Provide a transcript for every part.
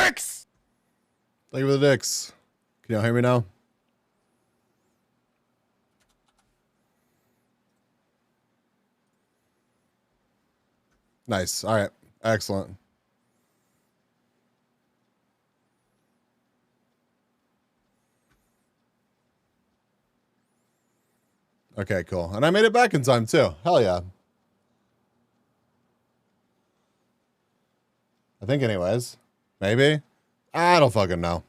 dicks. Thank you for the dicks. Can y'all hear me now? Nice. All right. Excellent. Okay, cool. And I made it back in time too. Hell yeah. I think anyways. Maybe. I don't fucking know.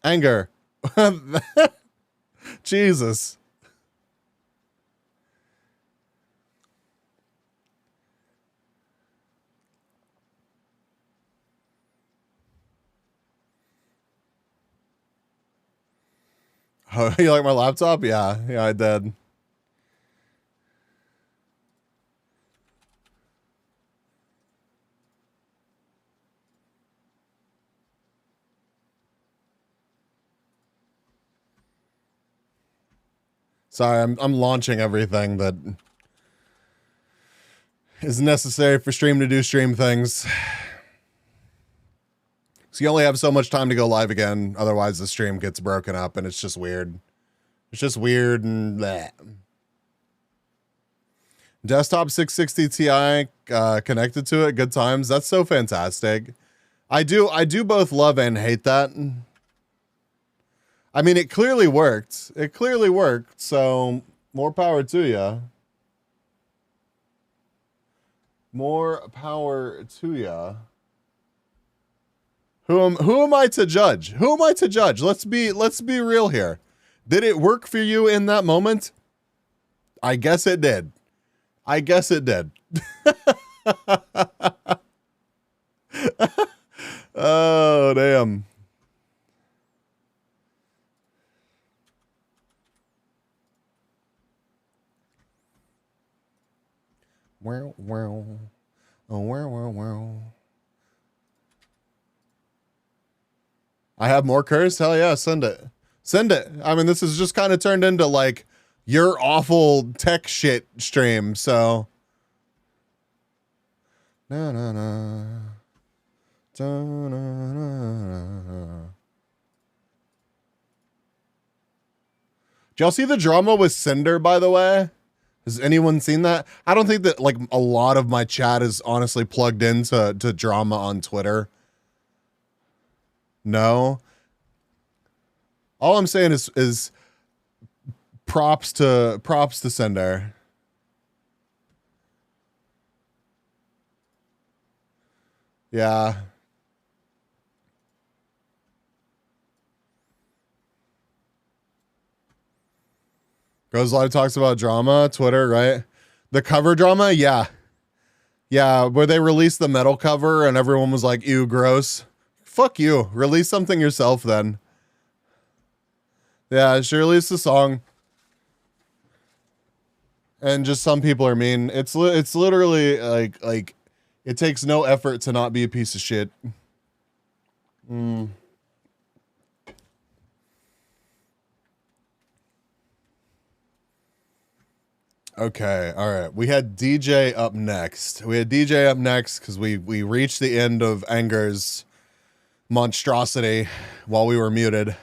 Anger. Jesus. Oh, you like my laptop? Yeah. Yeah, I did. Sorry, I'm launching everything that is necessary for stream to do stream things. So you only have so much time to go live again, otherwise the stream gets broken up and it's just weird. It's just weird and bleh. Desktop 660 Ti connected to it, good times. That's so fantastic. I do both love and hate that. I mean, it clearly worked. It clearly worked, so more power to you. More power to you. Who am I to judge? Who am I to judge? Let's be real here. Did it work for you in that moment? I guess it did. I guess it did. Oh, damn. Wow, wow. Oh, wow, wow, wow. I have more curse? Hell yeah, send it. Send it. I mean, this has just kind of turned into like your awful tech shit stream, so. Na na na. Da, na, na. Did y'all see the drama with Cinder, by the way? Has anyone seen that? I don't think that like a lot of my chat is honestly plugged into drama on Twitter. No. All I'm saying is props to Cinder. Yeah. Goes Live talks about drama, Twitter, right? The cover drama, yeah. Yeah, where they released the metal cover and everyone was like, ew, gross. Fuck you. Release something yourself then. Yeah, she released a song. And just some people are mean. It's literally like it takes no effort to not be a piece of shit. Okay, all right. We had DJ up next. Because we reached the end of Anger's monstrosity while we were muted.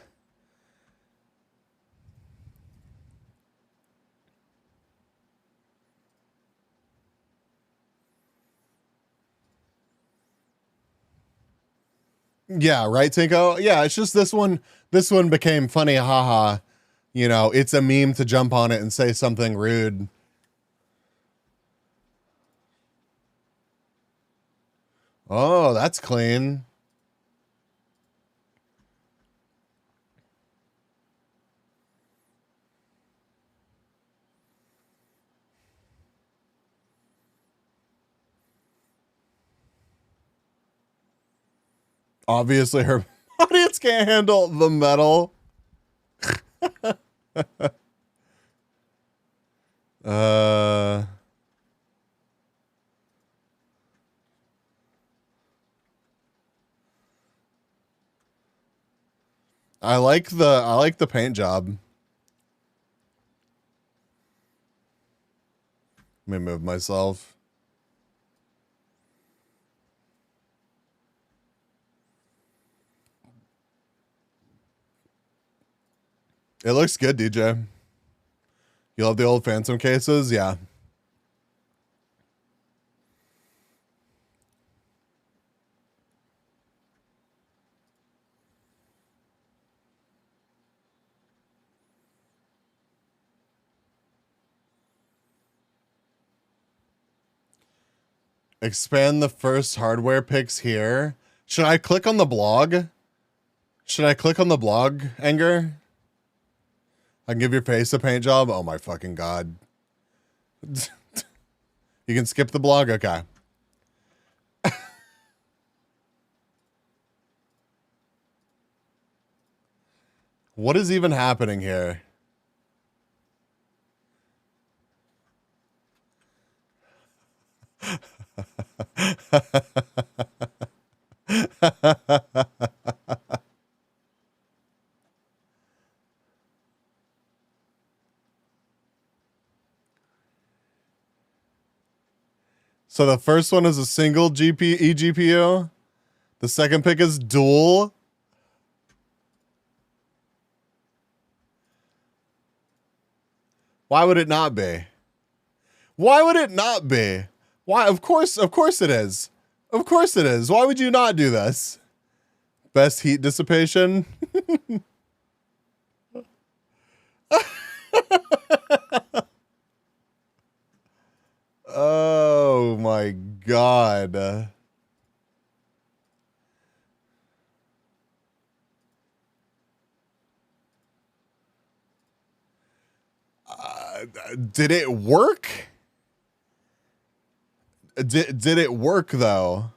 Yeah, right, Tinko? Yeah, it's just this one became funny, haha. You know, it's a meme to jump on it and say something rude. Oh, that's clean. Obviously, her audience can't handle the metal. I like the paint job. Let me move myself. It looks good, DJ. You love the old Phantom cases? Yeah. Expand the first hardware picks here. Should I click on the blog? Should I click on the blog, Anger? I can give your face a paint job? Oh my fucking god. You can skip the blog? Okay. What is even happening here? So the first one is a single eGPU. The second pick is dual. Why would it not be? Why would it not be? Why? Of course it is. Of course it is. Why would you not do this? Best heat dissipation. Oh my god. Did it work? Did it work though?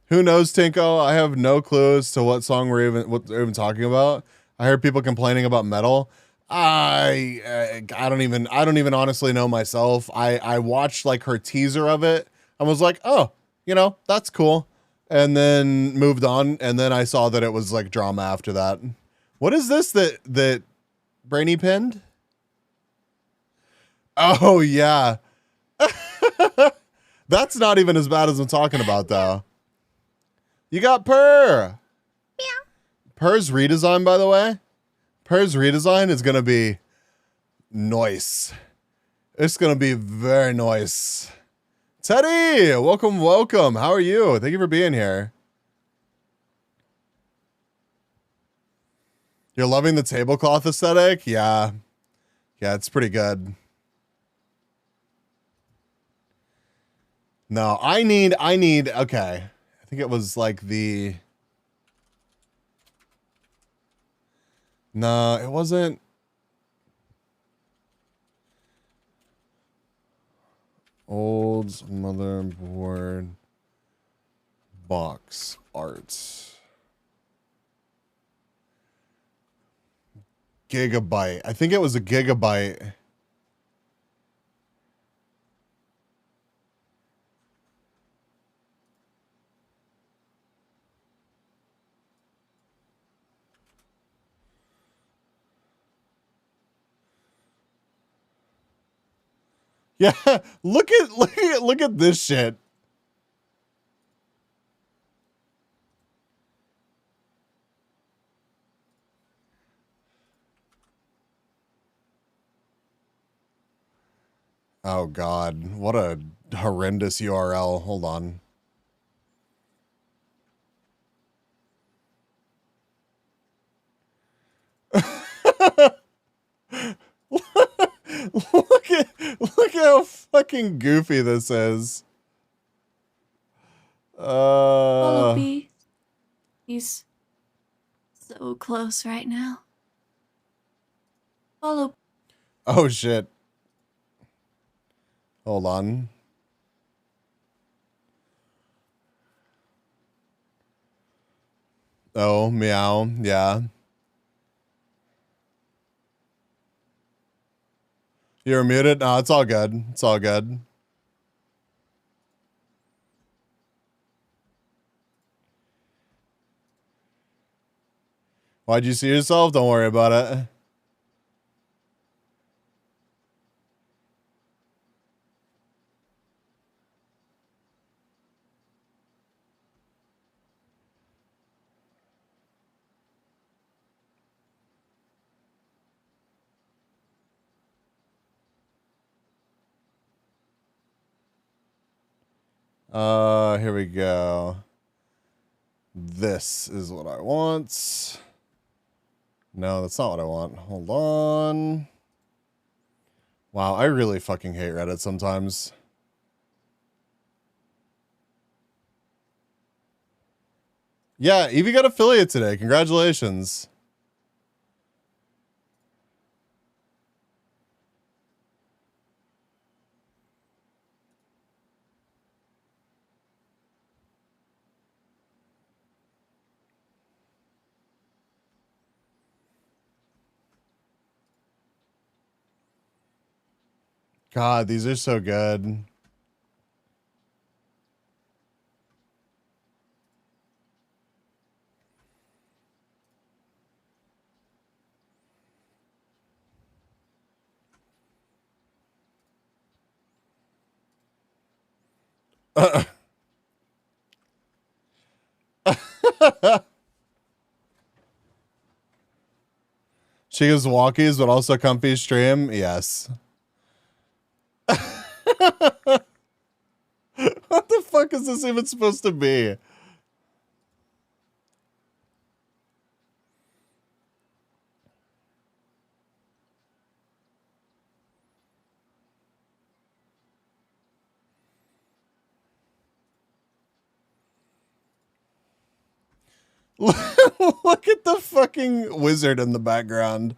Who knows, Tinko? I have no clue as to what song we're even talking about. I heard people complaining about metal. I don't even honestly know myself. I watched like her teaser of it and was like, oh, you know, that's cool. And then moved on, and then I saw that it was like drama after that. What is this that Brainy pinned? Oh yeah. That's not even as bad as I'm talking about though. You got Purr. Meow. Purr's redesign, by the way. Purr's redesign is gonna be nice. It's gonna be very nice. Teddy, welcome, welcome. How are you? Thank you for being here. You're loving the tablecloth aesthetic? Yeah. Yeah, it's pretty good. No, I need, okay. I think it was like no, it wasn't. Old motherboard box art. Gigabyte. I think it was a gigabyte. Yeah, look at this shit. Oh god, what a horrendous URL. Hold on. look how fucking goofy this is. Follow B. He's so close right now. Follow. Oh shit. Hold on. Oh, meow. Yeah. You're muted? No, it's all good. It's all good. Why'd you see yourself? Don't worry about it. Here we go. This is what I want. No, that's not what I want. Hold on. Wow, I really fucking hate Reddit sometimes. Yeah, Evie got affiliate today. Congratulations. God, these are so good. She gives walkies, but also comfy stream. Yes. What the fuck is this even supposed to be? Look at the fucking wizard in the background.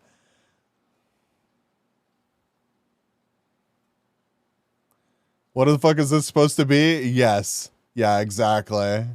What the fuck is this supposed to be? Yes. Yeah, exactly.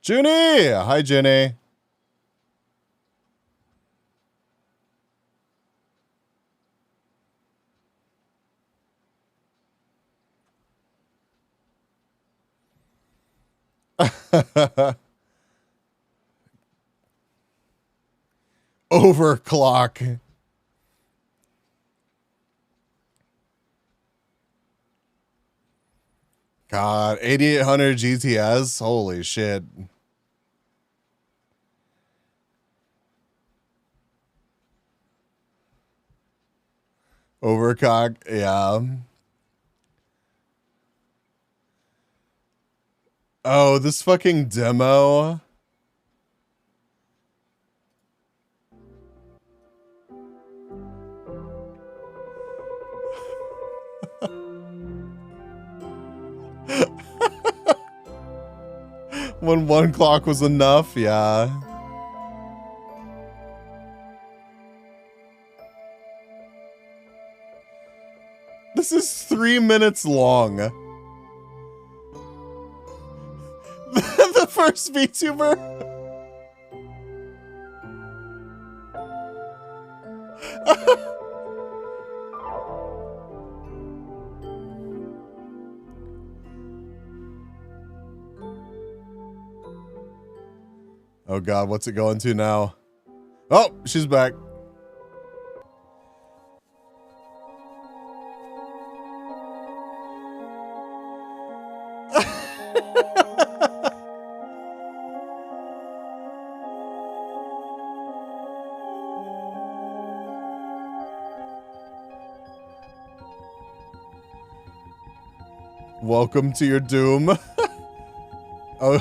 Junie! Hi, Junie. Overclock. God, 8800 GTS? Holy shit. Overclock, yeah. Oh, this fucking demo. When one clock was enough, yeah. This is 3 minutes long. The first VTuber. Oh god, what's it going to now? Oh, she's back. Welcome to your doom. Oh.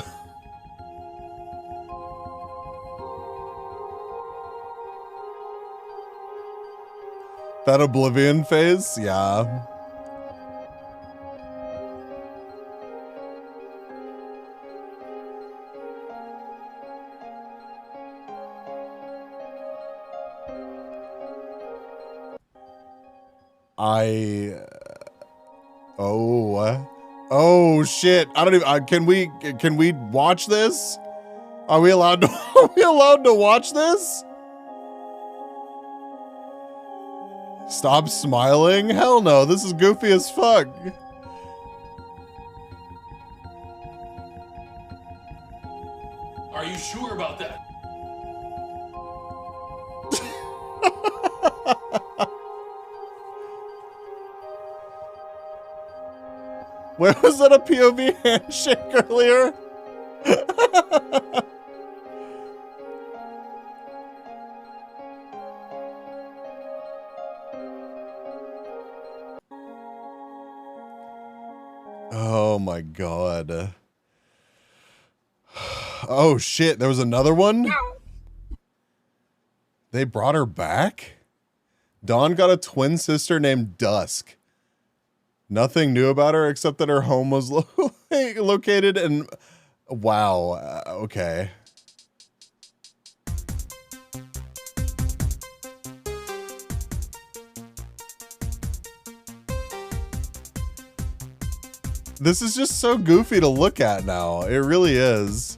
That oblivion phase? Yeah. Oh shit. I don't even can we watch this? Are we allowed to are we allowed to watch this? Stop smiling? Hell no, this is goofy as fuck. Are you sure about that? Where was that a POV handshake earlier? Oh my god. Oh shit, there was another one? They brought her back? Dawn got a twin sister named Dusk. Nothing new about her except that her home was located in... Wow, okay. This is just so goofy to look at now. It really is.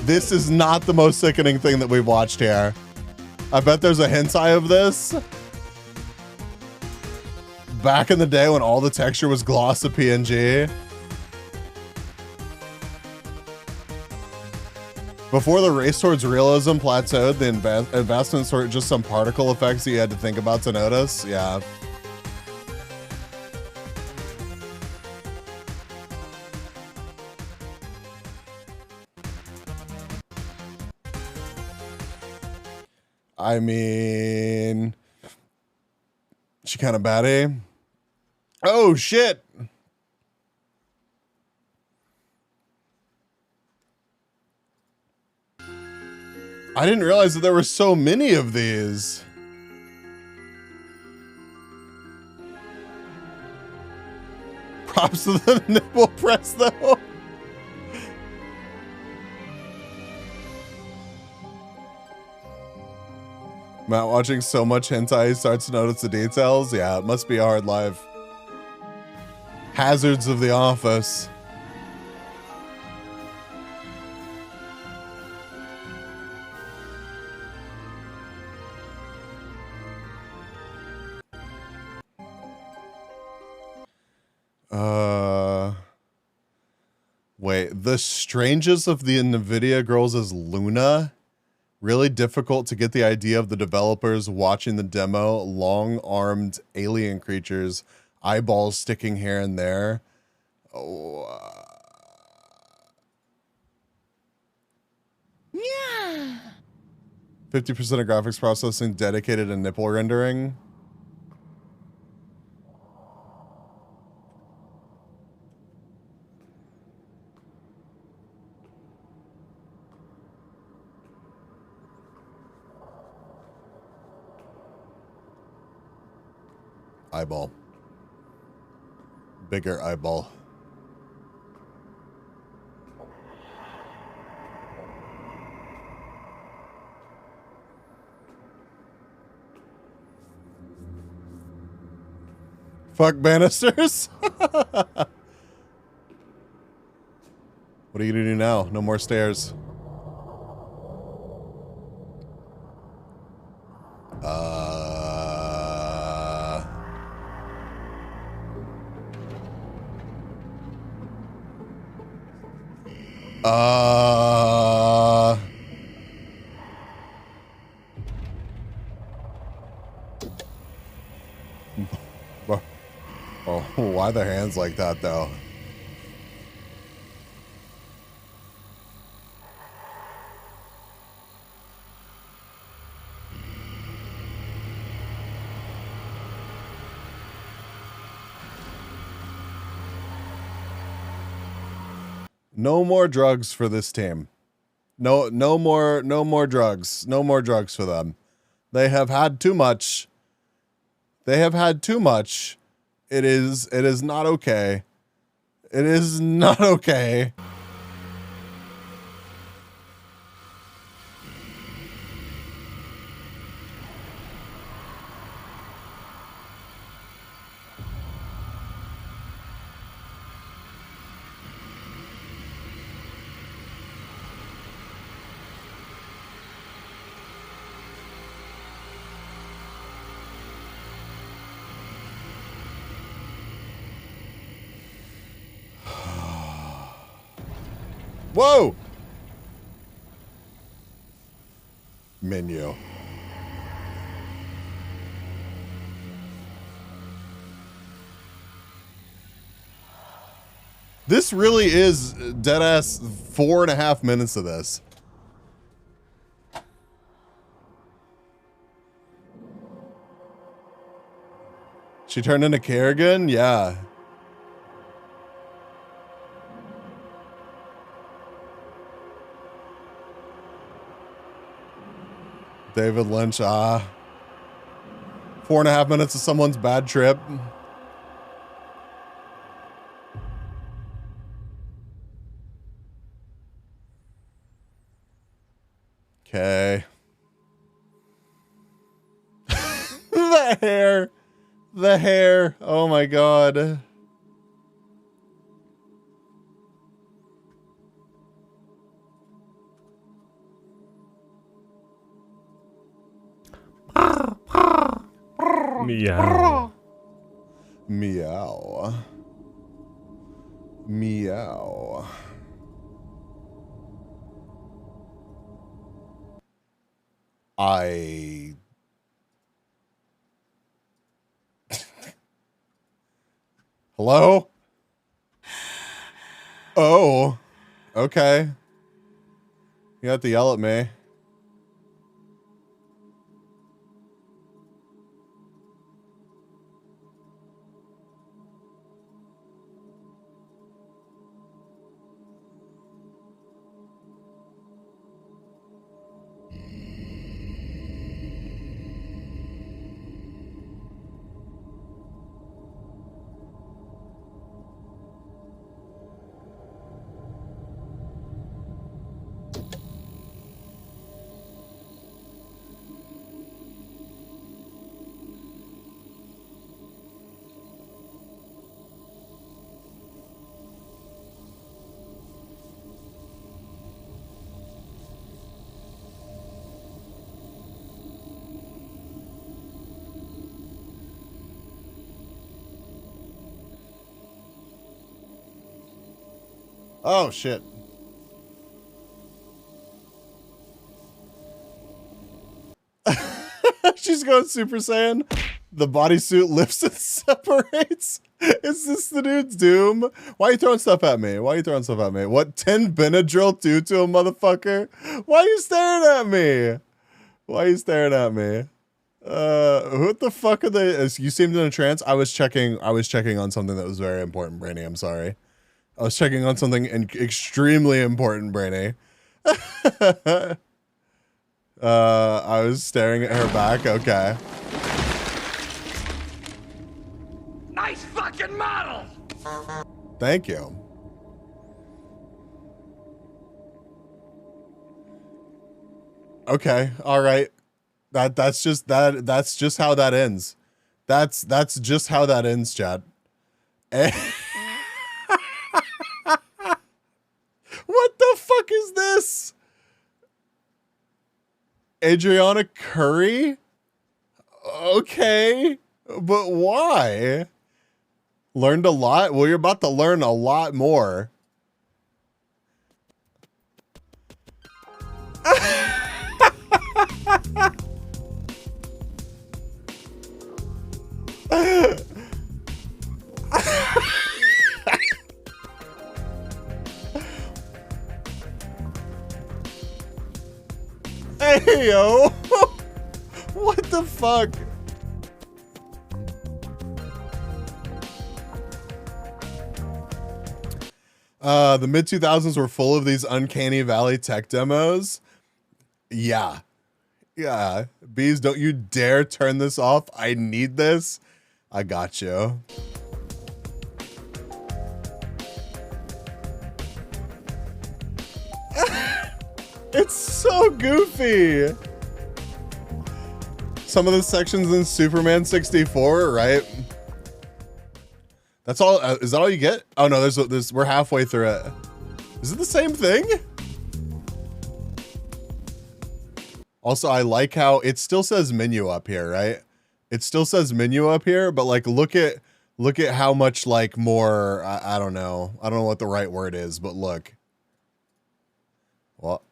This is not the most sickening thing that we've watched here. I bet there's a hentai of this. Back in the day when all the texture was glossy PNG. Before the race towards realism plateaued, the advancements were just some particle effects that you had to think about to notice. Yeah. I mean, she kind of batty. Oh, shit. I didn't realize that there were so many of these. Props to the nipple press, though. Matt watching so much hentai starts to notice the details. Yeah, it must be a hard life. Hazards of the office. Wait, the strangest of the NVIDIA girls is Luna. Really difficult to get the idea of the developers watching the demo. Long-armed alien creatures, eyeballs sticking here and there. Oh, yeah. 50% of graphics processing dedicated to nipple rendering. Eyeball. Bigger eyeball. Fuck banisters. What are you gonna do now? No more stairs. Oh, why the hands like that, though? No more drugs for this team. No more drugs. No more drugs for them. They have had too much, They have had too much. It is not okay. It is not okay. Whoa! Menu. This really is dead ass 4.5 minutes of this. She turned into Kerrigan? Yeah. David Lynch, 4.5 minutes of someone's bad trip. Okay. The hair. The hair. Oh my God. Meow. Meow. Meow. Hello? Oh. Okay. You have to yell at me. Oh, shit. She's going Super Saiyan. The bodysuit lifts and separates. Is this the dude's doom? Why are you throwing stuff at me? Why are you throwing stuff at me? What 10 Benadryl do to a motherfucker? Why are you staring at me? Why are you staring at me? What the fuck are they? You seemed in a trance. I was checking on something that was very important, Brainy. I'm sorry. I was checking on something extremely important, Brainy. I was staring at her back. Okay. Nice fucking model! Thank you. Okay. All right. That's just how that ends. That's just how that ends, Chad. What the fuck is this? Adriana Curry? Okay, but why? Learned a lot? Well, you're about to learn a lot more. Hey, yo. What the fuck? The mid-2000s were full of these uncanny valley tech demos. Yeah. Yeah. Bees, don't you dare turn this off. I need this. I got you. It's so goofy. Some of the sections in Superman 64, right? That's all. Is that all you get? Oh no, there's. We're halfway through it. Is it the same thing? Also, I like how it still says menu up here, right? It still says menu up here, but like, look at how much like more. I don't know. I don't know what the right word is, but look. What?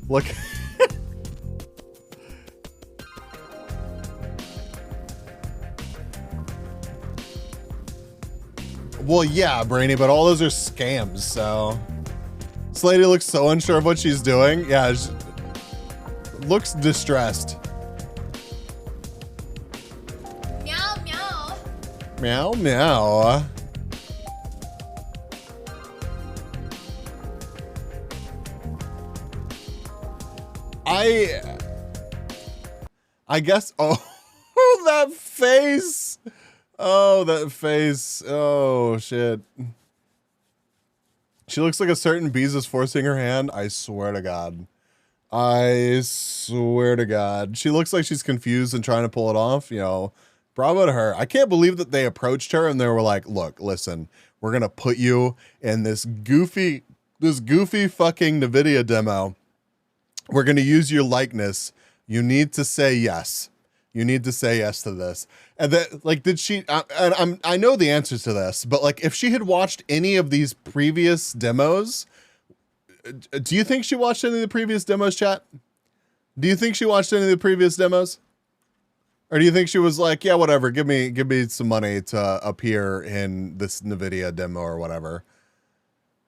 Look. Well, yeah, Brainy, but all those are scams, so. This lady looks so unsure of what she's doing. Yeah, she looks distressed. Meow, meow. Meow, meow. I guess, oh, that face. Oh, that face. Oh, shit. She looks like a certain Bees is forcing her hand. I swear to God. I swear to God. She looks like she's confused and trying to pull it off. You know, bravo to her. I can't believe that they approached her and they were like, look, listen, we're going to put you in this goofy fucking NVIDIA demo. We're going to use your likeness. You need to say yes. You need to say yes to this. And that, like, did she, I know the answers to this, but like, if she had watched any of these previous demos, do you think she watched any of the previous demos, chat? Do you think she watched any of the previous demos? Or do you think she was like, yeah, whatever, give me some money to appear in this NVIDIA demo or whatever?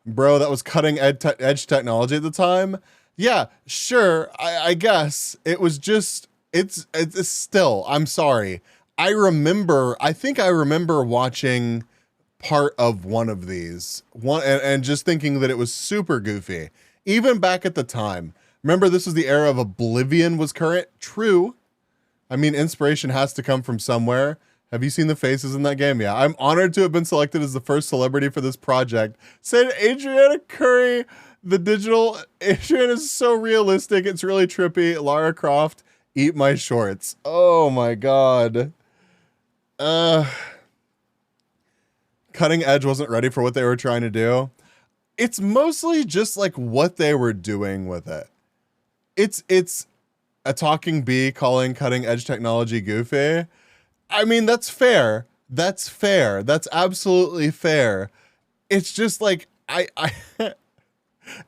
Bro, that was cutting edge technology at the time. Yeah, sure, I guess. It was just, it's still, I'm sorry. I think I remember watching part of one of these, and just thinking that it was super goofy. Even back at the time. Remember, this was the era of Oblivion was current? True. I mean, inspiration has to come from somewhere. Have you seen the faces in that game? Yeah, I'm honored to have been selected as the first celebrity for this project. Said Adriana Curry. The digital Adrian is so realistic. It's really trippy. Lara Croft, eat my shorts. Oh my God. Cutting Edge wasn't ready for what they were trying to do. It's mostly just like what they were doing with it. It's a talking bee calling cutting edge technology goofy. I mean, that's fair. That's fair. That's absolutely fair. It's just like,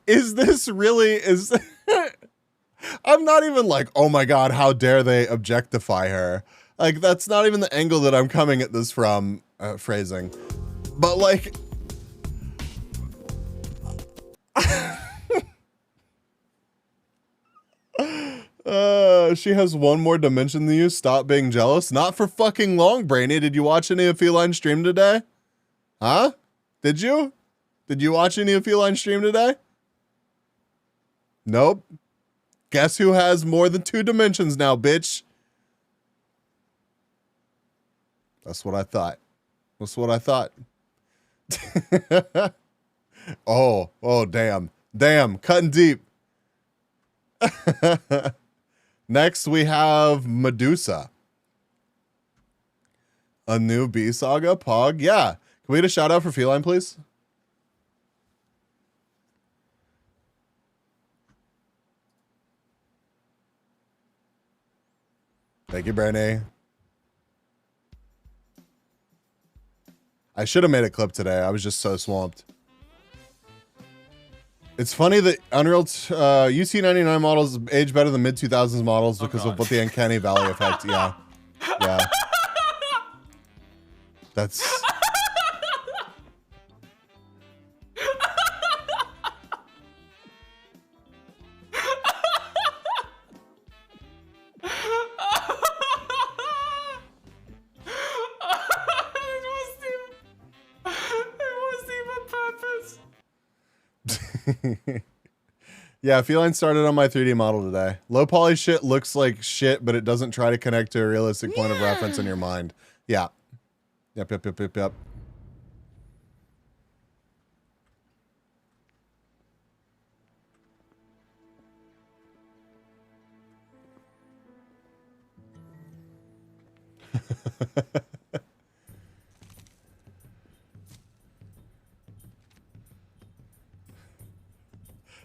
is this really, I'm not even like, oh my God, how dare they objectify her? Like, that's not even the angle that I'm coming at this from, phrasing. But like, she has one more dimension than you. Stop being jealous. Not for fucking long, Brainy. Did you watch any of Feline stream today? Huh? Did you? Did you watch any of Feline stream today? Nope. Guess who has more than 2 dimensions now, bitch? That's what I thought. That's what I thought. Oh, damn. Damn, cutting deep. Next, we have Medusa. A new bee saga, Pog. Yeah. Can we get a shout out for Feline, please? Thank you, Bernie. I should have made a clip today. I was just so swamped. It's funny that Unreal UC99 models age better than mid-2000s models because of what the Uncanny Valley effect. Yeah. Yeah. That's... Yeah, Feline started on my 3D model today. Low poly shit looks like shit, but it doesn't try to connect to a realistic point of reference in your mind. Yeah. Yep.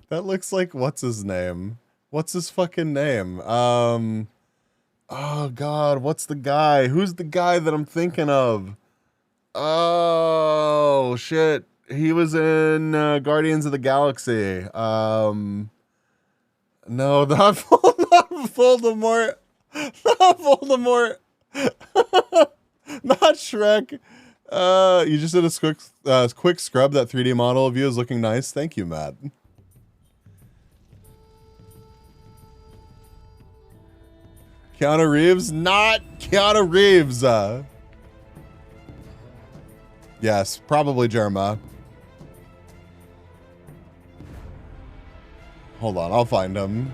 That looks like, what's his name? What's his fucking name? Oh God, what's the guy? Who's the guy that I'm thinking of? Oh shit. He was in Guardians of the Galaxy. No, not, not Voldemort. Not Voldemort. Not Shrek. You just did a quick scrub. That 3D model of you is looking nice. Thank you, Matt. Keanu Reeves? Not Keanu Reeves. Yes, probably Jerma. Hold on, I'll find him.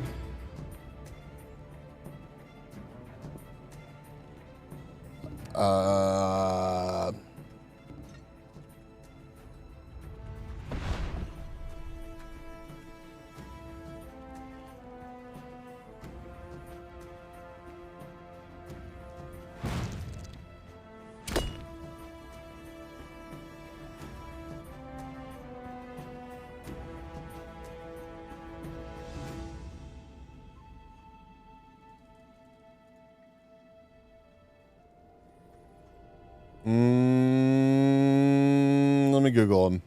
Let me Google him.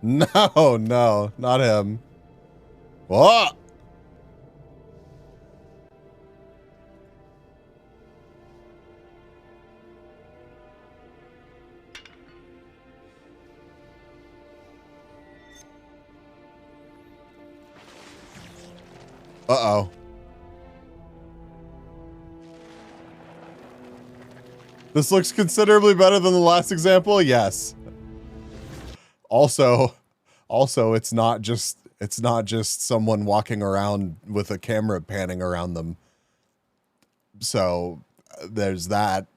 No, not him. What? Uh-oh. This looks considerably better than the last example. Yes. Also, it's not just someone walking around with a camera panning around them. So there's that.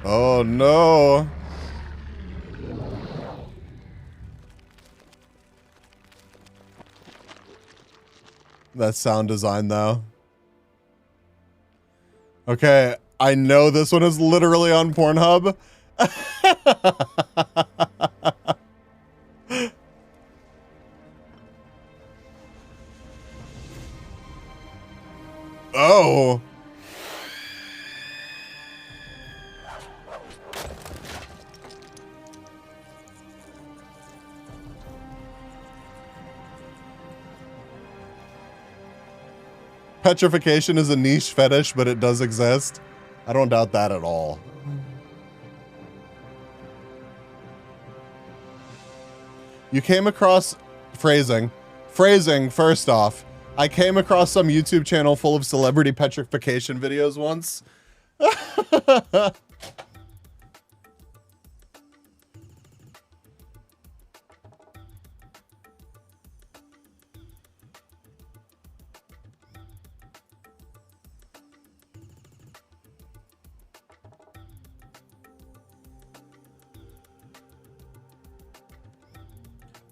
Oh no. That sound design though. Okay, I know this one is literally on Pornhub. Oh. Petrification is a niche fetish, but it does exist. I don't doubt that at all. You came across phrasing, first off. I came across some YouTube channel full of celebrity petrification videos once.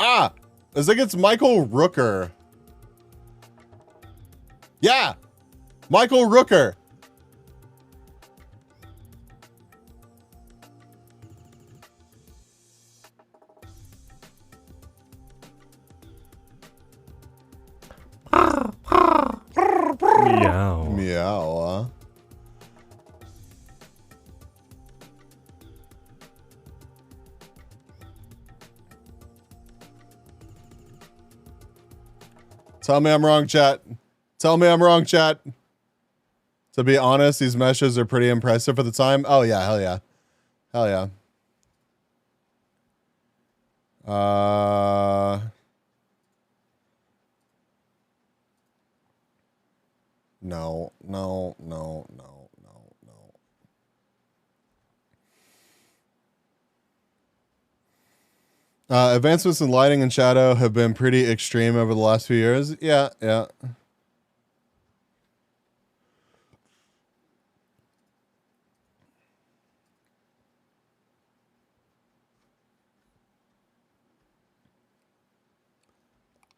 Ah, I think it's Michael Rooker. Yeah, Michael Rooker. Meow. Meow. Tell me I'm wrong, chat. Tell me I'm wrong, chat. To be honest, these meshes are pretty impressive for the time. Oh yeah, hell yeah. Hell yeah. No, no, no, no, no, no. Advancements in lighting and shadow have been pretty extreme over the last few years. Yeah, yeah.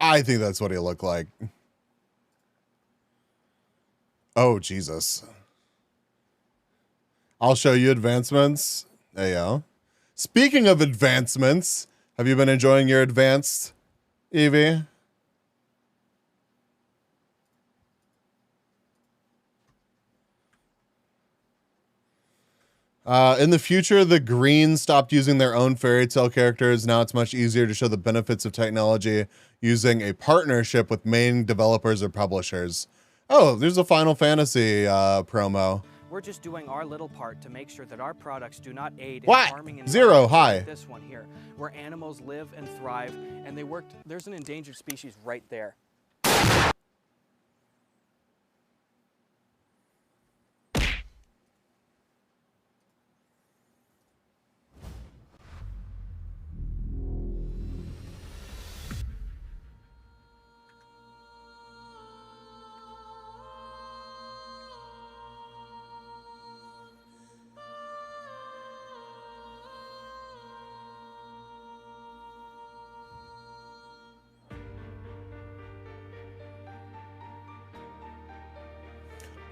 I think that's what he looked like. Oh, Jesus. I'll show you advancements. There you go. Speaking of advancements, have you been enjoying your advanced, Evie? In the future, the Greens stopped using their own fairy tale characters. Now it's much easier to show the benefits of technology using a partnership with main developers or publishers. Oh, there's a Final Fantasy promo. We're just doing our little part to make sure that our products do not aid What? in harming Zero, environments hi. like this one here, where animals live and thrive, and they worked. There's an endangered species right there.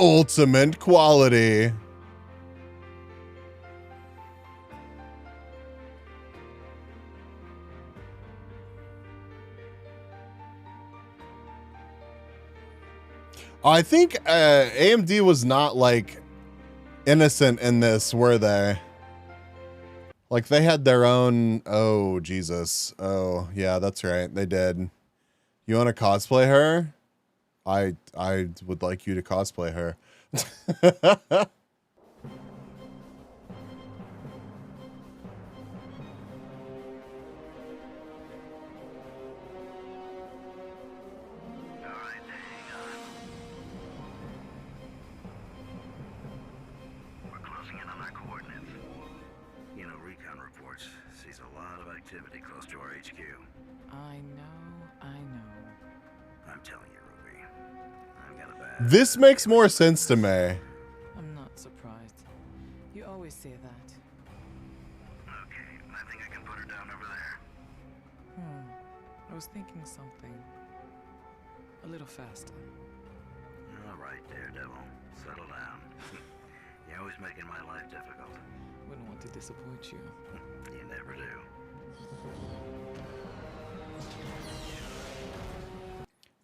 Ultimate quality. I think AMD was not like innocent in this, were they? Like they had their own. Oh, Jesus. Oh, yeah, that's right. They did. You want to cosplay her? I would like you to cosplay her. This makes more sense to me. I'm not surprised. You always say that. Okay, I think I can put her down over there. I was thinking something a little faster. All right, Daredevil. Settle down. You're always making my life difficult. Wouldn't want to disappoint you. You never do.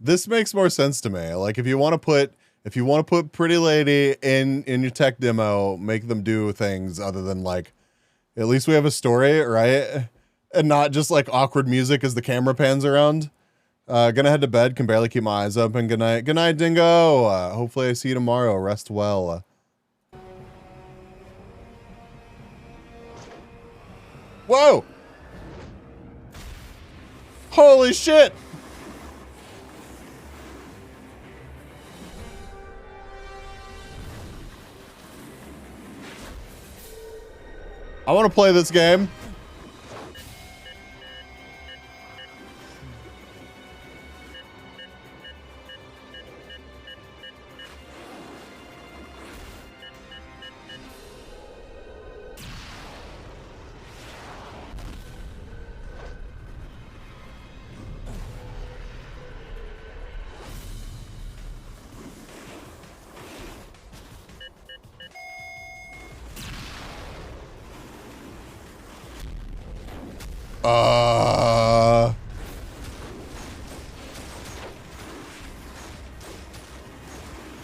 This makes more sense to me. Like if you want to put Pretty Lady in your tech demo, make them do things other than like, at least we have a story, right? And not just like awkward music as the camera pans around. Gonna head to bed, can barely keep my eyes open. Good night. Good night, Dingo. Hopefully I see you tomorrow. Rest well. Whoa! Holy shit! I want to play this game.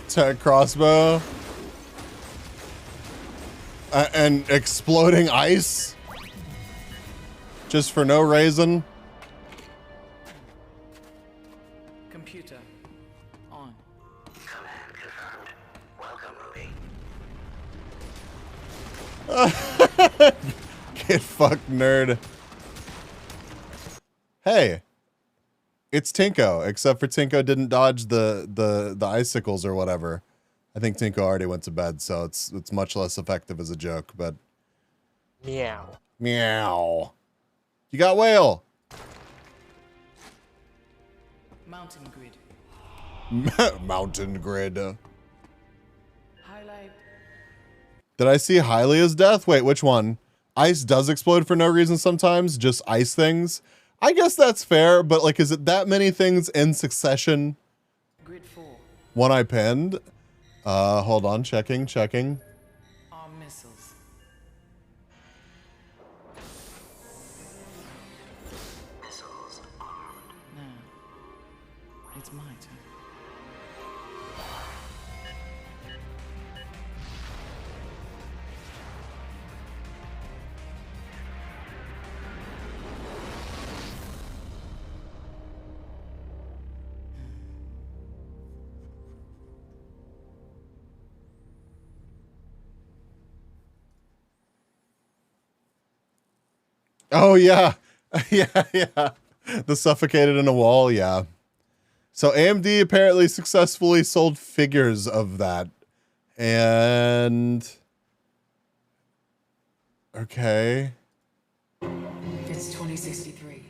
Tech crossbow. And exploding ice. Just for no reason. Computer on. Command confirmed. Welcome, Ruby. Get fucked, nerd. Hey, it's Tinko, except for Tinko didn't dodge the icicles or whatever. I think Tinko already went to bed, so it's much less effective as a joke, but Meow. meow. You got whale. Mountain grid. Mountain grid. Highlight. Did I see Hylia's death? Wait, which one? Ice does explode for no reason sometimes, just ice things. I guess that's fair, but like, is it that many things in succession? Grid 4. One I pinned. Hold on, checking. Arm missiles. Now, it's my turn. Oh yeah, yeah. The suffocated in a wall, yeah. So AMD apparently successfully sold figures of that, and okay. It's 2063.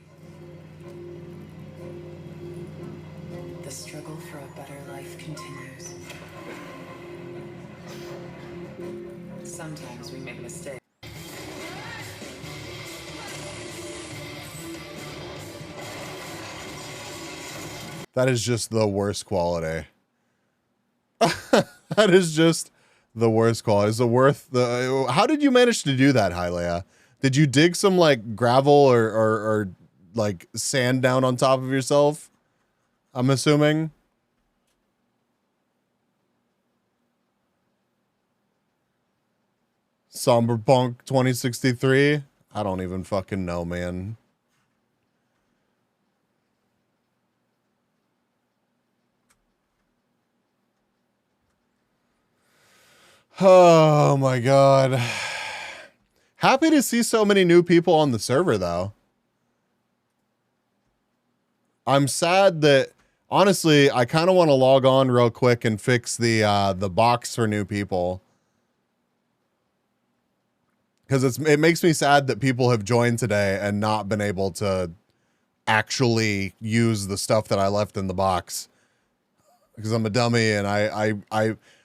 The struggle for a better life continues. Sometimes we make mistakes. That is just the worst quality. That is just the worst quality. Is it worth the? How did you manage to do that, Hylia? Did you dig some like gravel or like sand down on top of yourself? I'm assuming. Somberpunk 2063. I don't even fucking know, man. Oh my god. Happy to see so many new people on the server though. I'm sad that honestly, I kind of want to log on real quick and fix the box for new people. Cuz it makes me sad that people have joined today and not been able to actually use the stuff that I left in the box. Because I'm a dummy and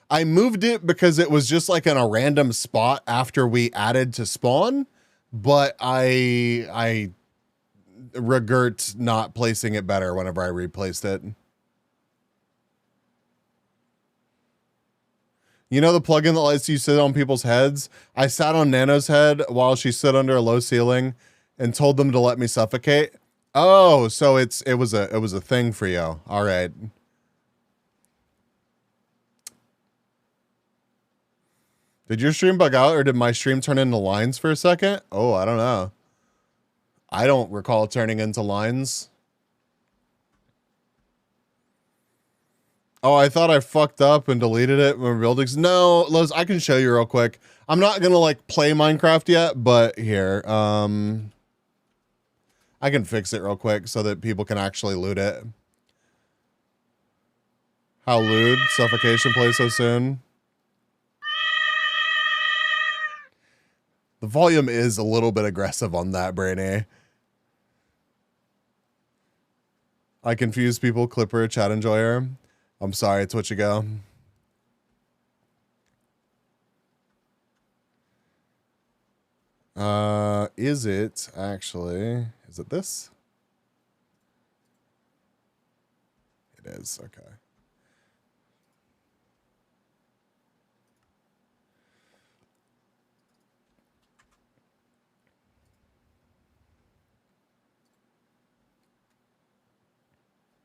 I moved it because it was just like in a random spot after we added to spawn, but I regret not placing it better whenever I replaced it. You know the plugin that lets you sit on people's heads? I sat on Nano's head while she stood under a low ceiling and told them to let me suffocate. Oh, so it was a thing for you. All right. Did your stream bug out or did my stream turn into lines for a second? Oh, I don't know. I don't recall turning into lines. Oh, I thought I fucked up and deleted it when buildings. No, Liz, I can show you real quick. I'm not gonna like play Minecraft yet, but here, I can fix it real quick so that people can actually loot it. How lewd suffocation plays so soon. The volume is a little bit aggressive on that, Brainy. I confuse people, Clipper, chat enjoyer. I'm sorry, it's what you go. Is it actually, is it this? It is, okay.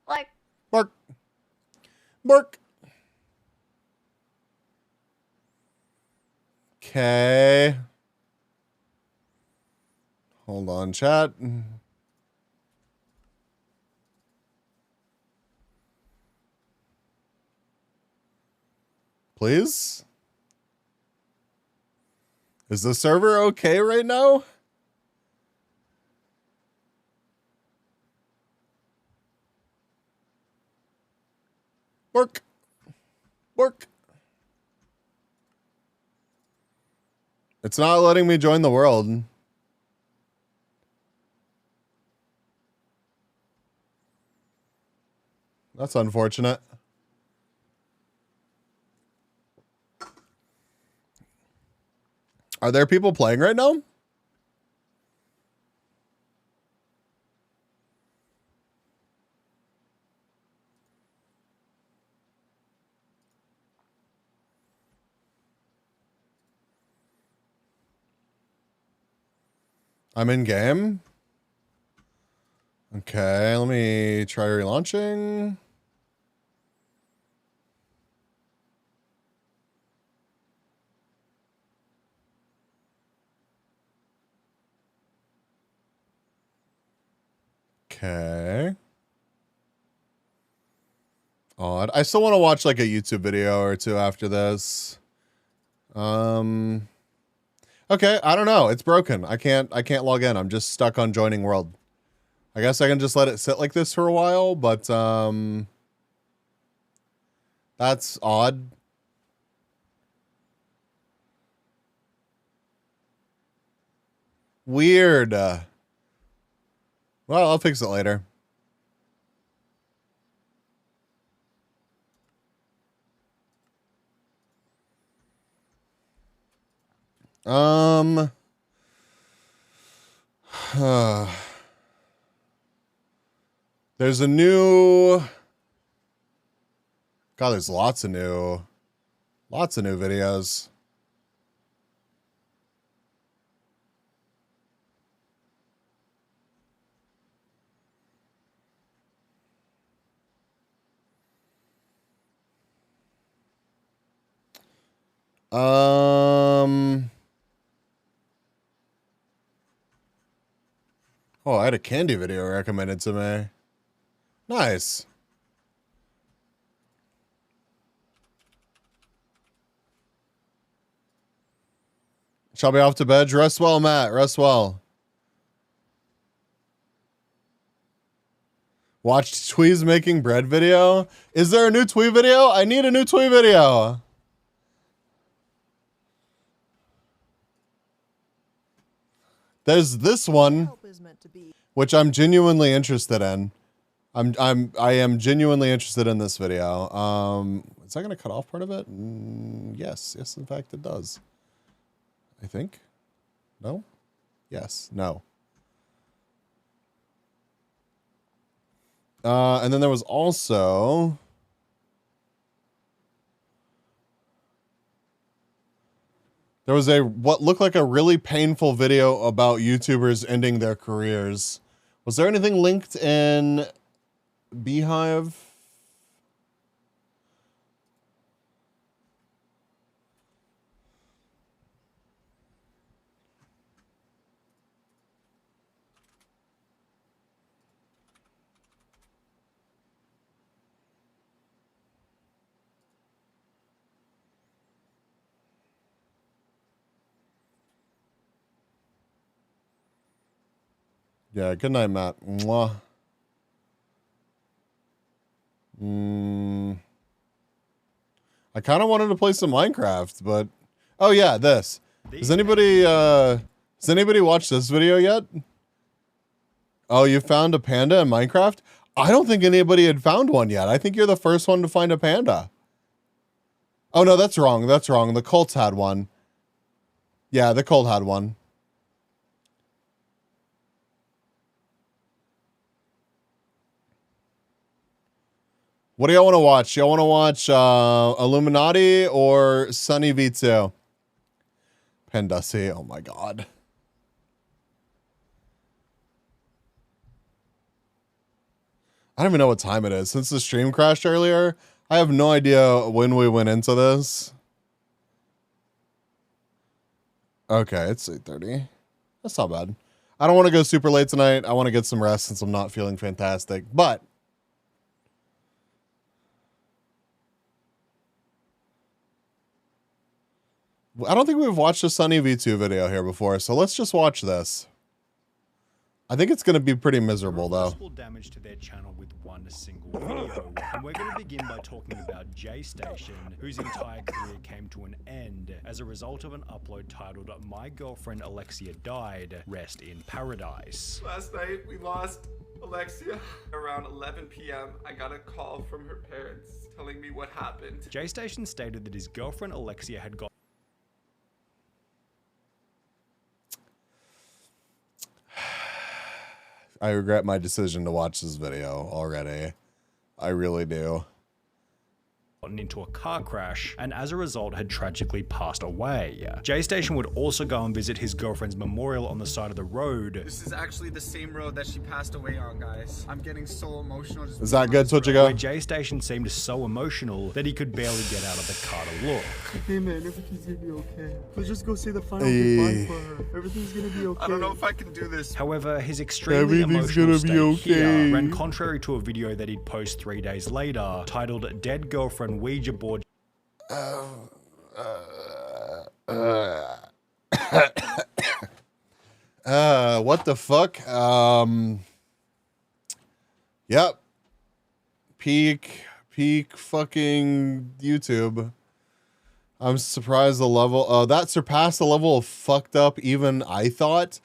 Like, Bark. Bark. Okay. Hold on, chat. Please? Is the server okay right now? Work. Work. It's not letting me join the world. That's unfortunate. Are there people playing right now? I'm in game. Okay, let me try relaunching. Okay. Odd. I still want to watch like a YouTube video or two after this. Okay, I don't know. It's broken. I can't log in. I'm just stuck on joining world. I guess I can just let it sit like this for a while, but that's odd. Weird. Well, I'll fix it later. There's a new. God, there's lots of new videos. Oh, I had a candy video recommended to me. Nice. Shall be off to bed. Rest well, Matt. Rest well. Watched Twee's making bread video. Is there a new Twee video? I need a new Twee video. There's this one, which I'm genuinely interested in. I am genuinely interested in this video. Is that gonna cut off part of it? Yes, in fact it does. I think. No? Yes. No. And then there was also what looked like a really painful video about YouTubers ending their careers. Was there anything linked in Beehive? Yeah, good night, Matt. Mwah. I kind of wanted to play some Minecraft, but oh yeah, this. Has anybody watched this video yet? Oh, you found a panda in Minecraft? I don't think anybody had found one yet. I think you're the first one to find a panda. Oh no, that's wrong. That's wrong. The Colts had one. Yeah, the Colt had one. What do y'all want to watch? Y'all want to watch Illuminati or Sunny V2? Pandussi, oh my god. I don't even know what time it is. Since the stream crashed earlier, I have no idea when we went into this. Okay, it's 8:30. That's not bad. I don't want to go super late tonight. I want to get some rest since I'm not feeling fantastic. But I don't think we've watched a Sunny V2 video here before, so let's just watch this. I think it's going to be pretty miserable, though. Irreversible damage to their channel with one single video. And we're going to begin by talking about J Station, whose entire career came to an end as a result of an upload titled "My Girlfriend Alexia Died, Rest in Paradise." Last night, we lost Alexia. Around 11 p.m., I got a call from her parents telling me what happened. J Station stated that his girlfriend Alexia had got I regret my decision to watch this video already. I really do. gotten into a car crash and as a result had tragically passed away. J Station would also go and visit his girlfriend's memorial on the side of the road. This is actually the same road that she passed away on, guys. I'm getting so emotional. Is that good, Twitchigo? Where J Station seemed so emotional that he could barely get out of the car to look. Hey man, everything's gonna be okay. Let's just go say the final goodbye for her. Everything's gonna be okay. I don't know if I can do this. However, his extremely emotional state here ran contrary to a video that he'd post 3 days later, titled "Dead Girlfriend Ouija Board." What the fuck? Yep. Peak fucking YouTube. I'm surprised the level, that surpassed the level of fucked up even I thought.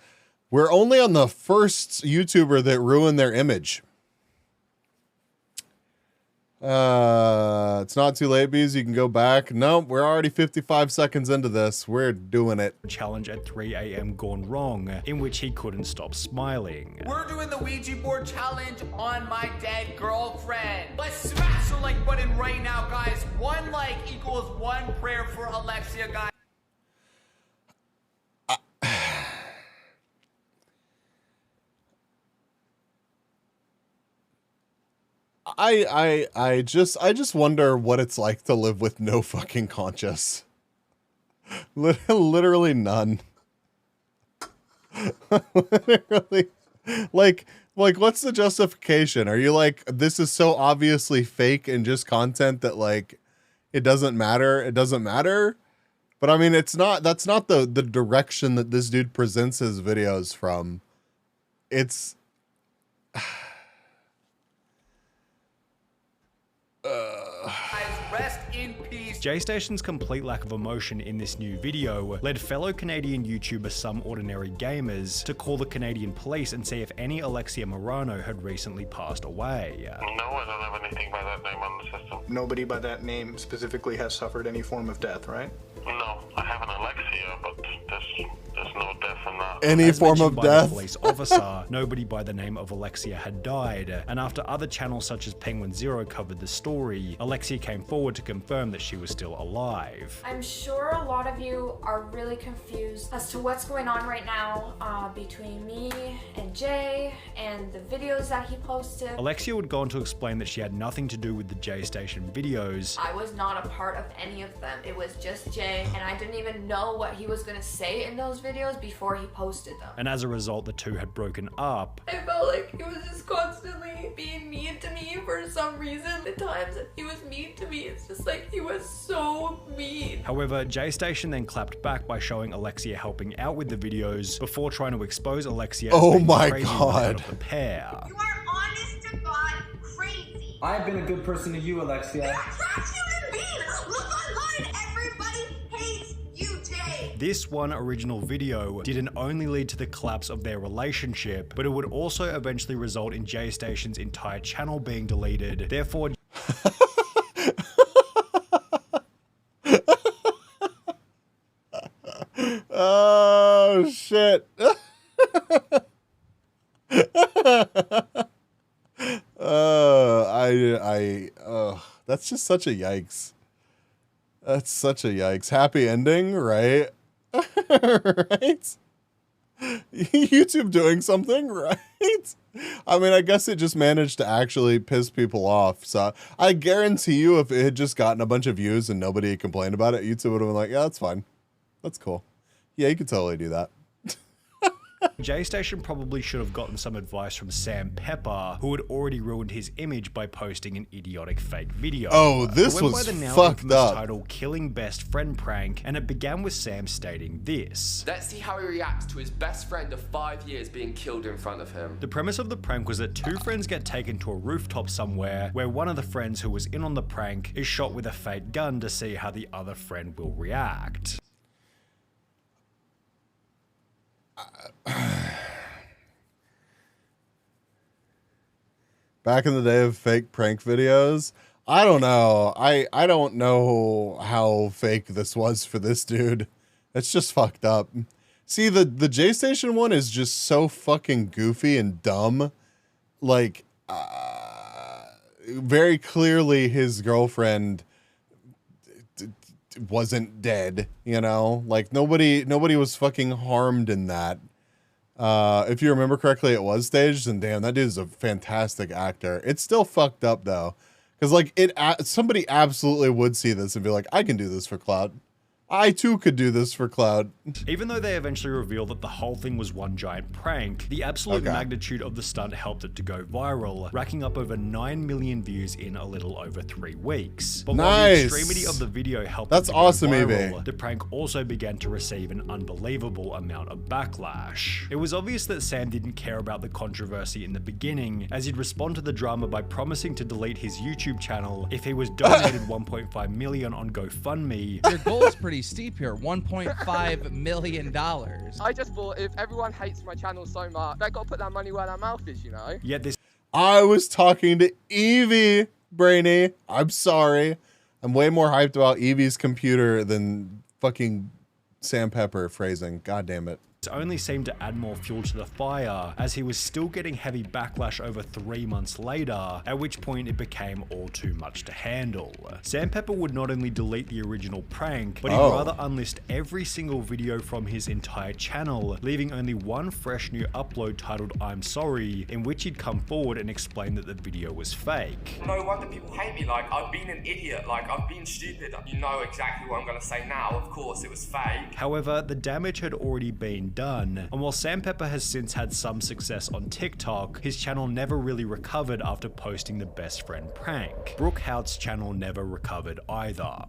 We're only on the first YouTuber that ruined their image. It's not too late, bees. You can go back. No, we're already 55 seconds into this. We're doing it. Challenge at 3 a.m. gone wrong, in which he couldn't stop smiling. We're doing the Ouija board challenge on my dead girlfriend. Let's smash the like button right now, guys. 1 like equals 1 prayer for Alexia, guys. I just wonder what it's like to live with no fucking conscience. Literally none. Literally, like what's the justification? Are you like, this is so obviously fake and just content that like it doesn't matter? It doesn't matter. But I mean, that's not the direction that this dude presents his videos from. It's Rest in peace. J Station's complete lack of emotion in this new video led fellow Canadian YouTuber Some Ordinary Gamers to call the Canadian police and see if any Alexia Morano had recently passed away. No, I don't have anything by that name on the system. Nobody by that name specifically has suffered any form of death, right? No, I have an Alexia, but there's no death in that. Any form of death? The police officer, nobody by the name of Alexia had died, and after other channels such as Penguin Zero covered the story, Alexia came forward to confirm that she was still alive. I'm sure a lot of you are really confused as to what's going on right now between me and Jay and the videos that he posted. Alexia would go on to explain that she had nothing to do with the J Station videos. I was not a part of any of them. It was just Jay, and I didn't even know what he was gonna say in those videos before he posted them. And as a result, the two had broken up. I felt like he was just constantly being mean to me for some reason. The times that he was mean to me, it's just like he was so mean. However, J Station then clapped back by showing Alexia helping out with the videos before trying to expose Alexia as being the crazy one out of the pair. You are honest to God crazy. I've been a good person to you, Alexia. You're a trash human being. Look online. Everybody hates you, Jay. This one original video didn't only lead to the collapse of their relationship, but it would also eventually result in J Station's entire channel being deleted. Therefore, oh shit. That's just such a yikes. That's such a yikes. Happy ending, right? Right? YouTube doing something, right? I mean, I guess it just managed to actually piss people off. So I guarantee you, if it had just gotten a bunch of views and nobody had complained about it, YouTube would have been like, yeah, that's fine. That's cool. Yeah, you could totally do that. J Station probably should have gotten some advice from Sam Pepper, who had already ruined his image by posting an idiotic fake video. Oh, this It went was by the now fucked infamous up. title Killing Best Friend Prank, and it began with Sam stating this. Let's see how he reacts to his best friend of 5 years being killed in front of him. The premise of the prank was that two friends get taken to a rooftop somewhere where one of the friends who was in on the prank is shot with a fake gun to see how the other friend will react. Back in the day of fake prank videos, I don't know. I don't know how fake this was for this dude. It's just fucked up. See, the J Station one is just so fucking goofy and dumb. Like, very clearly his girlfriend wasn't dead, you know? Like, nobody was fucking harmed in that. If you remember correctly, it was staged, and damn, that dude's a fantastic actor. It's still fucked up though, because like somebody absolutely would see this and be like, I can do this for clout. I too could do this for clout. Even though they eventually revealed that the whole thing was one giant prank, the absolute magnitude of the stunt helped it to go viral, racking up over 9 million views in a little over 3 weeks. But while the extremity of the video helped it to go viral, the prank also began to receive an unbelievable amount of backlash. It was obvious that Sam didn't care about the controversy in the beginning, as he'd respond to the drama by promising to delete his YouTube channel if he was donated 1.5 million on GoFundMe. Your goal is pretty steep here, $1.5 million. I just thought if everyone hates my channel so much, they gotta put that money where their mouth is, you know? Yet this I was talking to Evie, Brainy. I'm sorry. I'm way more hyped about Evie's computer than fucking Sam Pepper phrasing. God damn it. only seemed to add more fuel to the fire, as he was still getting heavy backlash over 3 months later, at which point it became all too much to handle. Sam Pepper would not only delete the original prank, but he'd rather unlist every single video from his entire channel, leaving only one fresh new upload titled I'm Sorry, in which he'd come forward and explain that the video was fake. No wonder people hate me, like, I've been an idiot, like, I've been stupid. You know exactly what I'm gonna say now, of course, it was fake. However, the damage had already been done, and while Sam Pepper has since had some success on TikTok, his channel never really recovered after posting the best friend prank. Brooke Hout's channel never recovered either.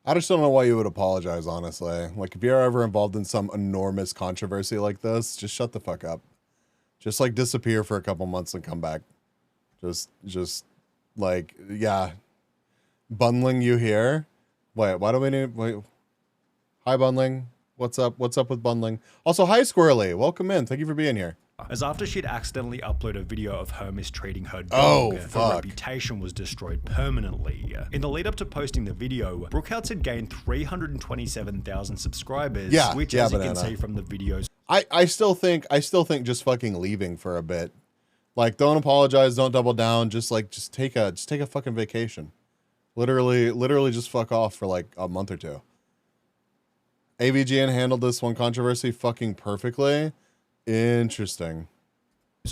I just don't know why you would apologize, honestly. Like, if you're ever involved in some enormous controversy like this, just shut the fuck up. Just, like, disappear for a couple months and come back. Just, like, yeah. Bundling, you here? Wait, why do we need... Wait. Hi, Bundling. What's up? What's up with Bundling? Also, hi, Squirrely. Welcome in. Thank you for being here. As after she'd accidentally uploaded a video of her mistreating her dog, her reputation was destroyed permanently. In the lead up to posting the video, Brooke Houtz had gained 327,000 subscribers, which as you can see from the videos. I still think just fucking leaving for a bit. Like, don't apologize, don't double down, just take a fucking vacation. Literally just fuck off for like a month or two. AVGN handled this one controversy fucking perfectly. Interesting.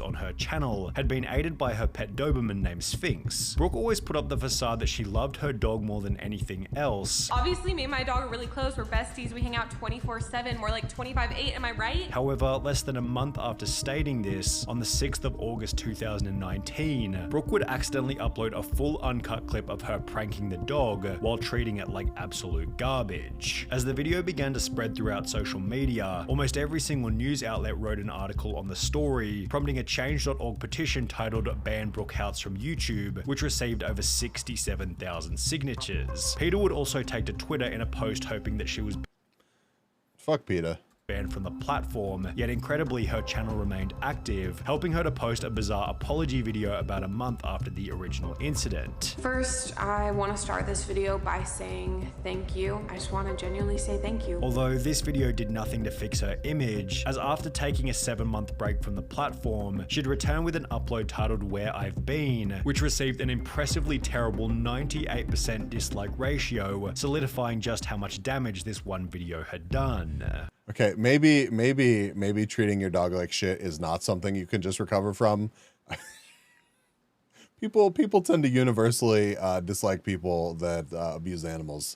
On her channel had been aided by her pet Doberman named Sphinx. Brooke always put up the facade that she loved her dog more than anything else. Obviously, me and my dog are really close. We're besties. We hang out 24/7. More like 25/8. Am I right? However, less than a month after stating this, on the 6th of August 2019, Brooke would accidentally upload a full uncut clip of her pranking the dog while treating it like absolute garbage. As the video began to spread throughout social media, almost every single news outlet wrote an article on the story, prompting a change.org petition titled Ban Brooke Houtz from YouTube, which received over 67,000 signatures. Peter would also take to Twitter in a post hoping that she was Fuck Peter. banned from the platform, yet incredibly her channel remained active, helping her to post a bizarre apology video about a month after the original incident. First, I want to start this video by saying thank you. I just want to genuinely say thank you. Although this video did nothing to fix her image, as after taking a 7-month break from the platform, she'd return with an upload titled Where I've Been, which received an impressively terrible 98% dislike ratio, solidifying just how much damage this one video had done. Okay, maybe treating your dog like shit is not something you can just recover from. People tend to universally dislike people that abuse animals.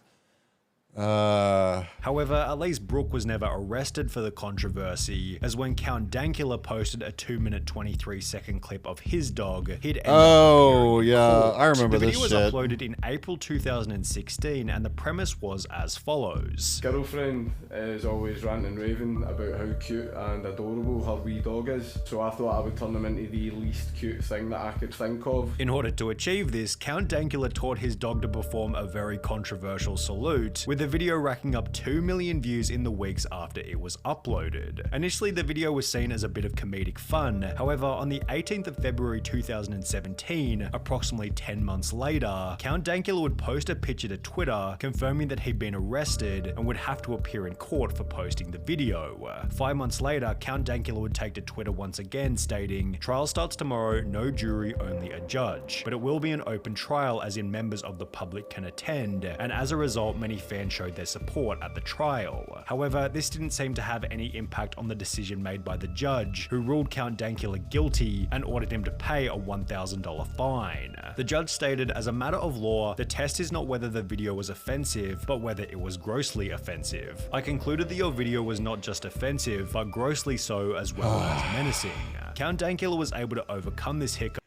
However, at least Brooke was never arrested for the controversy, as when Count Dankula posted a 2-minute 23-second clip of his dog, he'd end Oh, up yeah, court. I remember the this video shit. was uploaded in April 2016, and the premise was as follows. Girlfriend is always ranting and raving about how cute and adorable her wee dog is, so I thought I would turn him into the least cute thing that I could think of. In order to achieve this, Count Dankula taught his dog to perform a very controversial salute, with the video racking up 2 million views in the weeks after it was uploaded. Initially, the video was seen as a bit of comedic fun. However, on the 18th of February 2017, approximately 10 months later, Count Dankula would post a picture to Twitter confirming that he'd been arrested and would have to appear in court for posting the video. 5 months later, Count Dankula would take to Twitter once again, stating, "Trial starts tomorrow, no jury, only a judge. But it will be an open trial, as in members of the public can attend," and as a result, many fans showed their support at the trial. However, this didn't seem to have any impact on the decision made by the judge, who ruled Count Dankula guilty and ordered him to pay a $1,000 fine. The judge stated, "As a matter of law, the test is not whether the video was offensive, but whether it was grossly offensive. I concluded that your video was not just offensive, but grossly so, as well as menacing." Count Dankula was able to overcome this hiccup.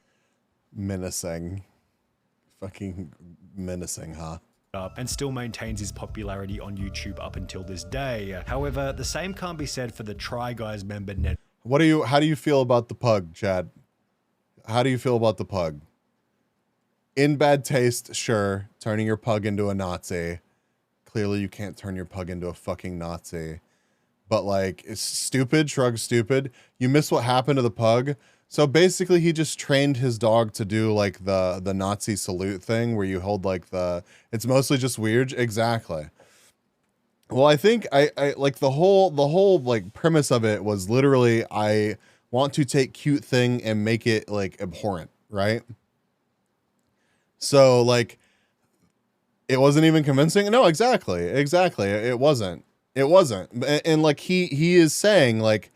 Menacing. Fucking menacing, huh? And still maintains his popularity on YouTube up until this day. However, the same can't be said for the Try Guys member Ned. How do you feel about the pug, Chad? How do you feel about the pug? In bad taste, sure. Turning your pug into a Nazi. Clearly you can't turn your pug into a fucking Nazi. But like, it's stupid, shrug stupid. You miss what happened to the pug. So basically he just trained his dog to do like the Nazi salute thing where you hold like it's mostly just weird. Exactly. Well, I think I like the whole like premise of it was literally, I want to take cute thing and make it like abhorrent, right? So like, it wasn't even convincing. No, exactly. It wasn't. And like he is saying like,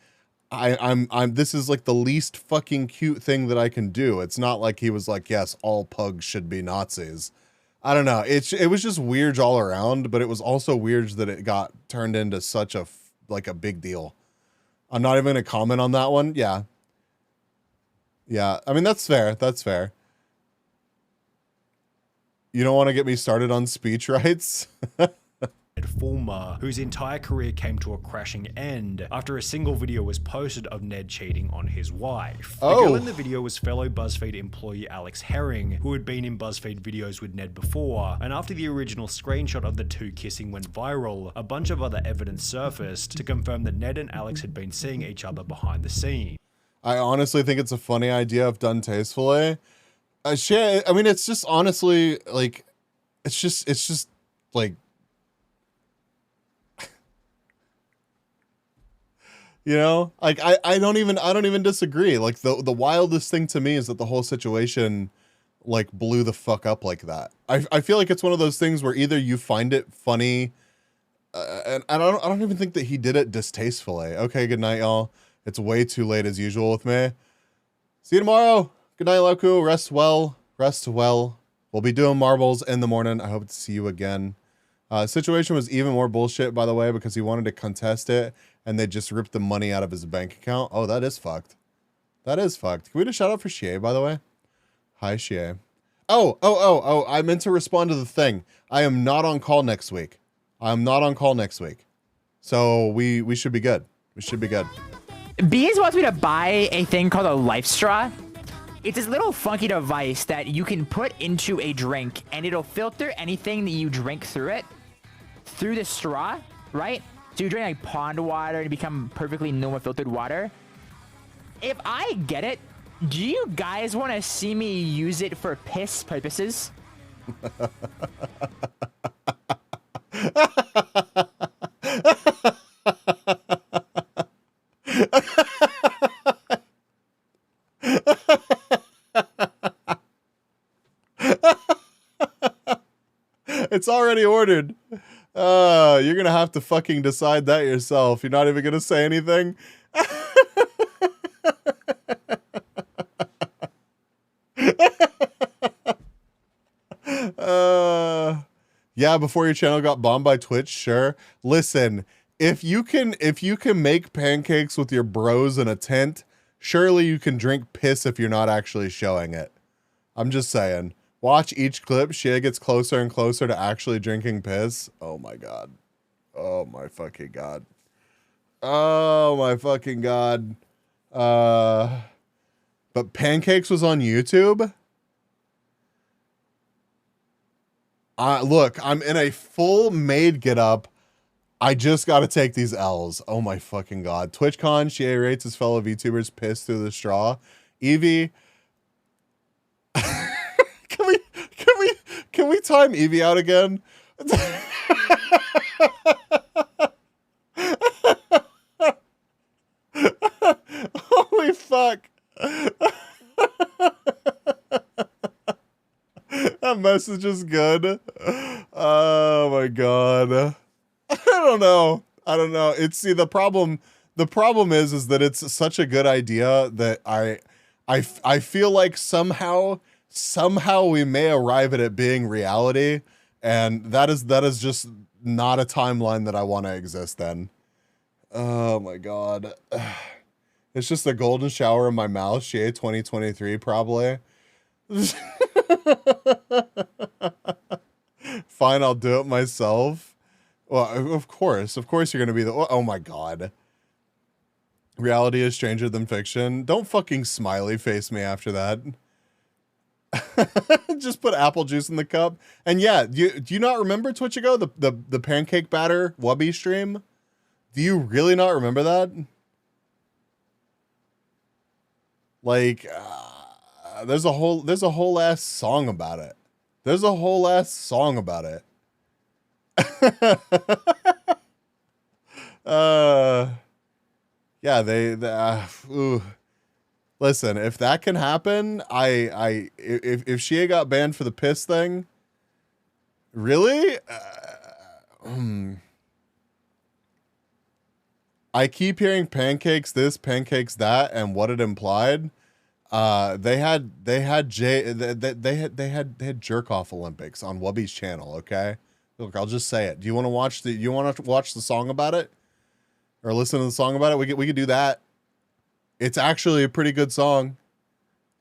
I'm this is like the least fucking cute thing that I can do. It's not like he was like, yes, all pugs should be Nazis. I don't know. It was just weird all around, but it was also weird that it got turned into such a a big deal. I'm not even gonna comment on that one. Yeah. I mean, that's fair. You don't want to get me started on speech rights. Fulmer, whose entire career came to a crashing end after a single video was posted of Ned cheating on his wife. The girl in the video was fellow BuzzFeed employee Alex Herring, who had been in BuzzFeed videos with Ned before, and after the original screenshot of the two kissing went viral, a bunch of other evidence surfaced to confirm that Ned and Alex had been seeing each other behind the scenes. I honestly think it's a funny idea if done tastefully. I mean, it's just honestly like, it's just like, you know, like I don't even disagree. Like the wildest thing to me is that the whole situation like blew the fuck up like that. I feel like it's one of those things where either you find it funny, and I don't even think that he did it distastefully. Okay, good night, y'all. It's way too late as usual with me. See you tomorrow. Good night, Loku. Rest well. We'll be doing marbles in the morning. I hope to see you again. Situation was even more bullshit, by the way, because he wanted to contest it and they just ripped the money out of his bank account. Oh, that is fucked. Can we do a shout out for Shea, by the way? Hi, Shea. Oh, I meant to respond to the thing. I am not on call next week. So we should be good. Beans wants me to buy a thing called a Life Straw. It's this little funky device that you can put into a drink and it'll filter anything that you drink through the straw, right? So you drink like pond water and become perfectly normal filtered water. If I get it, do you guys want to see me use it for piss purposes? It's already ordered. You're gonna have to fucking decide that yourself. You're not even gonna say anything. Yeah, before your channel got bombed by Twitch, sure. Listen, if you can make pancakes with your bros in a tent, surely you can drink piss if you're not actually showing it. I'm just saying. Watch each clip. Shea gets closer and closer to actually drinking piss. Oh my god. Oh my fucking god. Oh my fucking god. But pancakes was on YouTube? Look, I'm in a full maid getup. I just got to take these L's. Oh my fucking god. TwitchCon, Shea rates his fellow VTubers piss through the straw. Evie, can we time Evie out again? Holy fuck. That message is good. Oh my god. I don't know. It's the problem is that it's such a good idea that I feel like somehow we may arrive at it being reality, and that is just not a timeline that I want to exist in. Oh my god. It's just a golden shower in my mouth. Shea 2023 probably. Fine, I'll do it myself. Well, of course you're gonna be the. Oh my god. Reality is stranger than fiction. Don't fucking smiley face me after that. Just put apple juice in the cup. And yeah, do you not remember Twitch ago the pancake batter Wubby stream? Do you really not remember that? Like, there's a whole ass song about it. There's a whole ass song about it. Yeah, ooh. Listen, if that can happen, if Shea got banned for the piss thing, really? I keep hearing pancakes this, pancakes that, and what it implied. They had jerk off Olympics on Wubby's channel. Okay, look, I'll just say it. Do you want to watch the song about it, or listen to the song about it? We could do that. It's actually a pretty good song.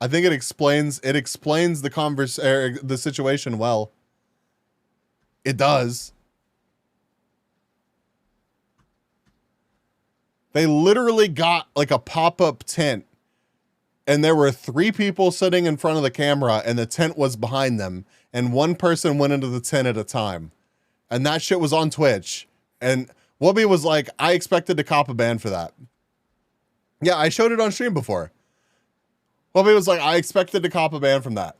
I think it explains the situation well. It does. They literally got like a pop-up tent, and there were 3 people sitting in front of the camera, and the tent was behind them, and one person went into the tent at a time. And that shit was on Twitch. And Wubby was like, I expected to cop a ban for that. Yeah, I showed it on stream before. Wubby was like, I expected to cop a ban from that.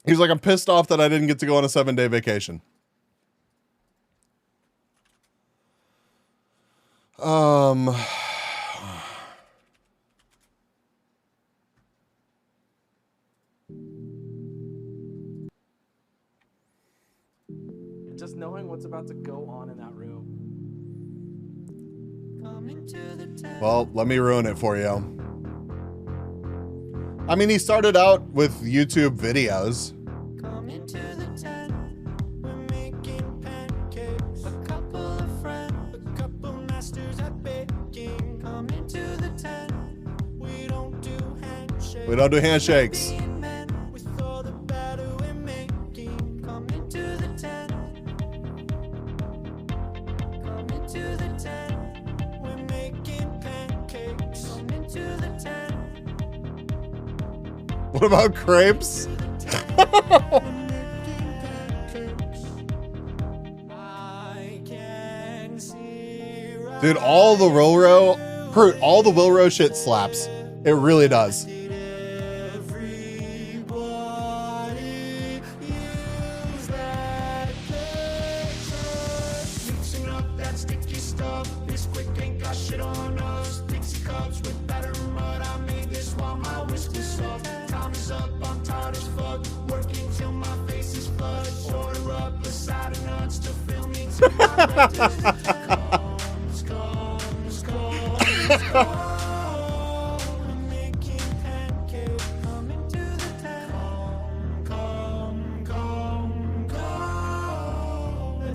He was like, I'm pissed off that I didn't get to go on a 7-day vacation. Just knowing what's about to go on in that room. Well, let me ruin it for you. I mean, he started out with YouTube videos. We don't do handshakes. What about crepes? Dude, all the Wilro shit slaps. It really does.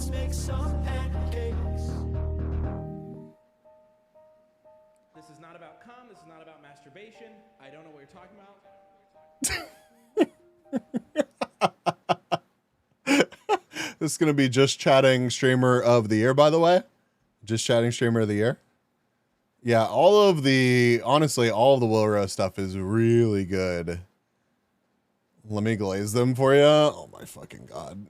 let's make some pancakes. This is not about cum. This is not about masturbation. I don't know what you're talking about. This is going to be Just Chatting Streamer of the Year, by the way. Just Chatting Streamer of the Year. Yeah, honestly, all of the Will Row stuff is really good. Let me glaze them for you. Oh my fucking God.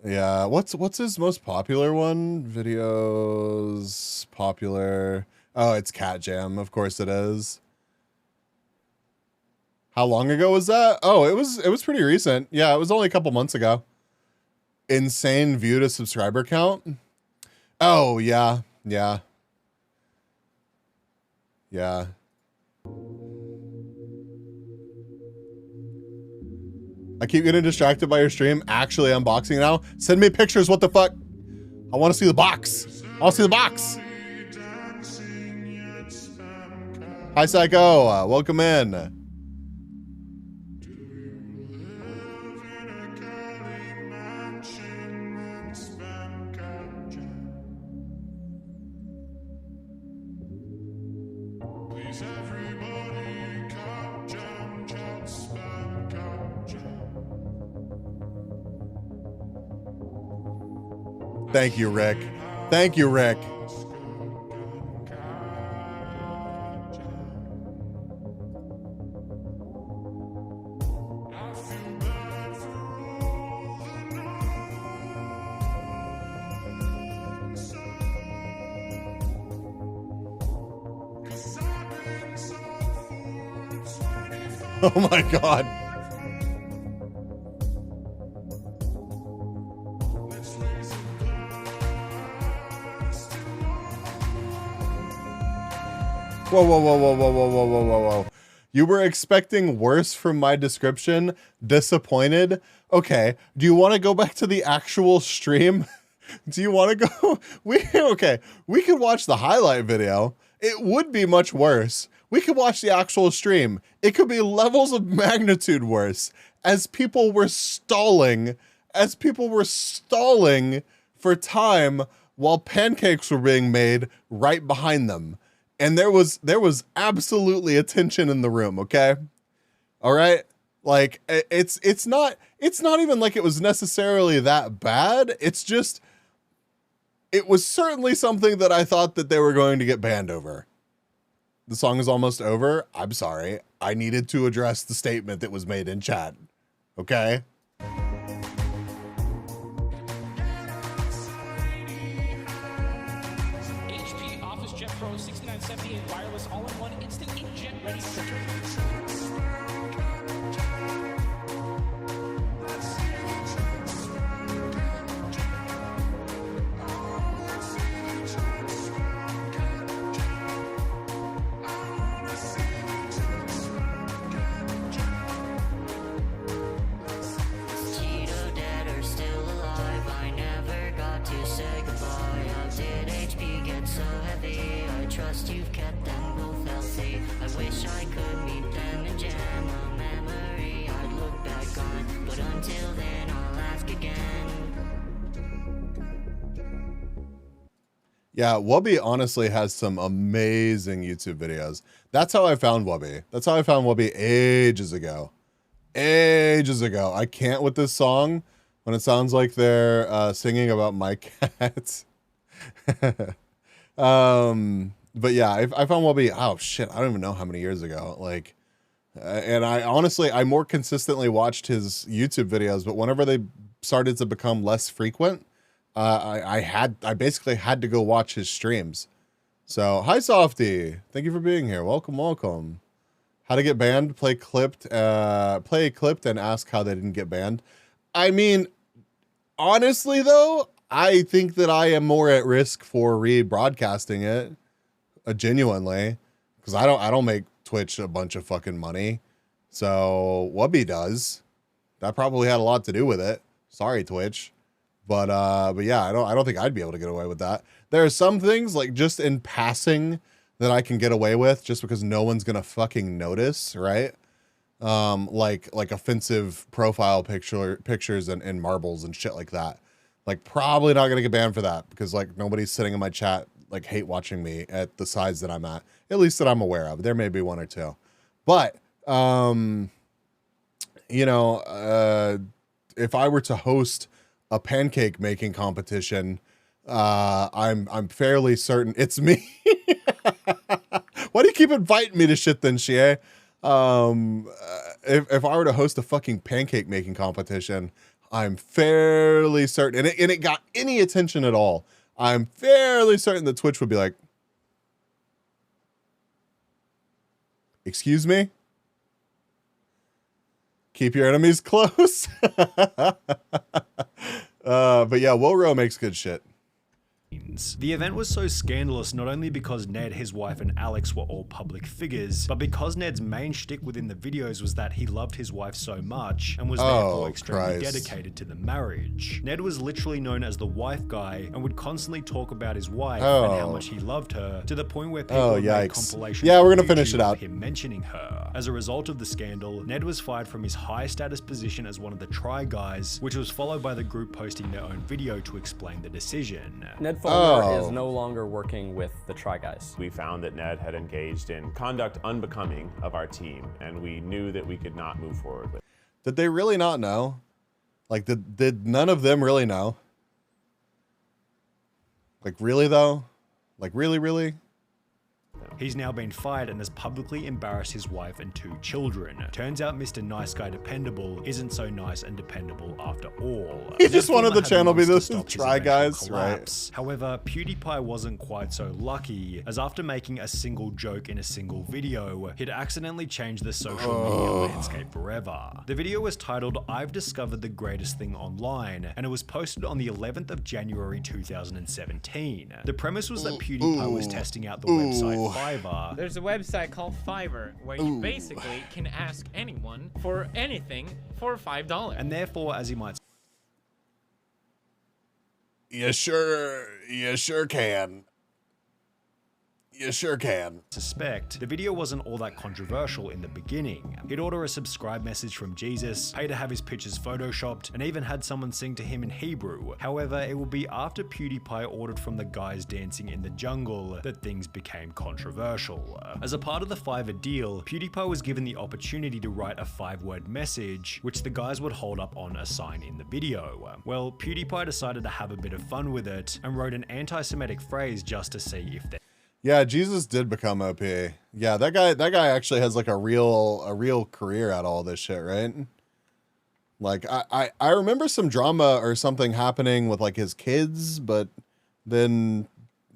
Yeah, what's his most popular one? Videos, popular. Oh, it's Cat Jam. Of course it is. How long ago was that? Oh, it was pretty recent. Yeah, it was only a couple months ago. Insane view to subscriber count. Oh, yeah. Yeah. Yeah. I keep getting distracted by your stream. Actually unboxing now. Send me pictures. What the fuck? I want to see the box. I want to see the box. Hi, Psycho. Welcome in. Thank you, Rick. Thank you, Rick. Oh my God. Whoa, whoa, whoa, whoa, whoa, whoa, whoa, whoa, whoa, whoa. You were expecting worse from my description? Disappointed? Okay. Do you want to go back to the actual stream? Do you want to go? Okay. We could watch the highlight video. It would be much worse. We could watch the actual stream. It could be levels of magnitude worse as people were stalling for time while pancakes were being made right behind them. And there was absolutely a tension in the room, okay? All right? Like it's not even like it was necessarily that bad. It's just it was certainly something that I thought that they were going to get banned over. The song is almost over. I'm sorry. I needed to address the statement that was made in chat. Okay? HP Office Jet Pro 6978 wireless all-in-one instant inkjet ready printer. Trust you've kept them both healthy. I wish I could meet them and jam a memory I'd look back on. But until then, I'll ask again. Yeah, Wubby honestly has some amazing YouTube videos. That's how I found Wubby. That's how I found Wubby ages ago. Ages ago. I can't with this song when it sounds like they're singing about my cats. But yeah, I found Wubby, oh shit, I don't even know how many years ago. Like, and I honestly, I more consistently watched his YouTube videos, but whenever they started to become less frequent, I basically had to go watch his streams. So, hi Softy, thank you for being here. Welcome, welcome. How to get banned? Play clipped and ask how they didn't get banned. I mean, honestly though, I think that I am more at risk for rebroadcasting it, genuinely, because I don't make Twitch a bunch of fucking money. So Wubby does. That probably had a lot to do with it. Sorry, Twitch. But yeah, I don't think I'd be able to get away with that. There are some things like just in passing that I can get away with just because no one's gonna fucking notice, right? Like offensive profile pictures and marbles and shit like that. Like, probably not gonna get banned for that because like nobody's sitting in my chat like hate watching me at the size that I'm at least that I'm aware of. There may be one or two, but you know, if I were to host a pancake making competition, I'm fairly certain it's me. Why do you keep inviting me to shit then, Shie? If I were to host a fucking pancake making competition, I'm fairly certain, and it got any attention at all, I'm fairly certain that Twitch would be like, excuse me? Keep your enemies close. But yeah, Wilro makes good shit. The event was so scandalous not only because Ned, his wife, and Alex were all public figures, but because Ned's main shtick within the videos was that he loved his wife so much and was therefore extremely dedicated to the marriage. Ned was literally known as the wife guy and would constantly talk about his wife and how much he loved her, to the point where people made compilations we're gonna finish it out. of him mentioning her. As a result of the scandal, Ned was fired from his high status position as one of the Try Guys, which was followed by the group posting their own video to explain the decision. Ned Fulmer is no longer working with the Try Guys. We found that Ned had engaged in conduct unbecoming of our team, and we knew that we could not move forward with it. Did they really not know? Like, did none of them really know? Like, really though? Like, really? He's now been fired and has publicly embarrassed his wife and 2 children. Turns out Mr. Nice Guy Dependable isn't so nice and dependable after all. He just wanted the channel to be those Try Guys, right? However, PewDiePie wasn't quite so lucky, as after making a single joke in a single video, he'd accidentally changed the social media landscape forever. The video was titled, "I've Discovered the Greatest Thing Online," and it was posted on the 11th of January 2017. The premise was that PewDiePie was testing out the website Fiverr. There's a website called Fiverr where you basically can ask anyone for anything for $5. And therefore, as you might You sure can. You sure can. Suspect, the video wasn't all that controversial in the beginning. He'd order a subscribe message from Jesus, pay to have his pictures photoshopped, and even had someone sing to him in Hebrew. However, it will be after PewDiePie ordered from the guys dancing in the jungle that things became controversial. As a part of the Fiverr deal, PewDiePie was given the opportunity to write a 5-word message, which the guys would hold up on a sign in the video. Well, PewDiePie decided to have a bit of fun with it and wrote an anti-Semitic phrase just to see if they Yeah, Jesus did become OP. Yeah, that guy actually has like a real career out of all this shit, right? Like I remember some drama or something happening with like his kids, but then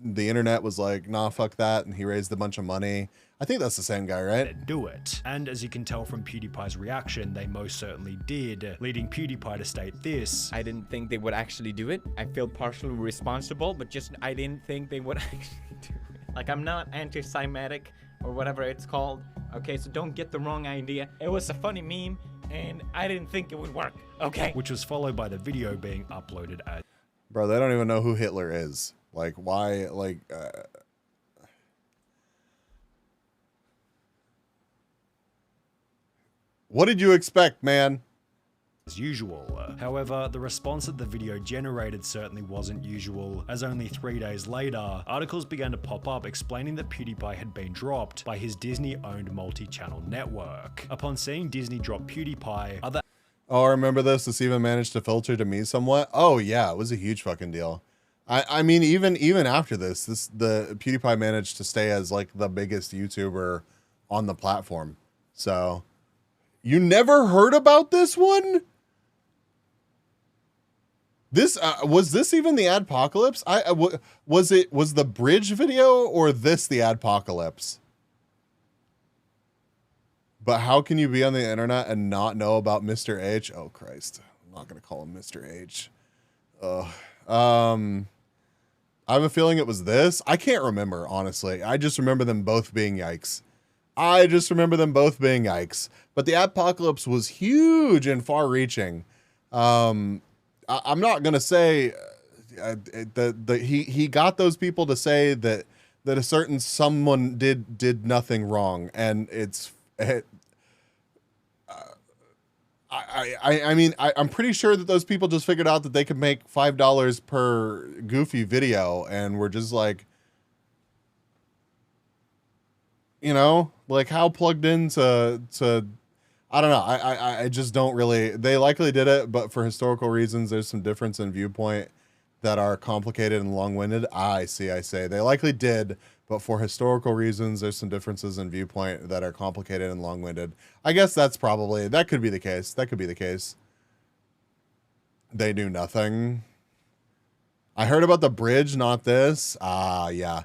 the internet was like, nah, fuck that, and he raised a bunch of money. I think that's the same guy, right? Do it. And as you can tell from PewDiePie's reaction, they most certainly did, leading PewDiePie to state this. I didn't think they would actually do it. I feel partially responsible, but just I didn't think they would actually do it. Like, I'm not anti-Semitic or whatever it's called. Okay, so don't get the wrong idea. It was a funny meme, and I didn't think it would work. Okay. Which was followed by the video being uploaded as... Bro, they don't even know who Hitler is. Like, why, like... What did you expect, man? As usual. However, the response that the video generated certainly wasn't usual, as only 3 days later, articles began to pop up explaining that PewDiePie had been dropped by his Disney-owned multi-channel network. Upon seeing Disney drop PewDiePie, other... Oh, I remember this. This even managed to filter to me somewhat. Oh yeah, it was a huge fucking deal. I mean, even after this, the PewDiePie managed to stay as like the biggest YouTuber on the platform. So, you never heard about this one? This was this even the Adpocalypse? Was the bridge video or this the Adpocalypse? But how can you be on the internet and not know about Mr. H? Oh Christ, I'm not gonna call him Mr. H. I have a feeling it was this. I can't remember, honestly. I just remember them both being yikes. But the Adpocalypse was huge and far-reaching. I'm not gonna say he got those people to say that a certain someone did nothing wrong, and I mean, I'm pretty sure that those people just figured out that they could make $5 per Goofy video, and were just like, you know, like how plugged into I don't know. I just don't really. They likely did it, but for historical reasons, there's some difference in viewpoint that are complicated and long-winded. I say they likely did, but for historical reasons, there's some differences in viewpoint that are complicated and long-winded. I guess that could be the case. That could be the case. They knew nothing. I heard about the bridge, not this. Yeah.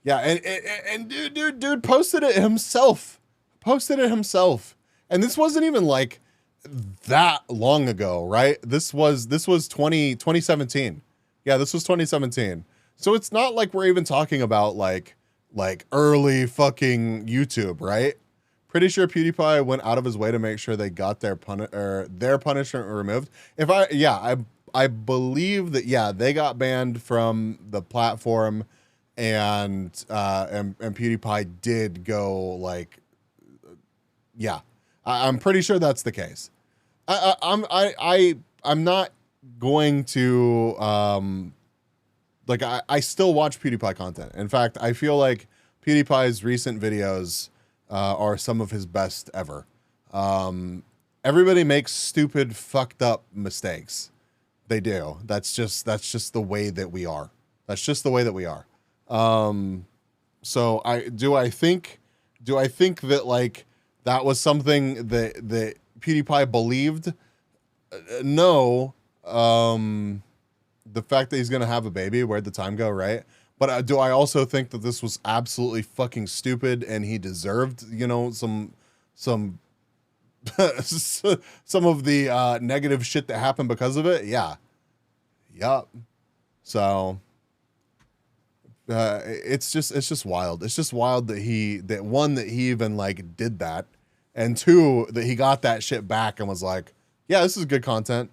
And dude posted it himself. And this wasn't even like that long ago, right? This was 2017. Yeah, this was 2017. So it's not like we're even talking about like early fucking YouTube, right? Pretty sure PewDiePie went out of his way to make sure they got their punishment removed. I believe that they got banned from the platform, and PewDiePie did go like, I'm pretty sure that's the case. I'm not going to I still watch PewDiePie content. In fact, I feel like PewDiePie's recent videos are some of his best ever. Everybody makes stupid, fucked up mistakes. They do. That's just the way that we are. So I think that like that was something that PewDiePie believed? No. The fact that he's gonna have a baby, where'd the time go, right? But do I also think that this was absolutely fucking stupid and he deserved, you know, some some of the negative shit that happened because of it? Yeah. Yup. So it's just wild. It's just wild that he even like did that, and two, that he got that shit back and was like, yeah, this is good content.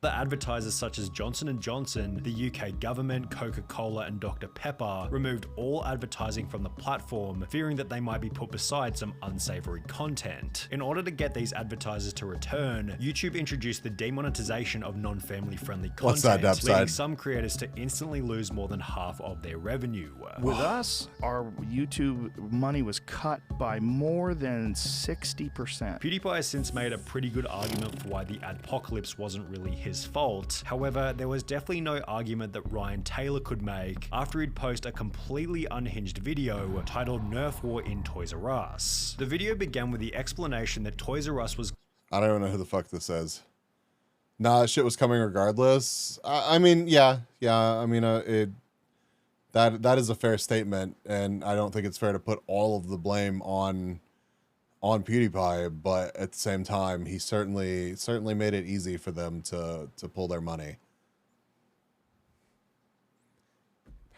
The advertisers such as Johnson & Johnson, the UK government, Coca-Cola and Dr. Pepper removed all advertising from the platform, fearing that they might be put beside some unsavory content. In order to get these advertisers to return, YouTube introduced the demonetization of non-family friendly content, leading some creators to instantly lose more than half of their revenue. With us, our YouTube money was cut by more than 60%. PewDiePie has since made a pretty good argument for why the adpocalypse wasn't really his fault. However, there was definitely no argument that Ryan Taylor could make after he'd post a completely unhinged video titled Nerf War in Toys R Us. The video began with the explanation that Toys R Us was— I don't even know who the fuck this is. Nah, that shit was coming regardless. I mean, yeah. I mean, that is a fair statement, and I don't think it's fair to put all of the blame on PewDiePie, but at the same time, he certainly made it easy for them to pull their money.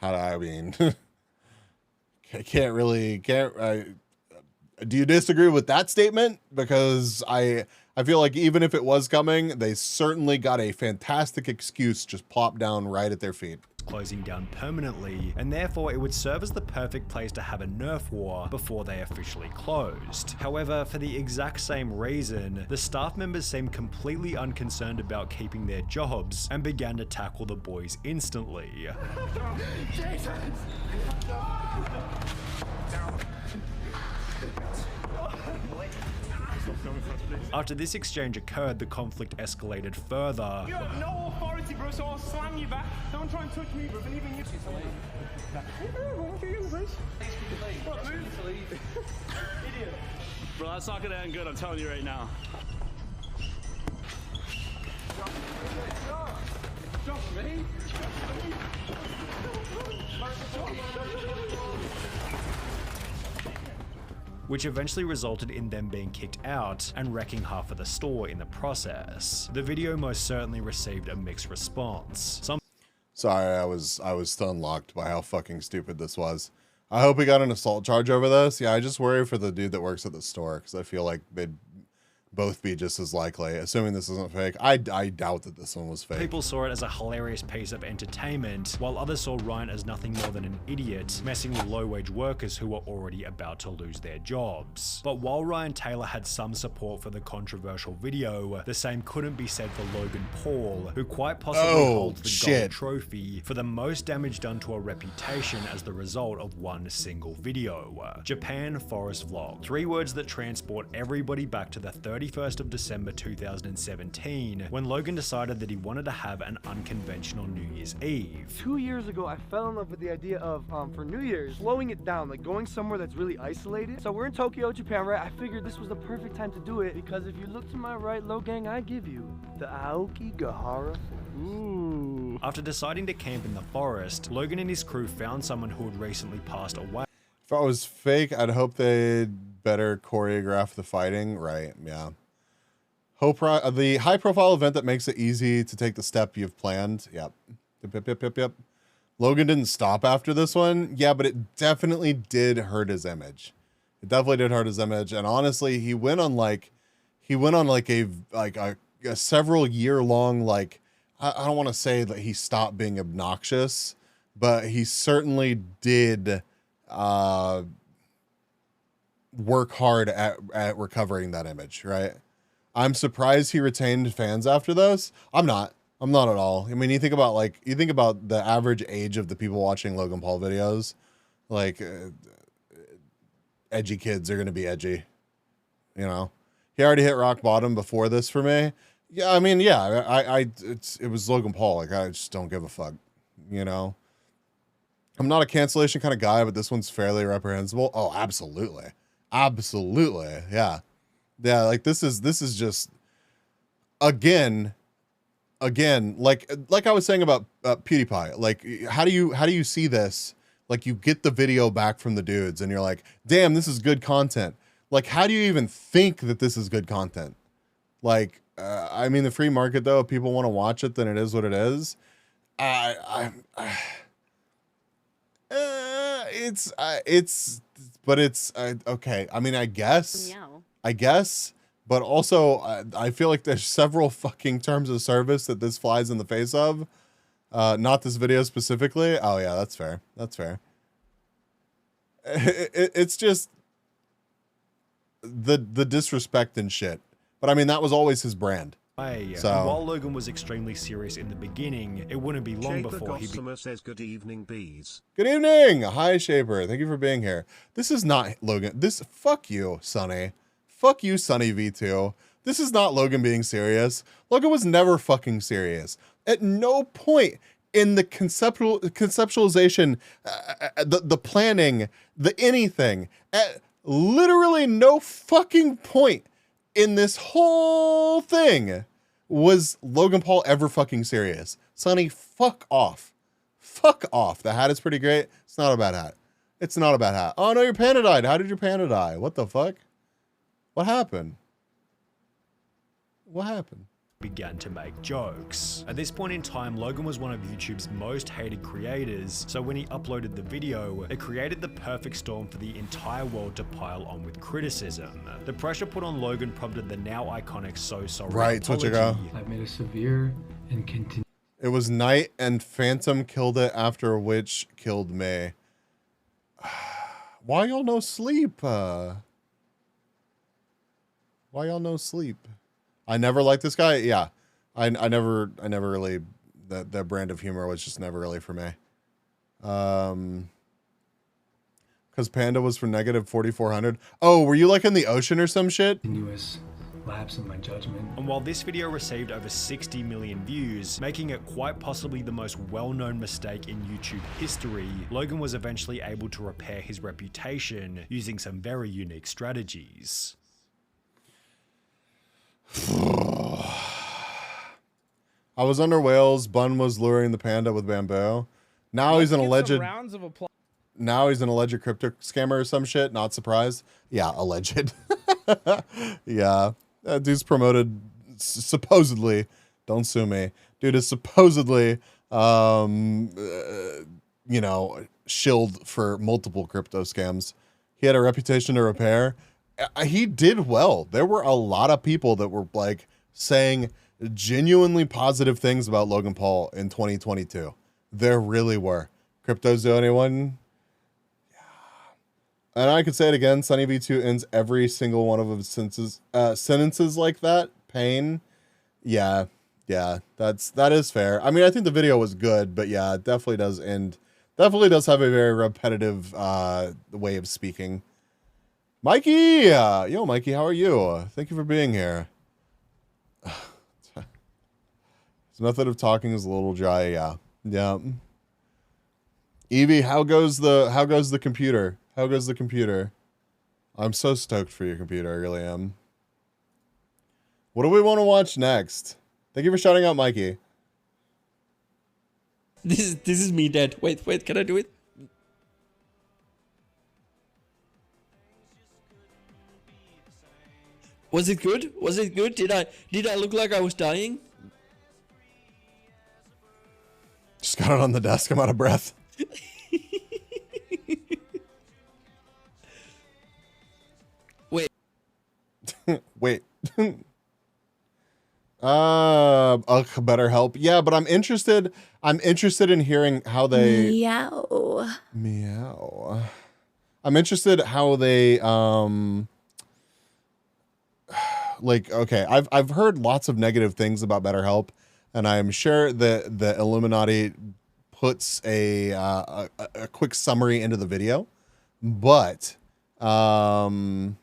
Do you disagree with that statement? Because I feel like even if it was coming, they certainly got a fantastic excuse just plopped down right at their feet. Closing down permanently, and therefore it would serve as the perfect place to have a Nerf war before they officially closed. However, for the exact same reason, the staff members seemed completely unconcerned about keeping their jobs and began to tackle the boys instantly. After this exchange occurred, the conflict escalated further. You have no authority, bro, so I'll slam you back. Don't try and touch me, bro, and even you. Idiot. Bro, that's not gonna end good, I'm telling you right now. Josh me? Which eventually resulted in them being kicked out and wrecking half of the store in the process. The video most certainly received a mixed response. Sorry, I was stun-locked by how fucking stupid this was. I hope he got an assault charge over this. Yeah, I just worry for the dude that works at the store, because I feel like both be just as likely, assuming this isn't fake. I doubt that this one was fake. People saw it as a hilarious piece of entertainment, while others saw Ryan as nothing more than an idiot, messing with low-wage workers who were already about to lose their jobs. But while Ryan Taylor had some support for the controversial video, the same couldn't be said for Logan Paul, who quite possibly holds the gold trophy for the most damage done to a reputation as the result of one single video. Japan Forest Vlog. 3 words that transport everybody back to the 31st of December 2017, when Logan decided that he wanted to have an unconventional New Year's Eve. 2 years ago, I fell in love with the idea of, for New Year's, slowing it down, like going somewhere that's really isolated. So we're in Tokyo, Japan, right? I figured this was the perfect time to do it, because if you look to my right, Low Gang, I give you the Aokigahara. Ooh. After deciding to camp in the forest, Logan and his crew found someone who had recently passed away. If I was fake, I'd hope they'd better choreograph the fighting. Right, yeah. The high-profile event that makes it easy to take the step you've planned. Yep. Yep. Logan didn't stop after this one. Yeah, but it definitely did hurt his image. It definitely did hurt his image. And honestly, he went on a several year long, like, I don't want to say that he stopped being obnoxious, but he certainly did work hard at recovering that image, right? I'm surprised he retained fans after this. I'm not at all. I mean, you think about the average age of the people watching Logan Paul videos, like edgy kids are going to be edgy, you know. He already hit rock bottom before this for me. Yeah, I mean, yeah, it was Logan Paul. Like, I just don't give a fuck, you know. I'm not a cancellation kind of guy, but this one's fairly reprehensible. Oh, absolutely. Yeah. Yeah, like this is just again, like I was saying about PewDiePie. Like, how do you see this? Like, you get the video back from the dudes and you're like, damn, this is good content. Like, how do you even think that this is good content? Like, I mean, the free market, though, if people want to watch it, then it is what it is. It's okay. I mean, I guess, but also I feel like there's several fucking terms of service that this flies in the face of. Not this video specifically. Oh yeah, that's fair. It's just the disrespect and shit. But I mean, that was always his brand. So while Logan was extremely serious in the beginning, it wouldn't be long before he says good evening, bees. Good evening. Hi, Shaper. Thank you for being here. This is not Logan. Fuck you, Sonny. Fuck you, Sonny V2. This is not Logan being serious. Logan was never fucking serious. At no point in the conceptualization, the planning, the anything, at literally no fucking point in this whole thing was Logan Paul ever fucking serious. Sonny, fuck off. Fuck off. The hat is pretty great. It's not a bad hat. Oh no, your panda died. How did your panda die? What the fuck? What happened? began to make jokes. At this point in time, Logan was one of YouTube's most hated creators, so when he uploaded the video, it created the perfect storm for the entire world to pile on with criticism. The pressure put on Logan prompted the now iconic So Sorry Right, apology. Twitchigo. I've made a severe and continued. It was night and Phantom killed it after which killed me. Why y'all no sleep? Why y'all no sleep? I never liked this guy. Yeah, I never really, that brand of humor was just never really for me. Because Panda was for negative 4,400. Oh, were you like in the ocean or some shit? Continuous lapse in my judgment. And while this video received over 60 million views, making it quite possibly the most well-known mistake in YouTube history, Logan was eventually able to repair his reputation using some very unique strategies. I was under whales. Bun was luring the panda with bamboo. Now he's an alleged. Now he's an alleged crypto scammer or some shit. Not surprised. Yeah, alleged. Yeah, that dude's promoted. Supposedly, don't sue me. Dude is supposedly, shilled for multiple crypto scams. He had a reputation to repair. he did well. There were a lot of people that were like saying genuinely positive things about Logan Paul in 2022. There really were. Crypto's the only one. Yeah. And I could say it again. Sunny V2 ends every single one of his sentences like that. Pain. Yeah. Yeah. That is fair. I mean, I think the video was good, but yeah, it definitely does end. Definitely does have a very repetitive way of speaking. Mikey! Yo, Mikey, how are you? Thank you for being here. His method of talking is a little dry, yeah. Yeah. Evie, how goes the computer? How goes the computer? I'm so stoked for your computer, I really am. What do we want to watch next? Thank you for shouting out Mikey. This is me dead. Wait, can I do it? Was it good? Was it good? Did I look like I was dying? Just got it on the desk. I'm out of breath. Wait. Wait. Better help. Yeah, but I'm interested in hearing how they meow. I'm interested how they like, okay, I've heard lots of negative things about BetterHelp, and I'm sure that the Illuminati puts a quick summary into the video, but I'm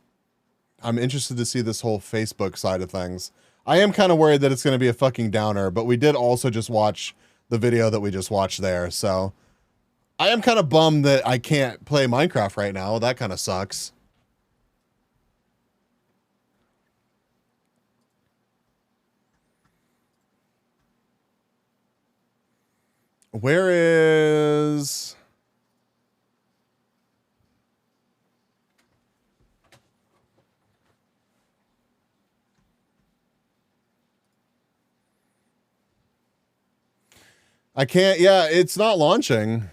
interested to see this whole Facebook side of things. I am kind of worried that it's going to be a fucking downer, but we did also just watch the video that we just watched there, so I am kind of bummed that I can't play Minecraft right now. That kind of sucks. Where is... I can't, yeah, it's not launching.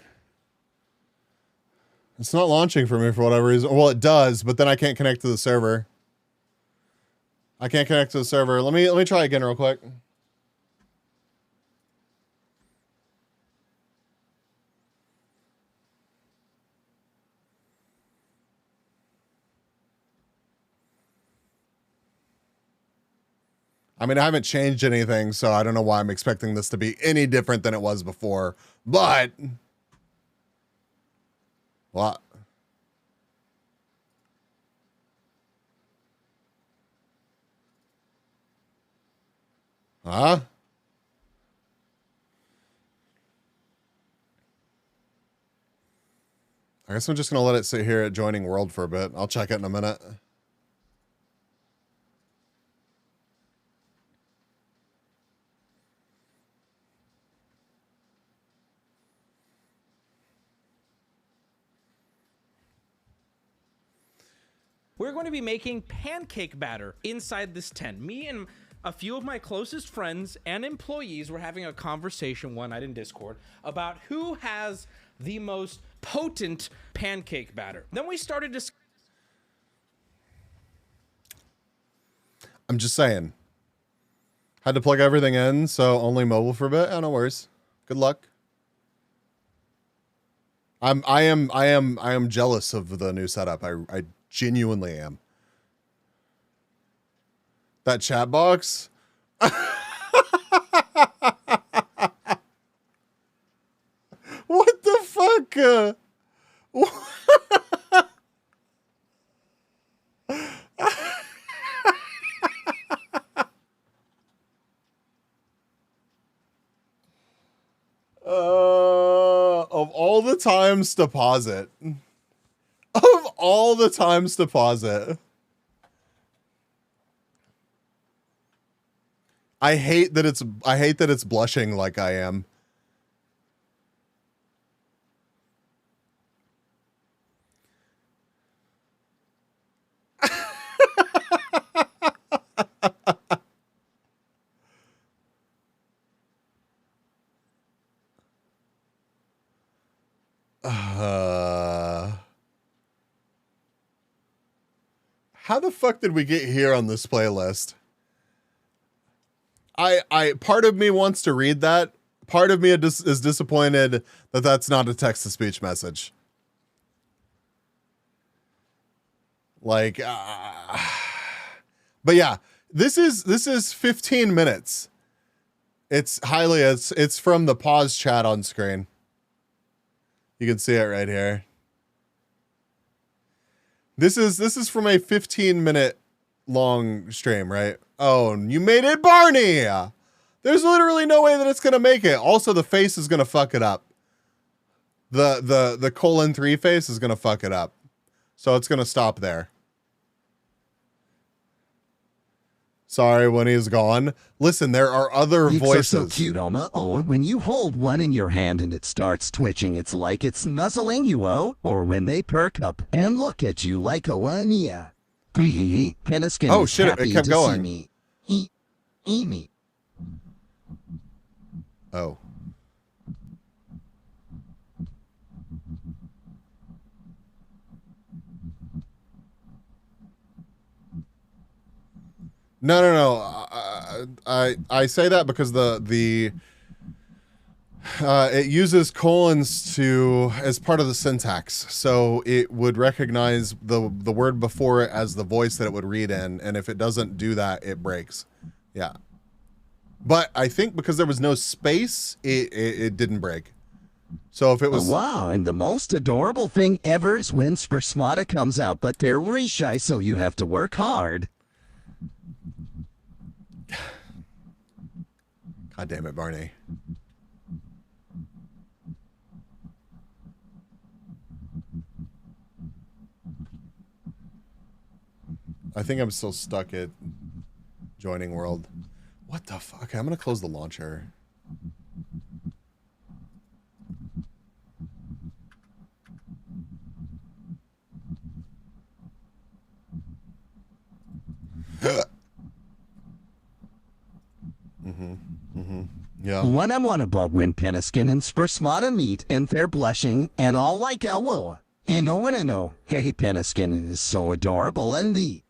It's not launching for me for whatever reason. Well, it does, but then I can't connect to the server. I can't connect to the server. Let me try again real quick. I mean, I haven't changed anything, so I don't know why I'm expecting this to be any different than it was before. But what? Huh? I guess I'm just going to let it sit here at joining world for a bit. I'll check it in a minute. We're going to be making pancake batter inside this tent. Me and a few of my closest friends and employees were having a conversation one night in Discord about who has the most potent pancake batter. Then we started to... I'm just saying. Had to plug everything in, so only mobile for a bit. Oh, no worries. Good luck. I am jealous of the new setup. I genuinely am. That chat box? What the fuck? Of all the times to pause it. Of all the times to pause it. I hate that it's blushing like I am. How the fuck did we get here on this playlist? Part of me wants to read that. Part of me is disappointed that that's not a text-to-speech message. Like, but yeah, this is 15 minutes. It's from the pause chat on screen. You can see it right here. This is from a 15-minute long stream, right? Oh, you made it, Barney. There's literally no way that it's gonna make it. Also, the face is gonna fuck it up. The 3 face is gonna fuck it up. So it's gonna stop there. Sorry, when he's gone. Listen, there are other Geeks voices. are so cute, Oma. Oh, when you hold one in your hand and it starts twitching, it's like it's nuzzling you, oh. Or when they perk up and look at you like a one, yeah. Peniskin Oh is shit! happy It kept to going. See me. Eat me. Oh. No. I say that because it uses colons as part of the syntax, so it would recognize the word before it as the voice that it would read in, and if it doesn't do that, it breaks. Yeah. But I think because there was no space, it didn't break. So if it was... Oh, wow, and the most adorable thing ever is when Spursmata comes out, but they're really shy, so you have to work hard. God damn it, Barney. I think I'm still stuck at joining world. What the fuck? Okay, I'm gonna close the launcher. Yeah. When I'm one above when Peniskin and Spursmata meet and they're blushing and all like hello. And oh, and I know, hey, Peniskin is so adorable and the...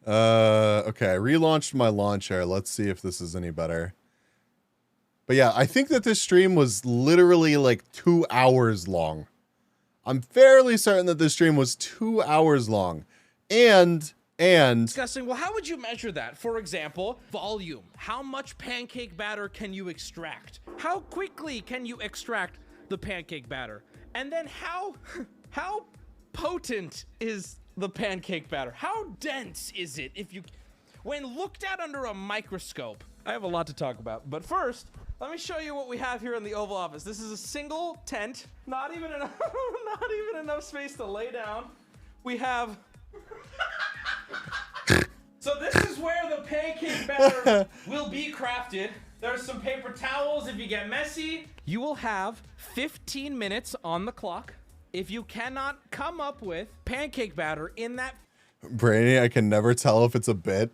Okay, I relaunched my launcher. Let's see if this is any better. But yeah, I think that this stream was literally like 2 hours long. I'm fairly certain that this stream was 2 hours long. And discussing, well, how would you measure that? For example, volume. How much pancake batter can you extract? How quickly can you extract the pancake batter? And then how potent is the pancake batter? How dense is it when looked at under a microscope? I have a lot to talk about, but first, let me show you what we have here in the Oval Office. This is a single tent, not even enough space to lay down. We have so this is where the pancake batter will be crafted. There's some paper towels if you get messy. You will have 15 minutes on the clock. If you cannot come up with pancake batter in that... Brainy, I can never tell if it's a bit.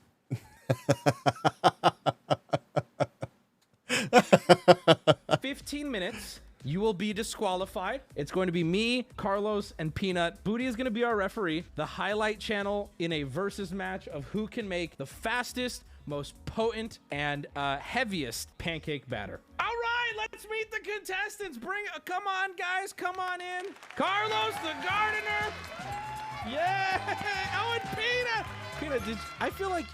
15 minutes, you will be disqualified. It's going to be me, Carlos, and Peanut. Booty is going to be our referee. The highlight channel in a versus match of who can make the fastest, most potent, and heaviest pancake batter. All right, let's meet the contestants. Come on, guys, come on in. Carlos, the gardener. Yeah. Oh, and Peanut. I feel like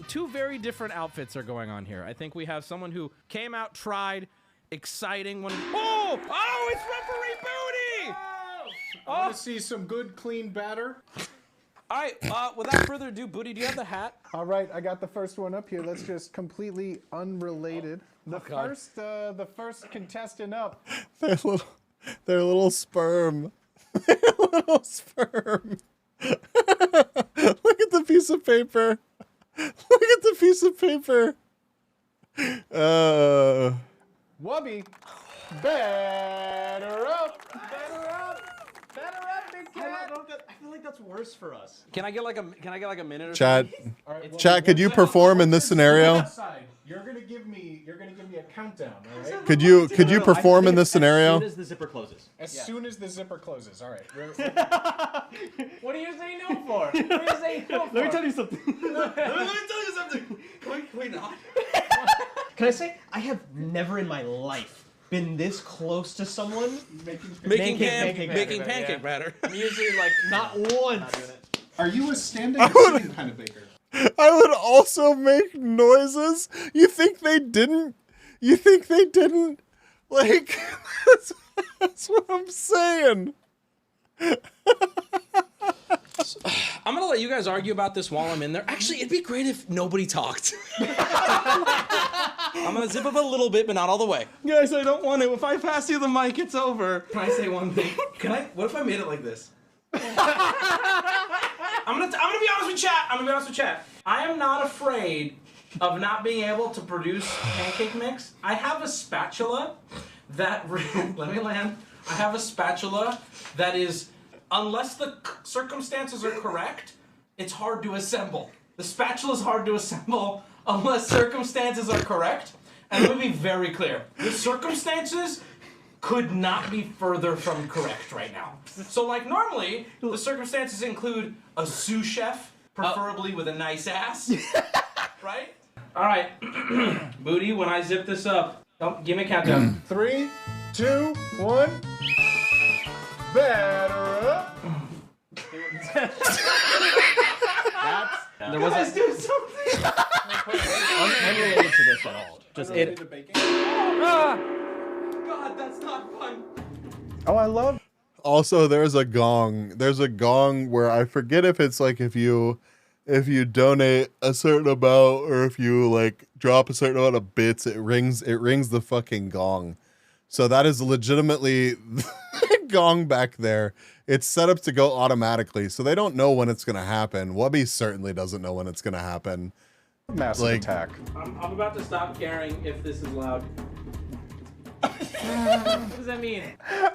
two very different outfits are going on here. I think we have someone who came out, tried, exciting one. Oh, it's referee Booty. I want to see some good, clean batter. All right, without further ado, Booty, do you have the hat? All right, I got the first one up here. That's just completely unrelated. The first contestant up. They're little sperm. They're little sperm. Look at the piece of paper. Look at the piece of paper. Wubby, better up, big cat. I feel like that's worse for us. Can I get like a minute or Chat, something? Right, chat, could you perform in this scenario? You're gonna give me a countdown, all right? Could you perform in this scenario? As soon as the zipper closes. as soon as the zipper closes. All right. What are you saying no for? What are you saying no for? Let me tell you something. Let me tell you something. Can we not? Can I say I have never in my life been this close to someone Making pancake batter. I'm usually like not once. Are you a standing or sitting kind of baker? I would also make noises. You think they didn't? You think they didn't? Like, that's what I'm saying. I'm gonna let you guys argue about this while I'm in there. Actually, it'd be great if nobody talked. I'm gonna zip up a little bit, but not all the way. Guys, I don't want to. If I pass you the mic, it's over. Can I say one thing? What if I made it like this? I'm gonna be honest with chat. I am not afraid of not being able to produce pancake mix. I have a spatula that let me land. I have a spatula that is, unless the circumstances are correct, it's hard to assemble. The spatula is hard to assemble unless circumstances are correct. And let me be very clear. The circumstances could not be further from correct right now. So like normally, the circumstances include a sous chef, preferably with a nice ass, right? All right, Booty, when I zip this up, give me a countdown. 3, 2, 1. Batter up. There was Guys, do something. unrelated to this at all. Just it. God, that's not fun. Oh, I love. Also, there's a gong. There's a gong where I forget if it's like if you donate a certain amount or if you like drop a certain amount of bits, it rings the fucking gong. So that is legitimately the gong back there. It's set up to go automatically, so they don't know when it's gonna happen. Wubby certainly doesn't know when it's gonna happen. Massive attack. I'm about to stop caring if this is loud. What does that mean?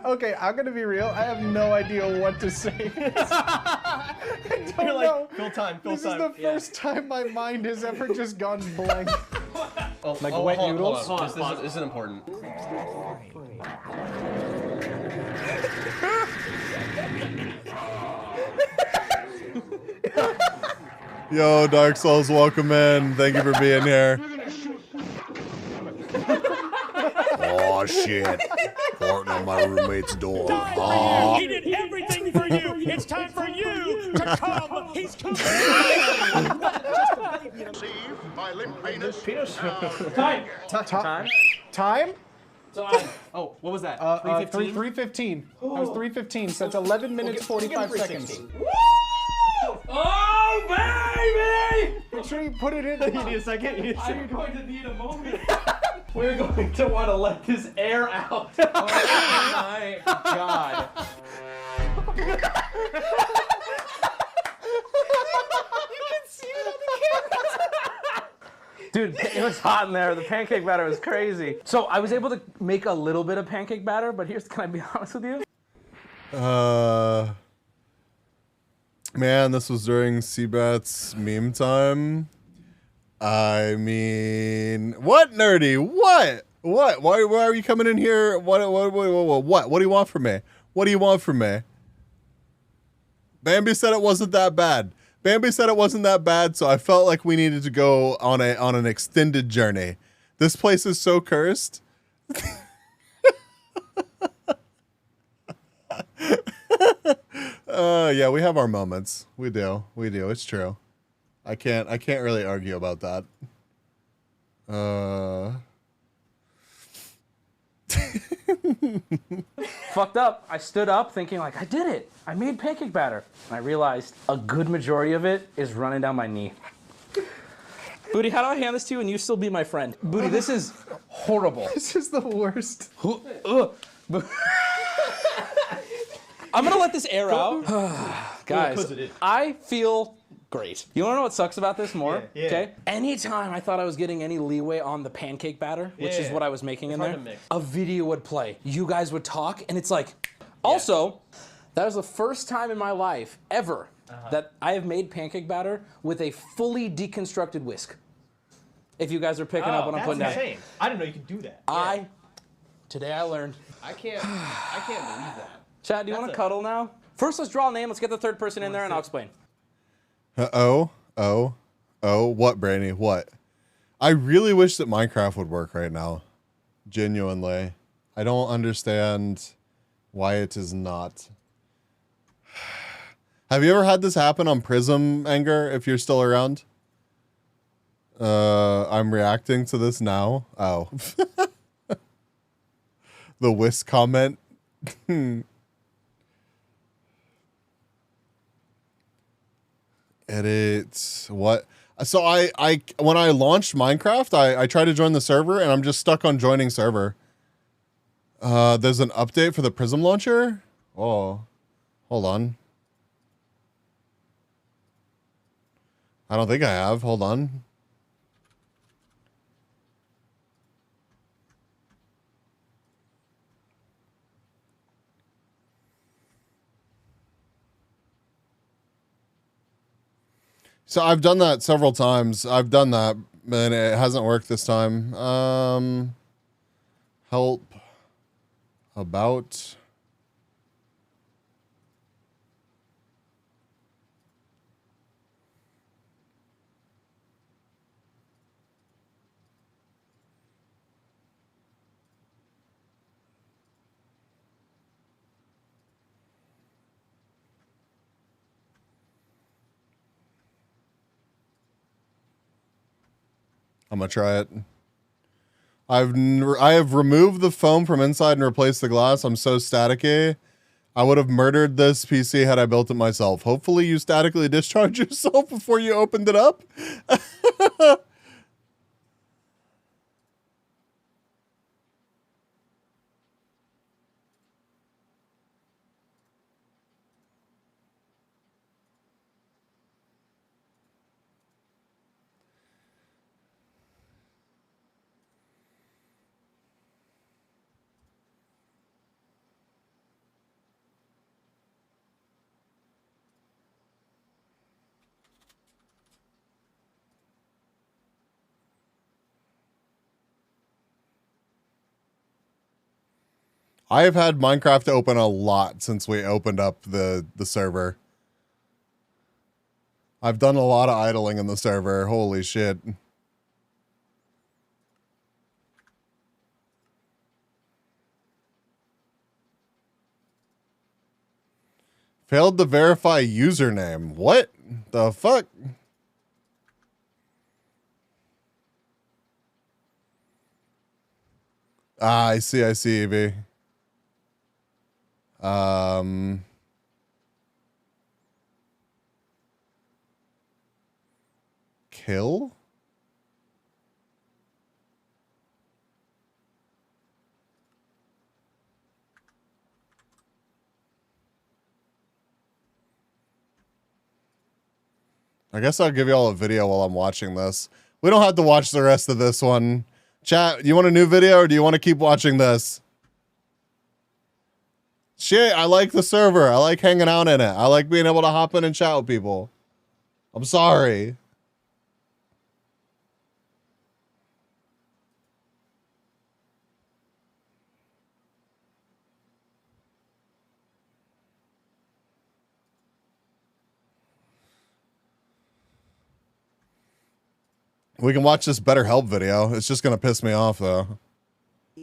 Okay, I'm gonna be real. I have no idea what to say. I don't You're like, know. fill time. This is the first time my mind has ever just gone blank. Like wet noodles? Hold on. This is important. Yo, Dark Souls, welcome in. Thank you for being here. Oh shit! Farting on my roommate's door. Oh. He did everything for you. It's time for you to come. He's coming. Time? Oh, what was that? 3:15. 3:15. That was 3:15. So it's 11 minutes 45 seconds. Oh, baby! Make sure you put it in. You need a second? I'm going to need a moment. We're going to want to let this air out. Oh my god. Dude, it was hot in there. The pancake batter was crazy. So I was able to make a little bit of pancake batter, but can I be honest with you? Man, this was during Seabat's meme time. I mean, what, nerdy? What? Why are you coming in here? What do you want from me? What do you want from me? Bambi said it wasn't that bad. So I felt like we needed to go on an extended journey. This place is so cursed. Yeah, we have our moments. We do. It's true. I can't really argue about that. Fucked up. I stood up thinking like, I did it. I made pancake batter. And I realized a good majority of it is running down my knee. Booty, how do I hand this to you and you still be my friend? Booty, this is horrible. This is the worst. I'm gonna let this air out. Guys, I feel great. You wanna know what sucks about this more? Yeah. Okay? Anytime I thought I was getting any leeway on the pancake batter, which is what I was making in there, a video would play. You guys would talk, and it's like, also, that was the first time in my life ever that I have made pancake batter with a fully deconstructed whisk. If you guys are picking up what I'm putting down. Insane. I didn't know you could do that. Today I learned. I can't believe that. Chad, do you want to cuddle now? First, let's draw a name. Let's get the third person in there, and I'll explain. What, Brandy? What? I really wish that Minecraft would work right now. Genuinely. I don't understand why it is not. Have you ever had this happen on Prism, Anger, if you're still around? I'm reacting to this now. Oh. The Whisk comment. Edit. What? So I when I launched Minecraft, I tried to join the server and I'm just stuck on joining server. There's an update for the Prism launcher. Oh, hold on. I don't think I have. Hold on. So I've done that several times. I've done that, and it hasn't worked this time. Help about. I'm gonna try it. I have removed the foam from inside and replaced the glass. I'm so staticky. I would have murdered this PC had I built it myself. Hopefully you statically discharged yourself before you opened it up. I have had Minecraft open a lot since we opened up the server. I've done a lot of idling in the server. Holy shit. Failed to verify username. What the fuck? Ah, I see, Evie. Kill? I guess I'll give you all a video while I'm watching this. We don't have to watch the rest of this one. Chat, you want a new video or do you want to keep watching this? Shit, I like the server. I like hanging out in it. I like being able to hop in and chat with people. I'm sorry. We can watch this BetterHelp video. It's just going to piss me off, though.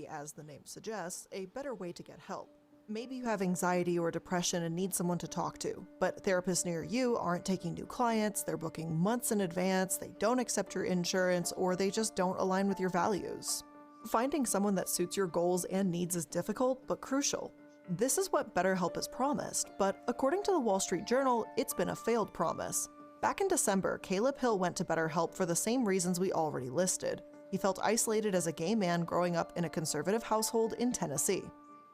As the name suggests, a better way to get help. Maybe you have anxiety or depression and need someone to talk to, but therapists near you aren't taking new clients, they're booking months in advance, they don't accept your insurance, or they just don't align with your values. Finding someone that suits your goals and needs is difficult, but crucial. This is what BetterHelp has promised, but according to the Wall Street Journal, it's been a failed promise. Back in December, Caleb Hill went to BetterHelp for the same reasons we already listed. He felt isolated as a gay man growing up in a conservative household in Tennessee.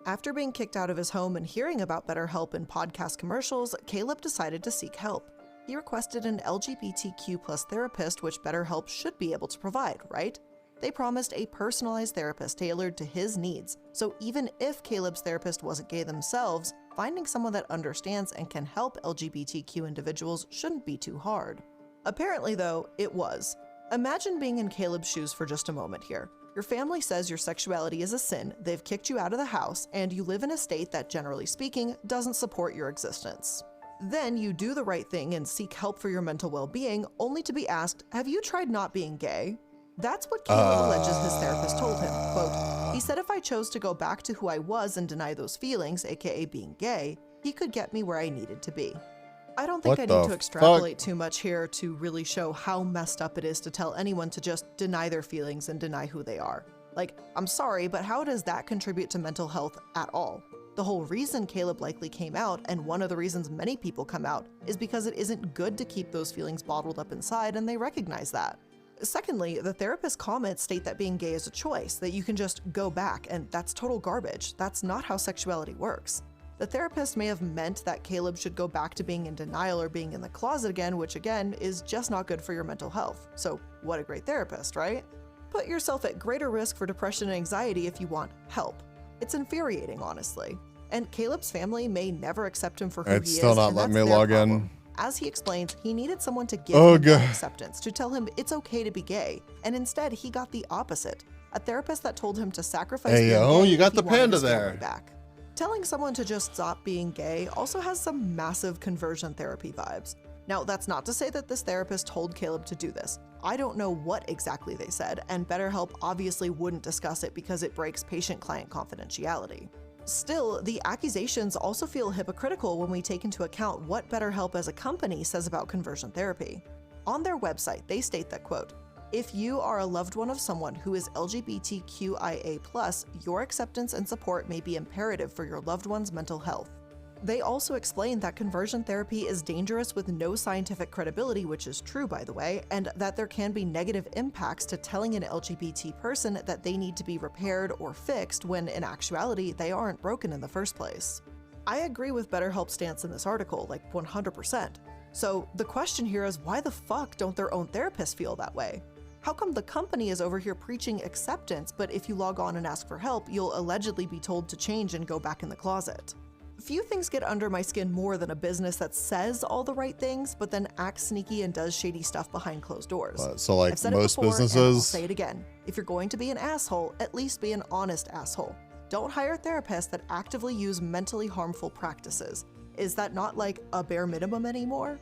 After being kicked out of his home and hearing about BetterHelp in podcast commercials, Caleb decided to seek help. He requested an LGBTQ+ therapist, which BetterHelp should be able to provide, right? They promised a personalized therapist tailored to his needs, so even if Caleb's therapist wasn't gay themselves, finding someone that understands and can help LGBTQ individuals shouldn't be too hard. Apparently though, it was. Imagine being in Caleb's shoes for just a moment here. Your family says your sexuality is a sin, they've kicked you out of the house, and you live in a state that, generally speaking, doesn't support your existence. Then you do the right thing and seek help for your mental well-being, only to be asked, have you tried not being gay? That's what Caleb alleges his therapist told him. Quote, he said if I chose to go back to who I was and deny those feelings, aka being gay, he could get me where I needed to be. I don't think I need to extrapolate too much here to really show how messed up it is to tell anyone to just deny their feelings and deny who they are. Like, I'm sorry, but how does that contribute to mental health at all? The whole reason Caleb likely came out, and one of the reasons many people come out, is because it isn't good to keep those feelings bottled up inside, and they recognize that. Secondly, the therapist's comments state that being gay is a choice, that you can just go back, and that's total garbage. That's not how sexuality works. The therapist may have meant that Caleb should go back to being in denial or being in the closet again, which again is just not good for your mental health. So what a great therapist, right? Put yourself at greater risk for depression and anxiety if you want help. It's infuriating, honestly. And Caleb's family may never accept him for who he is. It's still not letting me log in. As he explains, he needed someone to give him that acceptance, to tell him it's okay to be gay, and instead he got the opposite. A therapist that told him to sacrifice being gay you got if he the wanted panda his family there. back. Telling someone to just stop being gay also has some massive conversion therapy vibes. Now, that's not to say that this therapist told Caleb to do this. I don't know what exactly they said, and BetterHelp obviously wouldn't discuss it because it breaks patient-client confidentiality. Still, the accusations also feel hypocritical when we take into account what BetterHelp as a company says about conversion therapy. On their website, they state that, quote, if you are a loved one of someone who is LGBTQIA+, your acceptance and support may be imperative for your loved one's mental health. They also explain that conversion therapy is dangerous with no scientific credibility, which is true, by the way, and that there can be negative impacts to telling an LGBT person that they need to be repaired or fixed when, in actuality, they aren't broken in the first place. I agree with BetterHelp's stance in this article, like 100%. So the question here is, why the fuck don't their own therapists feel that way? How come the company is over here preaching acceptance, but if you log on and ask for help, you'll allegedly be told to change and go back in the closet? Few things get under my skin more than a business that says all the right things, but then acts sneaky and does shady stuff behind closed doors. So like I've said most it before, businesses, and I'll say it again. If you're going to be an asshole, at least be an honest asshole. Don't hire therapists that actively use mentally harmful practices. Is that not like a bare minimum anymore?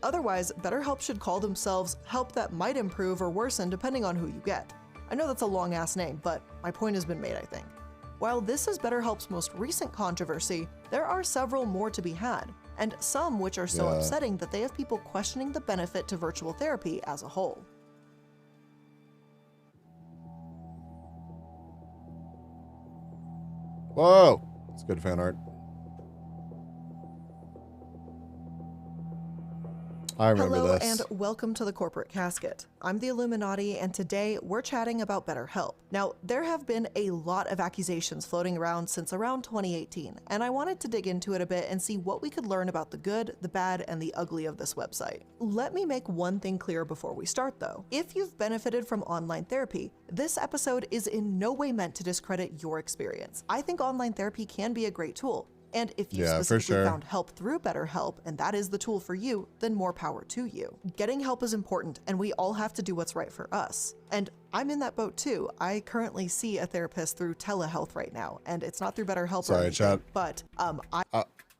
Otherwise, BetterHelp should call themselves help that might improve or worsen depending on who you get. I know that's a long ass name, but my point has been made, I think. While this is BetterHelp's most recent controversy, there are several more to be had, and some which are so upsetting that they have people questioning the benefit to virtual therapy as a whole. Whoa, it's good fan art. I remember Hello this. and welcome to the Corporate Casket. I'm the Illuminati, and today we're chatting about BetterHelp. Now, there have been a lot of accusations floating around since around 2018, and I wanted to dig into it a bit and see what we could learn about the good, the bad, and the ugly of this website. Let me make one thing clear before we start though. If you've benefited from online therapy, this episode is in no way meant to discredit your experience. I think online therapy can be a great tool. And if you specifically found help through BetterHelp, and that is the tool for you, then more power to you. Getting help is important, and we all have to do what's right for us. And I'm in that boat too. I currently see a therapist through telehealth right now, and it's not through BetterHelp or anything, chat. but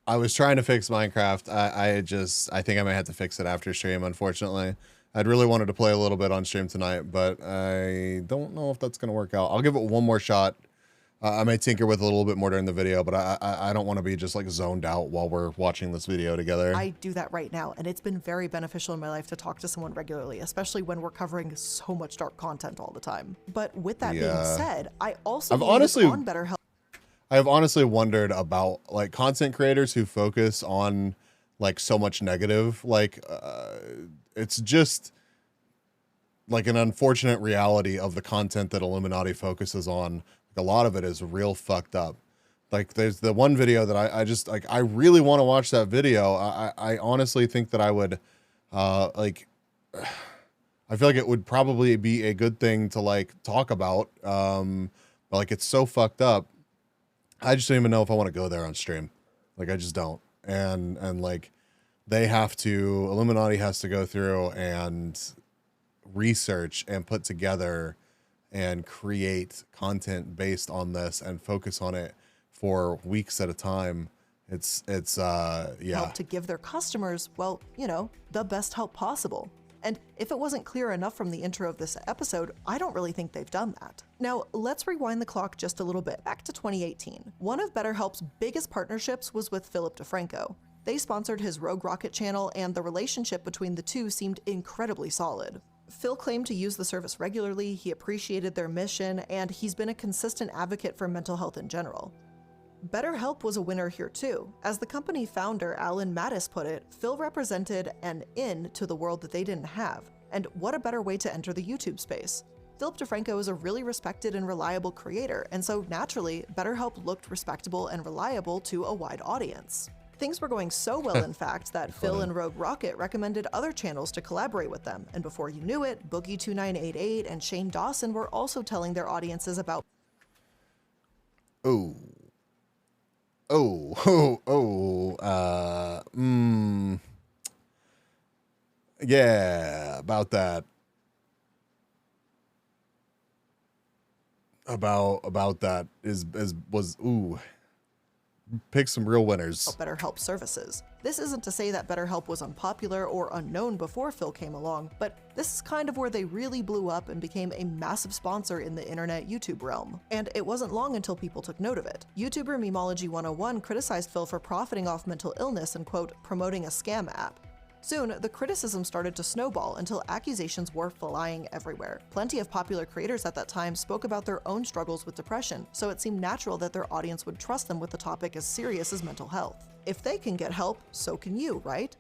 I was trying to fix Minecraft. I think I might have to fix it after stream, unfortunately. I'd really wanted to play a little bit on stream tonight, but I don't know if that's going to work out. I'll give it one more shot. I may tinker with a little bit more during the video, but I don't want to be just like zoned out while we're watching this video together. I do that right now, and it's been very beneficial in my life to talk to someone regularly, especially when we're covering so much dark content all the time. But with that being said, I also on BetterHelp. I've honestly wondered about like content creators who focus on like so much negative. Like it's just like an unfortunate reality of the content that Illuminati focuses on. A lot of it is real fucked up. Like there's the one video that I just like, I really want to watch that video. I honestly think that I would like, I feel like it would probably be a good thing to like talk about. But like, it's so fucked up. I just don't even know if I want to go there on stream. Like, I just don't. And like they have to, Illuminati has to go through and research and put together and create content based on this and focus on it for weeks at a time. It's yeah. Help to give their customers, well, you know, the best help possible. And if it wasn't clear enough from the intro of this episode, I don't really think they've done that. Now, let's rewind the clock just a little bit, back to 2018. One of BetterHelp's biggest partnerships was with Philip DeFranco. They sponsored his Rogue Rocket channel, and the relationship between the two seemed incredibly solid. Phil claimed to use the service regularly, he appreciated their mission, and he's been a consistent advocate for mental health in general. BetterHelp was a winner here too. As the company founder Alan Mattis put it, Phil represented an in to the world that they didn't have, and what a better way to enter the YouTube space. Philip DeFranco is a really respected and reliable creator, and so naturally, BetterHelp looked respectable and reliable to a wide audience. Things were going so well, in fact, that Phil and Rogue Rocket recommended other channels to collaborate with them, and before you knew it, Boogie2988 and Shane Dawson were also telling their audiences about yeah, about that. About that was pick some real winners. BetterHelp services. This isn't to say that BetterHelp was unpopular or unknown before Phil came along, but this is kind of where they really blew up and became a massive sponsor in the internet YouTube realm. And it wasn't long until people took note of it. YouTuber Memology 101 criticized Phil for profiting off mental illness and, quote, promoting a scam app. Soon, the criticism started to snowball until accusations were flying everywhere. Plenty of popular creators at that time spoke about their own struggles with depression, so it seemed natural that their audience would trust them with a topic as serious as mental health. If they can get help, so can you, right?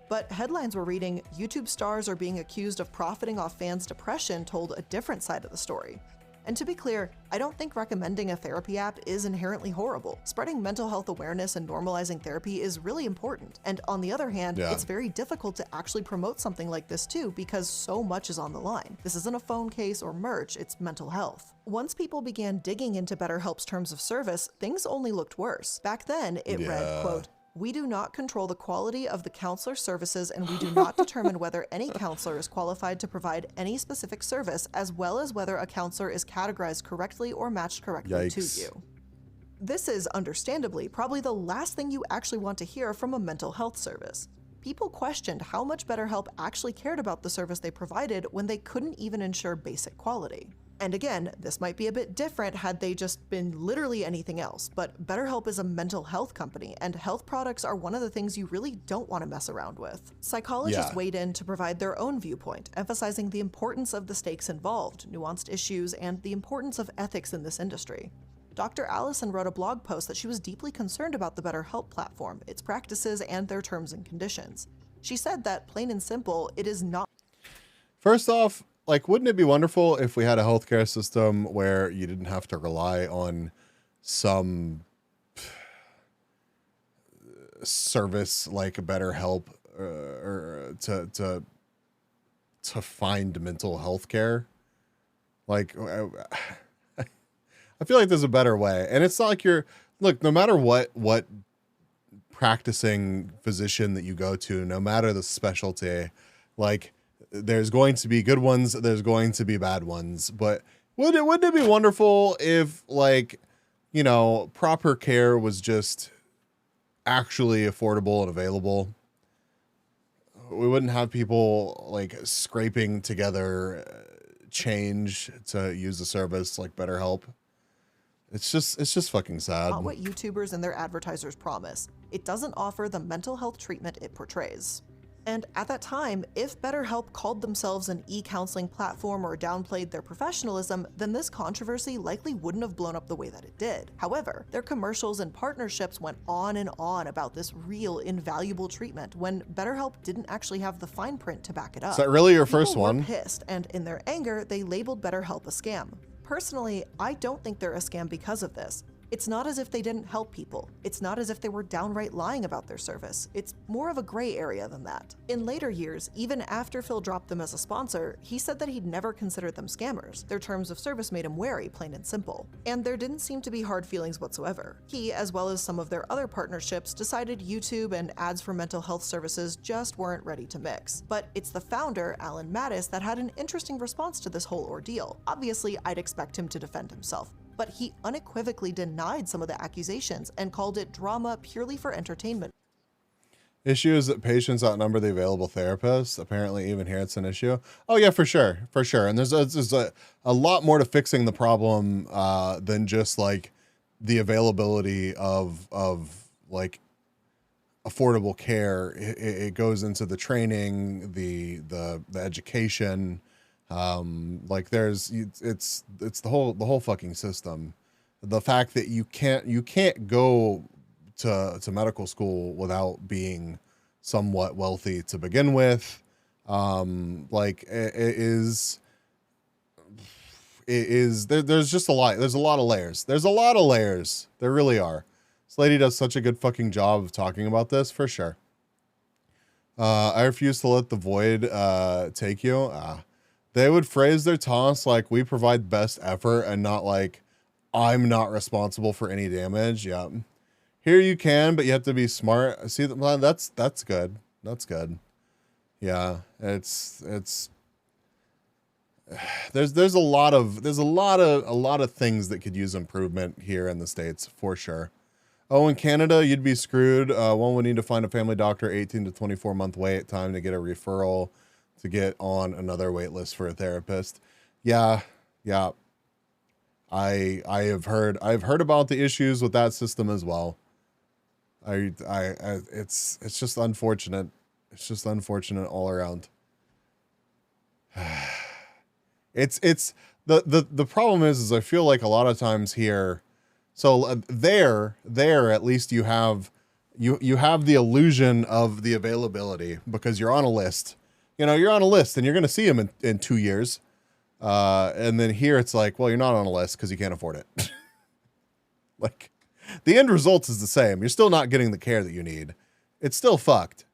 But headlines were reading, YouTube stars are being accused of profiting off fans' depression told a different side of the story. And to be clear, I don't think recommending a therapy app is inherently horrible. Spreading mental health awareness and normalizing therapy is really important. And on the other hand, it's very difficult to actually promote something like this too, because so much is on the line. This isn't a phone case or merch, it's mental health. Once people began digging into BetterHelp's terms of service, things only looked worse. Back then, it read, quote, "We do not control the quality of the counselor services, and we do not determine whether any counselor is qualified to provide any specific service, as well as whether a counselor is categorized correctly or matched correctly to you." This is, understandably, probably the last thing you actually want to hear from a mental health service. People questioned how much BetterHelp actually cared about the service they provided when they couldn't even ensure basic quality. And again, this might be a bit different had they just been literally anything else, but BetterHelp is a mental health company, and health products are one of the things you really don't want to mess around with. Psychologists weighed in to provide their own viewpoint, emphasizing the importance of the stakes involved, nuanced issues, and the importance of ethics in this industry. Dr. Allison wrote a blog post that she was deeply concerned about the BetterHelp platform, its practices, and their terms and conditions. She said that, plain and simple, it is not. First off, like, wouldn't it be wonderful if we had a healthcare system where you didn't have to rely on some service like BetterHelp or to find mental health care? Like, I feel like there's a better way, and it's not like look. No matter what practicing physician that you go to, no matter the specialty, like, there's going to be good ones, there's going to be bad ones, but wouldn't it be wonderful if, like, you know, proper care was just actually affordable and available? We wouldn't have people like scraping together change to use a service like BetterHelp. It's just fucking sad. Not what YouTubers and their advertisers promise. It doesn't offer the mental health treatment it portrays. And at that time, if BetterHelp called themselves an e-counseling platform or downplayed their professionalism, then this controversy likely wouldn't have blown up the way that it did. However, their commercials and partnerships went on and on about this real, invaluable treatment when BetterHelp didn't actually have the fine print to back it up. Is that really your People first one? were pissed, and in their anger, they labeled BetterHelp a scam. Personally, I don't think they're a scam because of this. It's not as if they didn't help people. It's not as if they were downright lying about their service. It's more of a gray area than that. In later years, even after Phil dropped them as a sponsor, he said that he'd never considered them scammers. Their terms of service made him wary, plain and simple. And there didn't seem to be hard feelings whatsoever. He, as well as some of their other partnerships, decided YouTube and ads for mental health services just weren't ready to mix. But it's the founder, Alan Mattis, that had an interesting response to this whole ordeal. Obviously, I'd expect him to defend himself, but he unequivocally denied some of the accusations and called it drama purely for entertainment. Issue is that patients outnumber the available therapists. Apparently, even here it's an issue. Oh yeah, for sure. And there's a lot more to fixing the problem than just like the availability of like affordable care. It goes into the training, the education. Like it's the whole fucking system. The fact that you can't go to medical school without being somewhat wealthy to begin with. Like it is there's just a lot. There's a lot of layers. There really are. This lady does such a good fucking job of talking about this, for sure. I refuse to let the void take you. They would phrase their taunts like, we provide best effort, and not like, I'm not responsible for any damage. Yeah. Here you can, but you have to be smart. See, that's good. That's good. Yeah. It's there's a lot of things that could use improvement here in the States, for sure. Oh, in Canada, you'd be screwed. One would need to find a family doctor, 18 to 24 month wait time to get a referral to get on another wait list for a therapist. Yeah. I've heard about the issues with that system as well. It's just unfortunate. It's just unfortunate all around. It's the problem is I feel like a lot of times here, so there at least you have the illusion of the availability because you're on a list. You're on a list and you're going to see them in 2 years. And then here it's like, well, you're not on a list because you can't afford it. Like, the end result is the same. You're still not getting the care that you need. It's still fucked.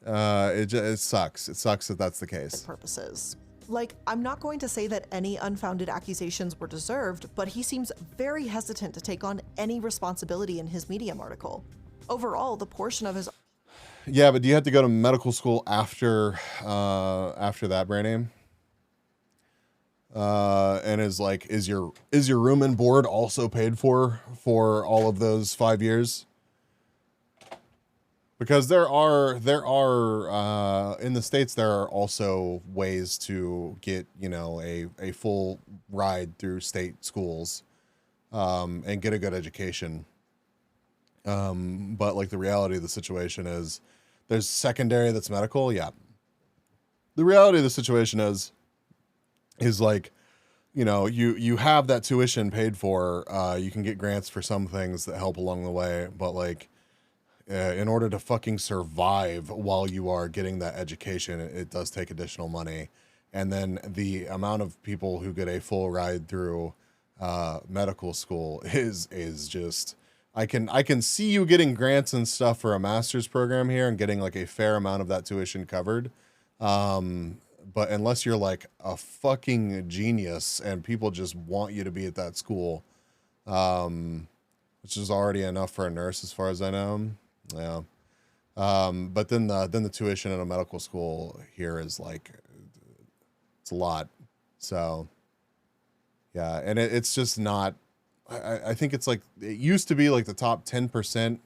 It sucks. It sucks that that's the case. Purposes. Like, I'm not going to say that any unfounded accusations were deserved, but he seems very hesitant to take on any responsibility in his Medium article. Overall, the portion of his... Yeah, but do you have to go to medical school after that, brand name? And is your room and board also paid for all of those 5 years? Because there are in the States, there are also ways to get, a full ride through state schools, and get a good education. But like the reality of the situation is there's secondary that's medical. Yeah. The reality of the situation is like, you have that tuition paid for, you can get grants for some things that help along the way, but like, in order to fucking survive while you are getting that education, it does take additional money. And then the amount of people who get a full ride through medical school is just, I can see you getting grants and stuff for a master's program here and getting like a fair amount of that tuition covered. But unless you're like a fucking genius and people just want you to be at that school, which is already enough for a nurse as far as I know. Yeah. But then the tuition in a medical school here is like, it's a lot. So yeah. And it's just not, I think it's like, it used to be like the top 10%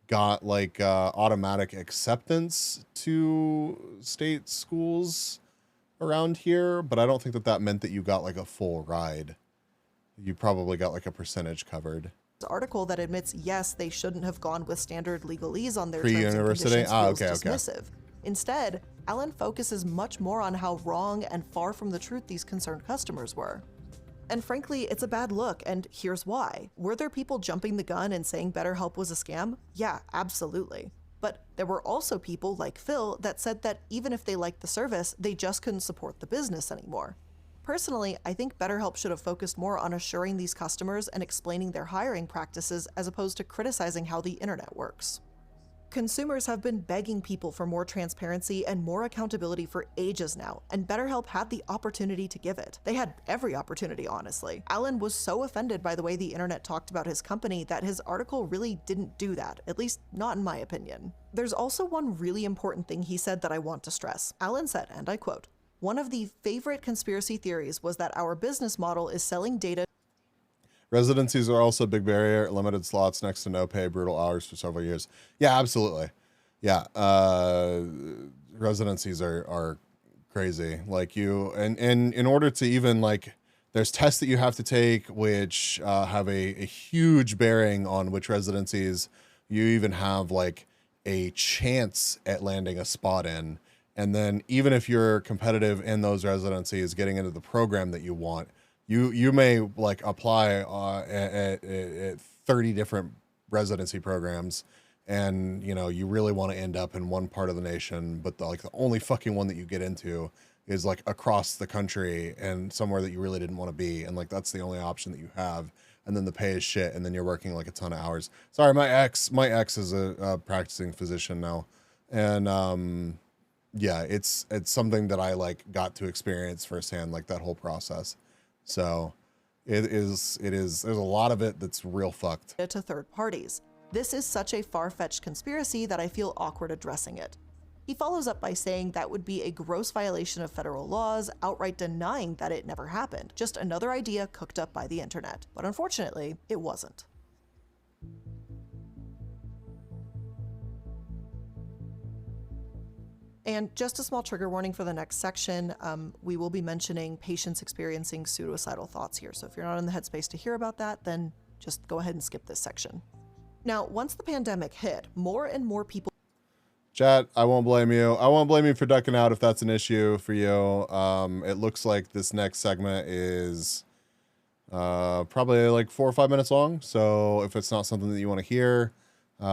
got like automatic acceptance to state schools around here, but I don't think that meant that you got like a full ride. You probably got like a percentage covered. Article that admits, yes, they shouldn't have gone with standard legalese on their terms and Pre-university? conditions feels Okay. dismissive. Instead, Alan focuses much more on how wrong and far from the truth these concerned customers were. And frankly, it's a bad look, and here's why. Were there people jumping the gun and saying BetterHelp was a scam? Yeah, absolutely. But there were also people like Phil that said that even if they liked the service, they just couldn't support the business anymore. Personally, I think BetterHelp should have focused more on assuring these customers and explaining their hiring practices as opposed to criticizing how the internet works. Consumers have been begging people for more transparency and more accountability for ages now, and BetterHelp had the opportunity to give it. They had every opportunity, honestly. Alan was so offended by the way the internet talked about his company that his article really didn't do that, at least not in my opinion. There's also one really important thing he said that I want to stress. Alan said, and I quote, "One of the favorite conspiracy theories was that our business model is selling data." Residencies are also a big barrier. Limited slots, next to no pay, brutal hours for several years. Yeah, absolutely. Yeah, residencies are crazy. Like and in order to even like, there's tests that you have to take, which have a huge bearing on which residencies you even have like a chance at landing a spot in. And then even if you're competitive in those residencies, getting into the program that you want, you may like apply at 30 different residency programs, and you know you really want to end up in one part of the nation, but the only fucking one that you get into is like across the country and somewhere that you really didn't want to be, and like that's the only option that you have, and then the pay is shit, and then you're working like a ton of hours. Sorry, my ex is a practicing physician now, and yeah, it's something that I like got to experience firsthand, like that whole process. So it is there's a lot of it that's real fucked. To third parties. This is such a far-fetched conspiracy that I feel awkward addressing it. He follows up by saying that would be a gross violation of federal laws, outright denying that it never happened. Just another idea cooked up by the internet. But unfortunately, it wasn't. And just a small trigger warning for the next section, we will be mentioning patients experiencing suicidal thoughts here. So if you're not in the headspace to hear about that, then just go ahead and skip this section. Now, once the pandemic hit, more and more people... Chat, I won't blame you. I won't blame you for ducking out if that's an issue for you. It looks like this next segment is probably like 4 or 5 minutes long. So if it's not something that you want to hear, you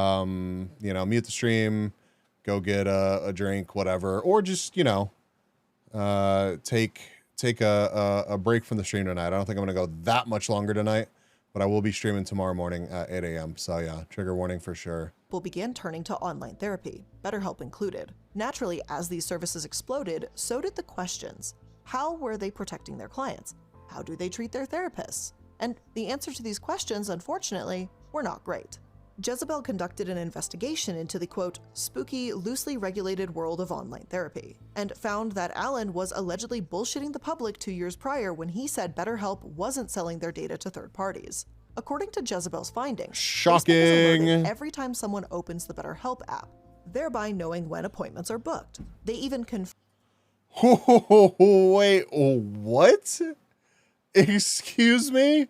know, mute the stream, go get a drink, whatever, or just, you know, take a break from the stream tonight. I don't think I'm going to go that much longer tonight, but I will be streaming tomorrow morning at 8 a.m. So yeah, trigger warning for sure. People began turning to online therapy, BetterHelp included. Naturally, as these services exploded, so did the questions. How were they protecting their clients? How do they treat their therapists? And the answer to these questions, unfortunately, were not great. Jezebel conducted an investigation into the, quote, spooky, loosely regulated world of online therapy, and found that Alan was allegedly bullshitting the public 2 years prior when he said BetterHelp wasn't selling their data to third parties. According to Jezebel's findings, shocking, Facebook is alerted every time someone opens the BetterHelp app, thereby knowing when appointments are booked. They even wait, what? Excuse me?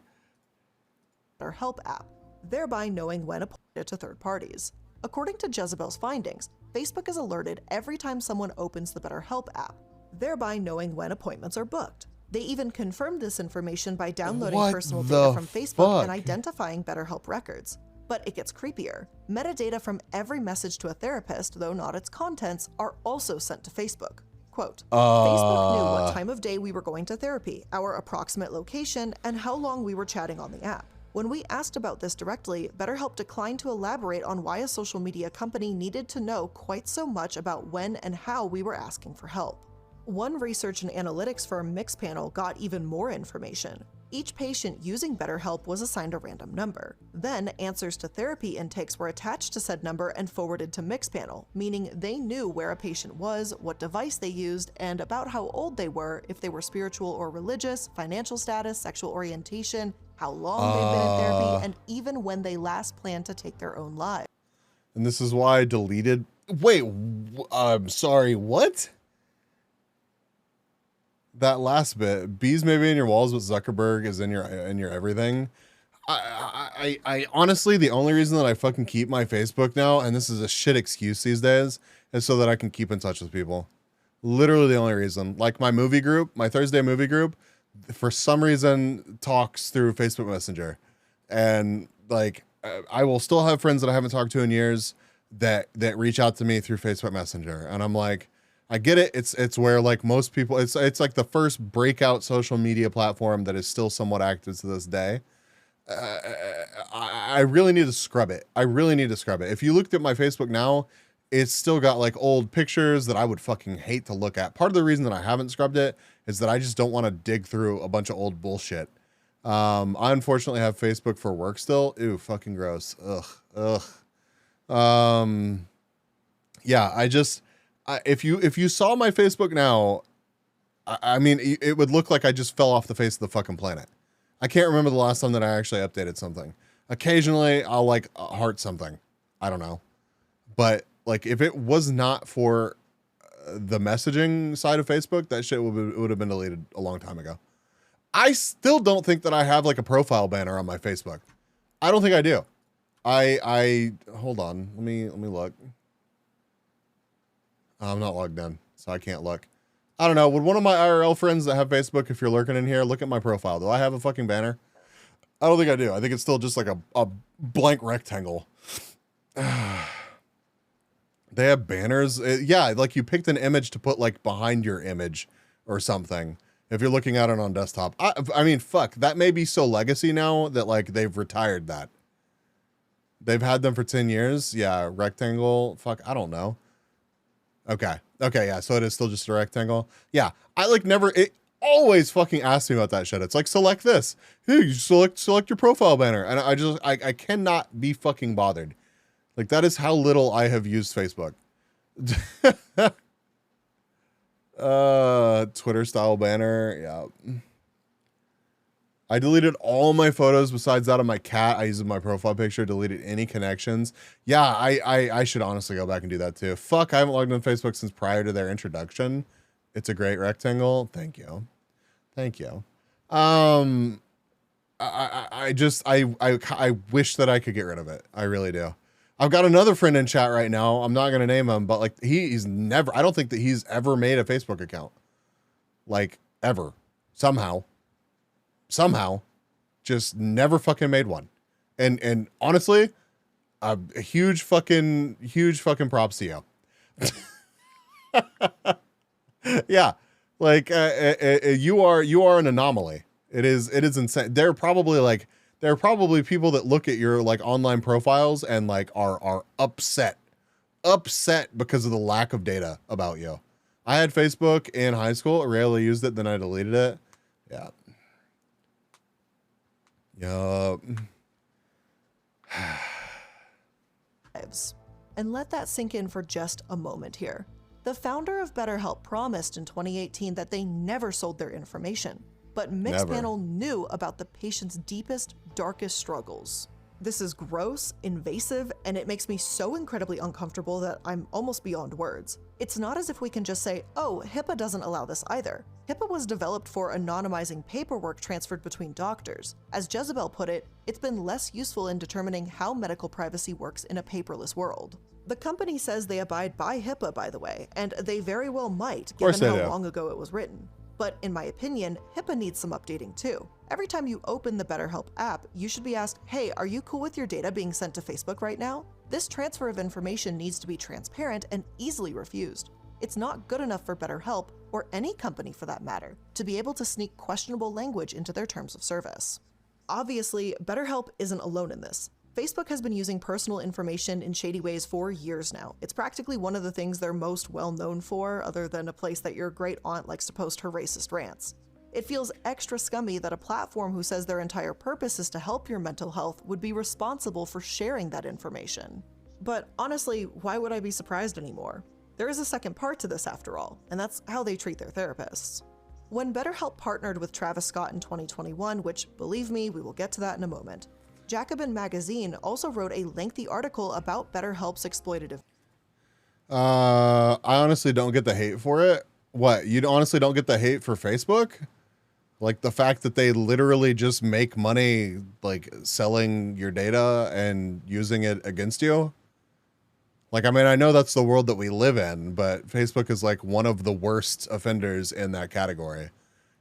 BetterHelp app, thereby knowing when appointed to third parties. According to Jezebel's findings, Facebook is alerted every time someone opens the BetterHelp app, thereby knowing when appointments are booked. They even confirmed this information by downloading personal data from Facebook and identifying BetterHelp records. But it gets creepier. Metadata from every message to a therapist, though not its contents, are also sent to Facebook. Quote, Facebook knew what time of day we were going to therapy, our approximate location, and how long we were chatting on the app. When we asked about this directly, BetterHelp declined to elaborate on why a social media company needed to know quite so much about when and how we were asking for help. One research and analytics firm, Mixpanel, got even more information. Each patient using BetterHelp was assigned a random number. Then, answers to therapy intakes were attached to said number and forwarded to Mixpanel, meaning they knew where a patient was, what device they used, and about how old they were, if they were spiritual or religious, financial status, sexual orientation, how long they've been in therapy, and even when they last planned to take their own lives. And this is why I deleted... Wait, I'm sorry, what? That last bit, bees may be in your walls, but Zuckerberg is in your everything. I honestly, the only reason that I fucking keep my Facebook now, and this is a shit excuse these days, is so that I can keep in touch with people. Literally the only reason. Like my movie group, my Thursday movie group, for some reason talks through Facebook Messenger, and like I will still have friends that I haven't talked to in years that reach out to me through Facebook Messenger, and I'm like, I get it. It's where like most people, it's like the first breakout social media platform that is still somewhat active to this day. I really need to scrub it. I really need to scrub it. If you looked at my Facebook now, it's still got like old pictures that I would fucking hate to look at. Part of the reason that I haven't scrubbed it is that I just don't want to dig through a bunch of old bullshit. I unfortunately have Facebook for work still. Ew, fucking gross. Ugh. Yeah, if you saw my Facebook now, I mean, it would look like I just fell off the face of the fucking planet. I can't remember the last time that I actually updated something. Occasionally I'll like heart something. I don't know. But like if it was not for the messaging side of Facebook, that shit would have been deleted a long time ago. I still don't think that I have like a profile banner on my Facebook. I don't think I do. I hold on. Let me look. I'm not logged in, so I can't look. I don't know. Would one of my IRL friends that have Facebook, if you're lurking in here, look at my profile? Do I have a fucking banner? I don't think I do. I think it's still just like a blank rectangle. They have banners. Yeah, like you picked an image to put like behind your image or something. If you're looking at it on desktop. I mean, fuck, that may be so legacy now that like they've retired that. They've had them for 10 years. Yeah, rectangle. Fuck, I don't know. Okay, yeah, so it is still just a rectangle. Yeah, I like never, it always fucking asks me about that shit. It's like, select this. Hey, you select your profile banner. And I cannot be fucking bothered. Like, that is how little I have used Facebook. Twitter style banner, yeah. I deleted all my photos besides that of my cat. I used my profile picture, deleted any connections. Yeah, I should honestly go back and do that too. Fuck, I haven't logged on Facebook since prior to their introduction. It's a great rectangle. Thank you. I wish that I could get rid of it. I really do. I've got another friend in chat right now. I'm not going to name him, but like he's never, I don't think that he's ever made a Facebook account. Like ever. Somehow, just never fucking made one. And honestly, a huge fucking props to you. Yeah. Like, you are an anomaly. It is insane. There are probably people that look at your like online profiles and like are upset because of the lack of data about you. I had Facebook in high school. I rarely used it. Then I deleted it. Yeah. Yup. And let that sink in for just a moment here. The founder of BetterHelp promised in 2018 that they never sold their information, but Mixpanel knew about the patient's deepest, darkest struggles. This is gross, invasive, and it makes me so incredibly uncomfortable that I'm almost beyond words. It's not as if we can just say, oh, HIPAA doesn't allow this either. HIPAA was developed for anonymizing paperwork transferred between doctors. As Jezebel put it, it's been less useful in determining how medical privacy works in a paperless world. The company says they abide by HIPAA, by the way, and they very well might, given how long ago it was written. But in my opinion, HIPAA needs some updating too. Every time you open the BetterHelp app, you should be asked, hey, are you cool with your data being sent to Facebook right now? This transfer of information needs to be transparent and easily refused. It's not good enough for BetterHelp, or any company for that matter, to be able to sneak questionable language into their terms of service. Obviously, BetterHelp isn't alone in this. Facebook has been using personal information in shady ways for years now. It's practically one of the things they're most well known for, other than a place that your great aunt likes to post her racist rants. It feels extra scummy that a platform who says their entire purpose is to help your mental health would be responsible for sharing that information. But honestly, why would I be surprised anymore? There is a second part to this after all, and that's how they treat their therapists. When BetterHelp partnered with Travis Scott in 2021, which, believe me, we will get to that in a moment, Jacobin Magazine also wrote a lengthy article about BetterHelp's exploitative. I honestly don't get the hate for it. What? You honestly don't get the hate for Facebook? Like the fact that they literally just make money like selling your data and using it against you? Like, I mean, I know that's the world that we live in, but Facebook is like one of the worst offenders in that category.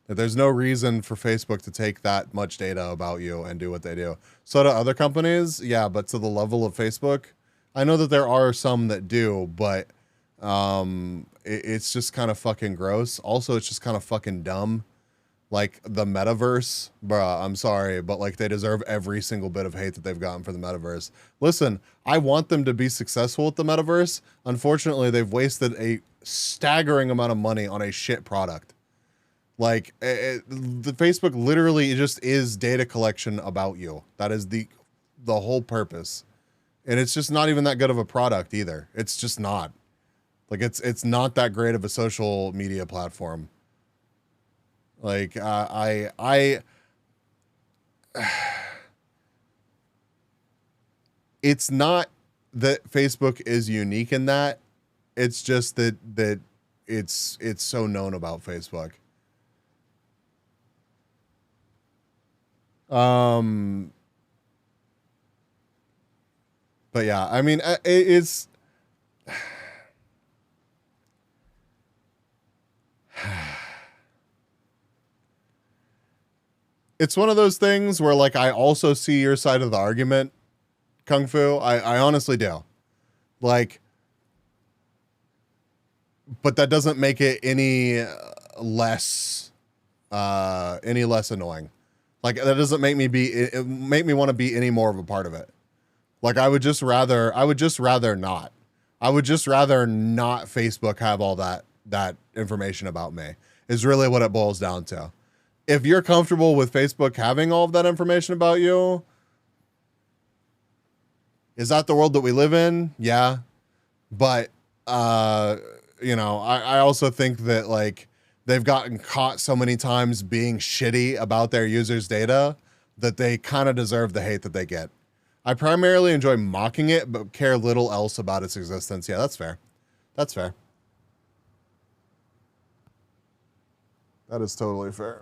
There's no reason for Facebook to take that much data about you and do what they do. So do other companies, yeah, but to the level of Facebook, I know that there are some that do, but it's just kind of fucking gross. Also, it's just kind of fucking dumb. Like the metaverse, bruh, I'm sorry, but like they deserve every single bit of hate that they've gotten for the metaverse. Listen, I want them to be successful with the metaverse. Unfortunately, they've wasted a staggering amount of money on a shit product. Like the Facebook literally just is data collection about you. That is the whole purpose. And it's just not even that good of a product either. It's just not. Like it's not that great of a social media platform. Like it's not that Facebook is unique in that. It's just that it's so known about Facebook. But yeah, I mean, it's it's one of those things where like I also see your side of the argument, Kung Fu. I honestly do. Like, but that doesn't make it any less annoying. Like that doesn't make me want to be any more of a part of it. Like I would just rather not. I would just rather not Facebook have all that information about me. Is really what it boils down to. If you're comfortable with Facebook having all of that information about you, is that the world that we live in? Yeah. But, you know, I also think that like they've gotten caught so many times being shitty about their users' data that they kind of deserve the hate that they get. I primarily enjoy mocking it, but care little else about its existence. Yeah, that's fair. That's fair. That is totally fair.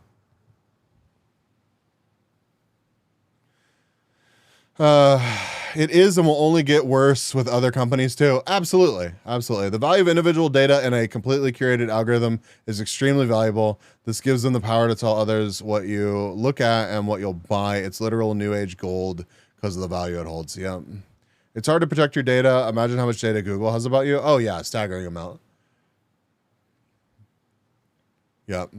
It is and will only get worse with other companies too. Absolutely. Absolutely. The value of individual data in a completely curated algorithm is extremely valuable. This gives them the power to tell others what you look at and what you'll buy. It's literal new age gold because of the value it holds. Yeah. It's hard to protect your data. Imagine how much data Google has about you. Oh yeah, staggering amount. Yep.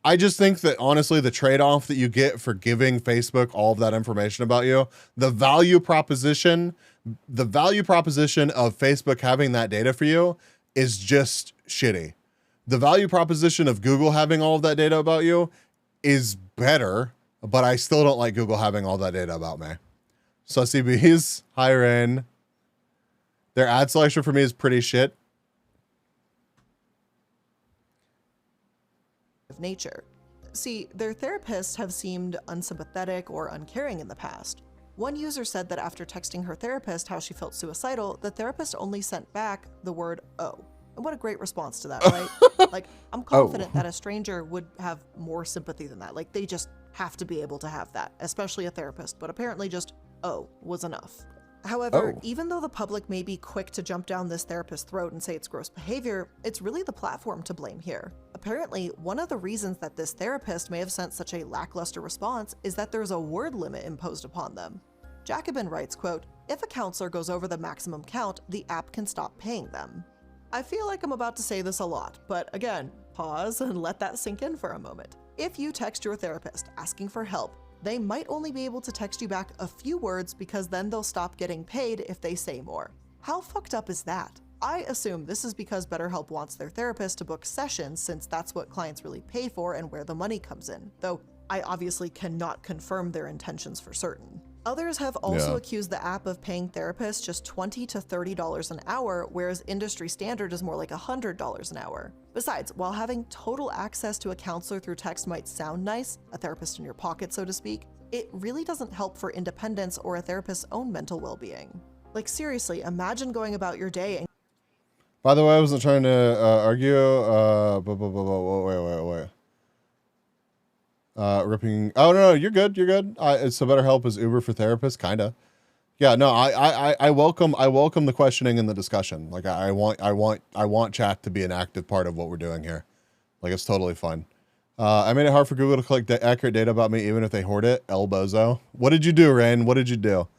I just think that honestly, the trade-off that you get for giving Facebook all of that information about you, the value proposition of Facebook having that data for you is just shitty. The value proposition of Google having all of that data about you is better, but I still don't like Google having all that data about me. Sussy bees, hi Rain. Their ad selection for me is pretty shit. Of nature. See, their therapists have seemed unsympathetic or uncaring in the past. One user said that after texting her therapist how she felt suicidal, the therapist only sent back the word "oh." And what a great response to that, right? Like, I'm confident that a stranger would have more sympathy than that. Like, they just have to be able to have that, especially a therapist. But apparently just "oh" was enough. However, even though the public may be quick to jump down this therapist's throat and say it's gross behavior, it's really the platform to blame here. Apparently, one of the reasons that this therapist may have sent such a lackluster response is that there's a word limit imposed upon them. Jacobin writes, quote, "If a counselor goes over the maximum count, the app can stop paying them." I feel like I'm about to say this a lot, but again, pause and let that sink in for a moment. If you text your therapist asking for help, they might only be able to text you back a few words because then they'll stop getting paid if they say more. How fucked up is that? I assume this is because BetterHelp wants their therapist to book sessions since that's what clients really pay for and where the money comes in, though I obviously cannot confirm their intentions for certain. Others have also accused the app of paying therapists just $20 to $30 an hour, whereas industry standard is more like $100 an hour. Besides, while having total access to a counselor through text might sound nice, a therapist in your pocket, so to speak, it really doesn't help for independence or a therapist's own mental well-being. Like seriously, imagine going about your day and By the way, I wasn't trying to argue. Wait. Ripping. Oh no, you're good. You're good. So BetterHelp is Uber for therapists, kinda. Yeah, no, I welcome the questioning and the discussion. Like I want chat to be an active part of what we're doing here. Like it's totally fun. I made it hard for Google to collect accurate data about me, even if they hoard it. El bozo. What did you do, Rain? What did you do?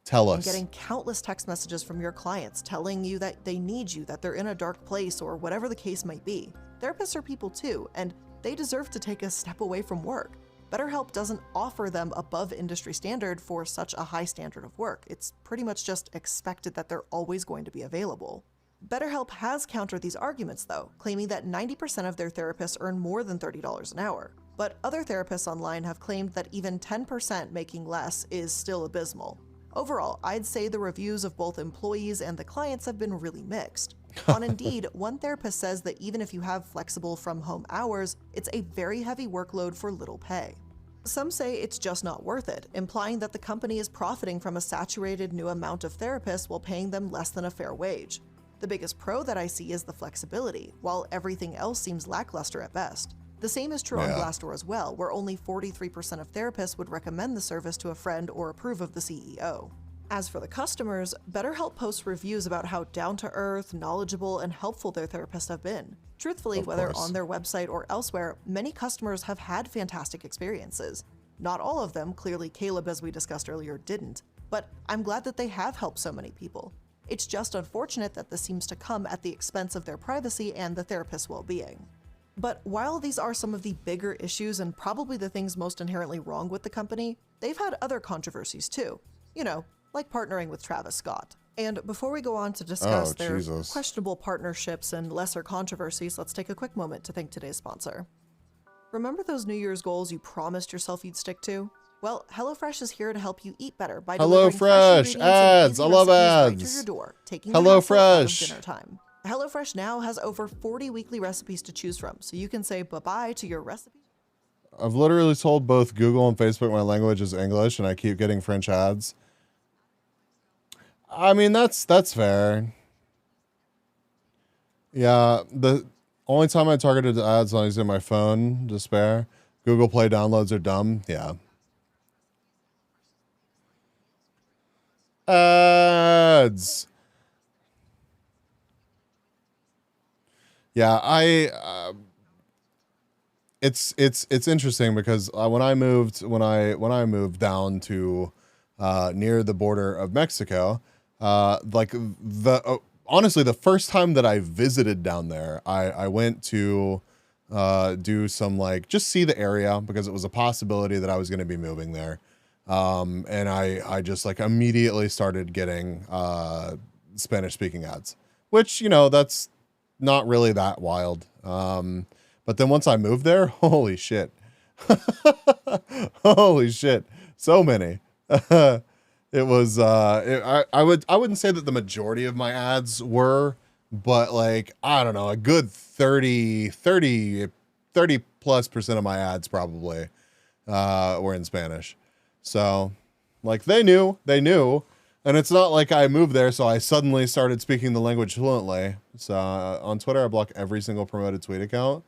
Tell And us. getting countless text messages from your clients telling you that they need you, that they're in a dark place, or whatever the case might be. Therapists are people too, and they deserve to take a step away from work. BetterHelp doesn't offer them above industry standard for such a high standard of work. It's pretty much just expected that they're always going to be available. BetterHelp has countered these arguments, though, claiming that 90% of their therapists earn more than $30 an hour. But other therapists online have claimed that even 10% making less is still abysmal. Overall, I'd say the reviews of both employees and the clients have been really mixed. On Indeed, one therapist says that even if you have flexible from-home hours, it's a very heavy workload for little pay. Some say it's just not worth it, implying that the company is profiting from a saturated new amount of therapists while paying them less than a fair wage. The biggest pro that I see is the flexibility, while everything else seems lackluster at best. The same is true on Glassdoor as well, where only 43% of therapists would recommend the service to a friend or approve of the CEO. As for the customers, BetterHelp posts reviews about how down-to-earth, knowledgeable, and helpful their therapists have been. Truthfully, whether on their website or elsewhere, many customers have had fantastic experiences. Not all of them, clearly Caleb, as we discussed earlier, didn't, but I'm glad that they have helped so many people. It's just unfortunate that this seems to come at the expense of their privacy and the therapist's well-being. But while these are some of the bigger issues and probably the things most inherently wrong with the company, they've had other controversies too. You know, like partnering with Travis Scott. And before we go on to discuss their questionable partnerships and lesser controversies, let's take a quick moment to thank today's sponsor. Remember those New Year's goals you promised yourself you'd stick to? Well, HelloFresh is here to help you eat better by delivering fresh ingredients and easy recipes right to your door, taking the hassle out of dinner time. HelloFresh now has over 40 weekly recipes to choose from, so you can say bye-bye to your recipe. I've literally told both Google and Facebook my language is English, and I keep getting French ads. I mean, that's fair. Yeah, the only time I targeted ads when I was in my phone, despair. Google Play downloads are dumb. Yeah. Ads. Yeah, it's interesting because when I moved down to near the border of Mexico, like honestly the first time that I visited down there, I went to do some like just see the area because it was a possibility that I was going to be moving there. And I just like immediately started getting Spanish speaking ads, which, you know, that's not really that wild. But then once I moved there, holy shit. Holy shit. So many. It was I wouldn't say that the majority of my ads were, but like, I don't know, a good 30 plus % of my ads probably were in Spanish. So like they knew, and it's not like I moved there so I suddenly started speaking the language fluently. So on Twitter I block every single promoted tweet account.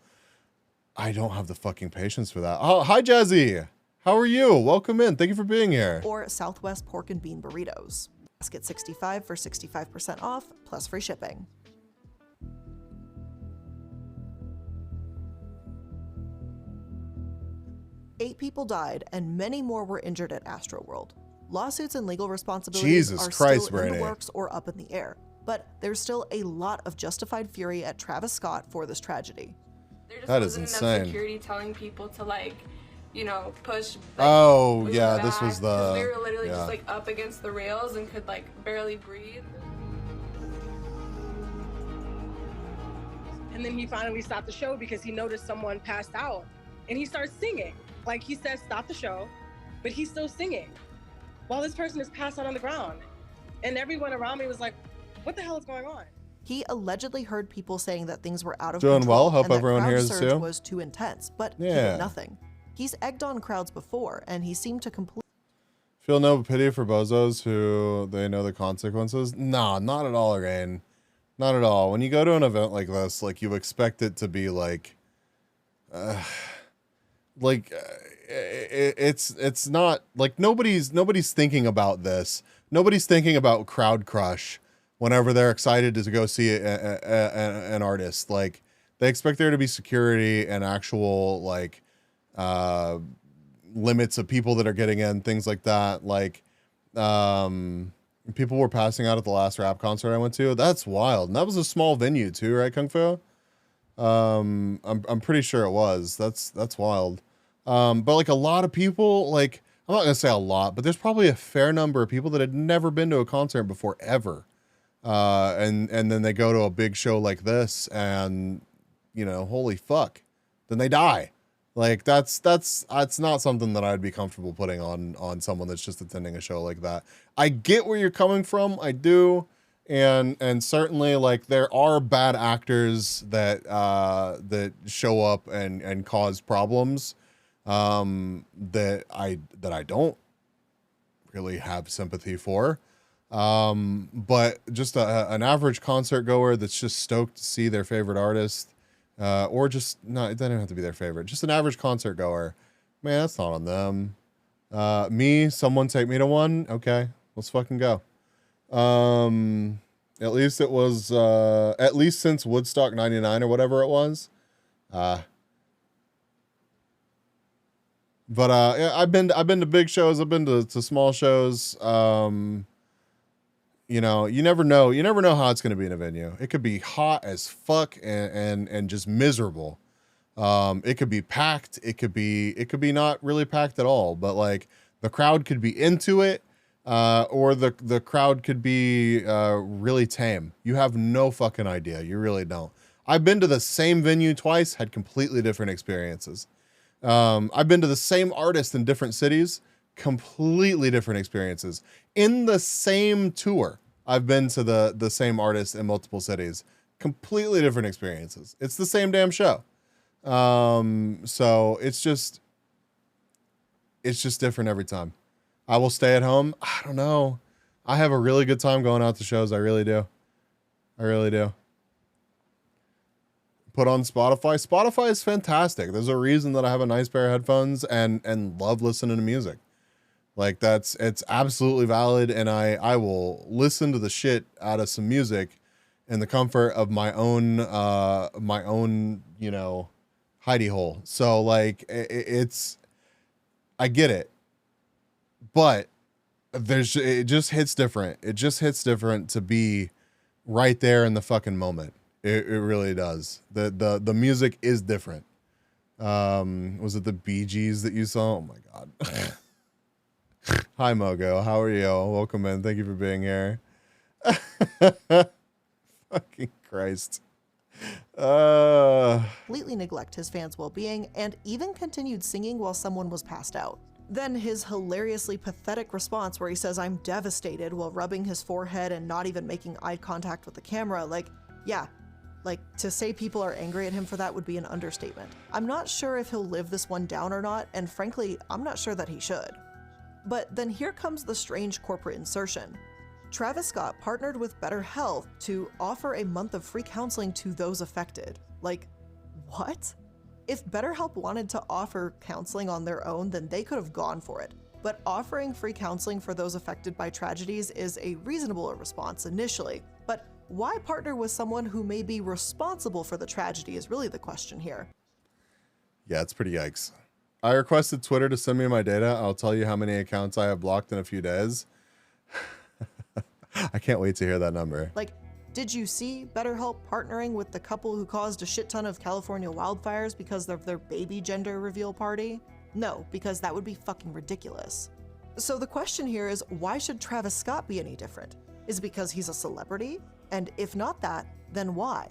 I don't have the fucking patience for that. Oh, hi Jazzy. How are you? Welcome in. Thank you for being here. Or Southwest Pork and Bean Burritos. Get 65 for 65% off, plus free shipping. Eight people died and many more were injured at Astroworld. Lawsuits and legal responsibilities are still in the works or up in the air, but there's still a lot of justified fury at Travis Scott for this tragedy. That is insane. Security telling people to like, you know, push. Like, oh push yeah, back, this was the. We were literally just like up against the rails and could like barely breathe. And then he finally stopped the show because he noticed someone passed out, and he starts singing. Like he said, stop the show, but he's still singing while this person is passed out on the ground. And everyone around me was like, what the hell is going on? He allegedly heard people saying that things were out of Doing control well. Hope and that everyone crowd here is surge too. was too intense, but he did nothing. He's egged on crowds before, and he seemed to completely Feel no pity for bozos who they know the consequences? No, not at all, Rain. Not at all. When you go to an event like this, like you expect it to be like it's not like nobody's thinking about this. Nobody's thinking about crowd crush whenever they're excited to go see an artist. Like they expect there to be security and actual like limits of people that are getting in, things like that. Like People were passing out at the last rap concert I went to. That's wild. And that was a small venue too, right, Kung Fu? I'm pretty sure it was. That's wild. But like a lot of people, like I'm not gonna say a lot, but there's probably a fair number of people that had never been to a concert before ever. And then they go to a big show like this and, you know, holy fuck, then they die. Like that's not something that I'd be comfortable putting on someone that's just attending a show like that. I get where you're coming from. I do. And certainly like there are bad actors that show up and cause problems that I don't really have sympathy for. But just an average concert goer that's just stoked to see their favorite artist, or just no, it doesn't have to be their favorite, just an average concert goer, man, that's not on them. Someone take me to one. Okay, let's fucking go. At least it was, at least since Woodstock 99 or whatever it was. But yeah, I've been to big shows. I've been to small shows. You know, you never know how it's going to be in a venue. It could be hot as fuck and just miserable. It could be packed. It could be not really packed at all, but like the crowd could be into it, or the crowd could be really tame. You have no fucking idea. You really don't. I've been to the same venue twice, had completely different experiences. I've been to the same artist in different cities, completely different experiences. In the same tour, I've been to the same artist in multiple cities, completely different experiences. It's the same damn show. So it's just different every time. I will stay at home. I don't know. I have a really good time going out to shows. I really do. I really do. Put on Spotify. Spotify is fantastic. There's a reason that I have a nice pair of headphones and love listening to music. Like it's absolutely valid. And I will listen to the shit out of some music in the comfort of my own, you know, hidey hole. So like I get it, but it just hits different. It just hits different to be right there in the fucking moment. It really does. The music is different. Was it the Bee Gees that you saw? Oh my God. Hi Mogo, how are you? Welcome in. Thank you for being here. Fucking Christ. Completely neglect his fans' well-being and even continued singing while someone was passed out. Then his hilariously pathetic response where he says, "I'm devastated," while rubbing his forehead and not even making eye contact with the camera. Like, yeah, like to say people are angry at him for that would be an understatement. I'm not sure if he'll live this one down or not, and frankly, I'm not sure that he should. But then here comes the strange corporate insertion. Travis Scott partnered with BetterHelp to offer a month of free counseling to those affected. Like, what? If BetterHelp wanted to offer counseling on their own, then they could have gone for it. But offering free counseling for those affected by tragedies is a reasonable response initially. But why partner with someone who may be responsible for the tragedy is really the question here. Yeah, it's pretty yikes. I requested Twitter to send me my data. I'll tell you how many accounts I have blocked in a few days. I can't wait to hear that number. Like, did you see BetterHelp partnering with the couple who caused a shit ton of California wildfires because of their baby gender reveal party? No, because that would be fucking ridiculous. So the question here is, why should Travis Scott be any different? Is it because he's a celebrity? And if not that, then why?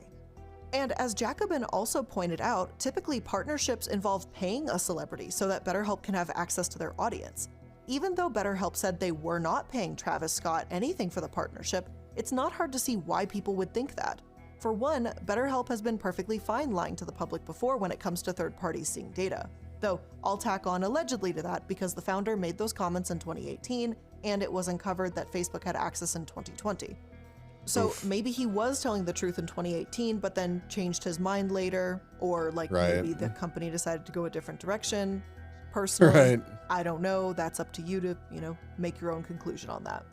And as Jacobin also pointed out, typically partnerships involve paying a celebrity so that BetterHelp can have access to their audience. Even though BetterHelp said they were not paying Travis Scott anything for the partnership, it's not hard to see why people would think that. For one, BetterHelp has been perfectly fine lying to the public before when it comes to third parties seeing data. Though, I'll tack on allegedly to that because the founder made those comments in 2018 and it was uncovered that Facebook had access in 2020. So Oof. Maybe he was telling the truth in 2018, but then changed his mind later, or like maybe the company decided to go a different direction. Personally, I don't know. That's up to you to, make your own conclusion on that.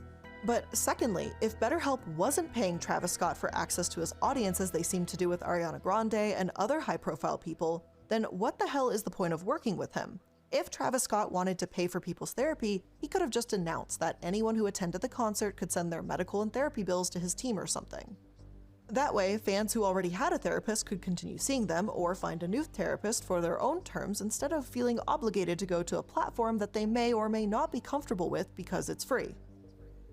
But secondly, if BetterHelp wasn't paying Travis Scott for access to his audience as they seem to do with Ariana Grande and other high-profile people, then what the hell is the point of working with him? If Travis Scott wanted to pay for people's therapy, he could have just announced that anyone who attended the concert could send their medical and therapy bills to his team or something. That way, fans who already had a therapist could continue seeing them or find a new therapist for their own terms instead of feeling obligated to go to a platform that they may or may not be comfortable with because it's free.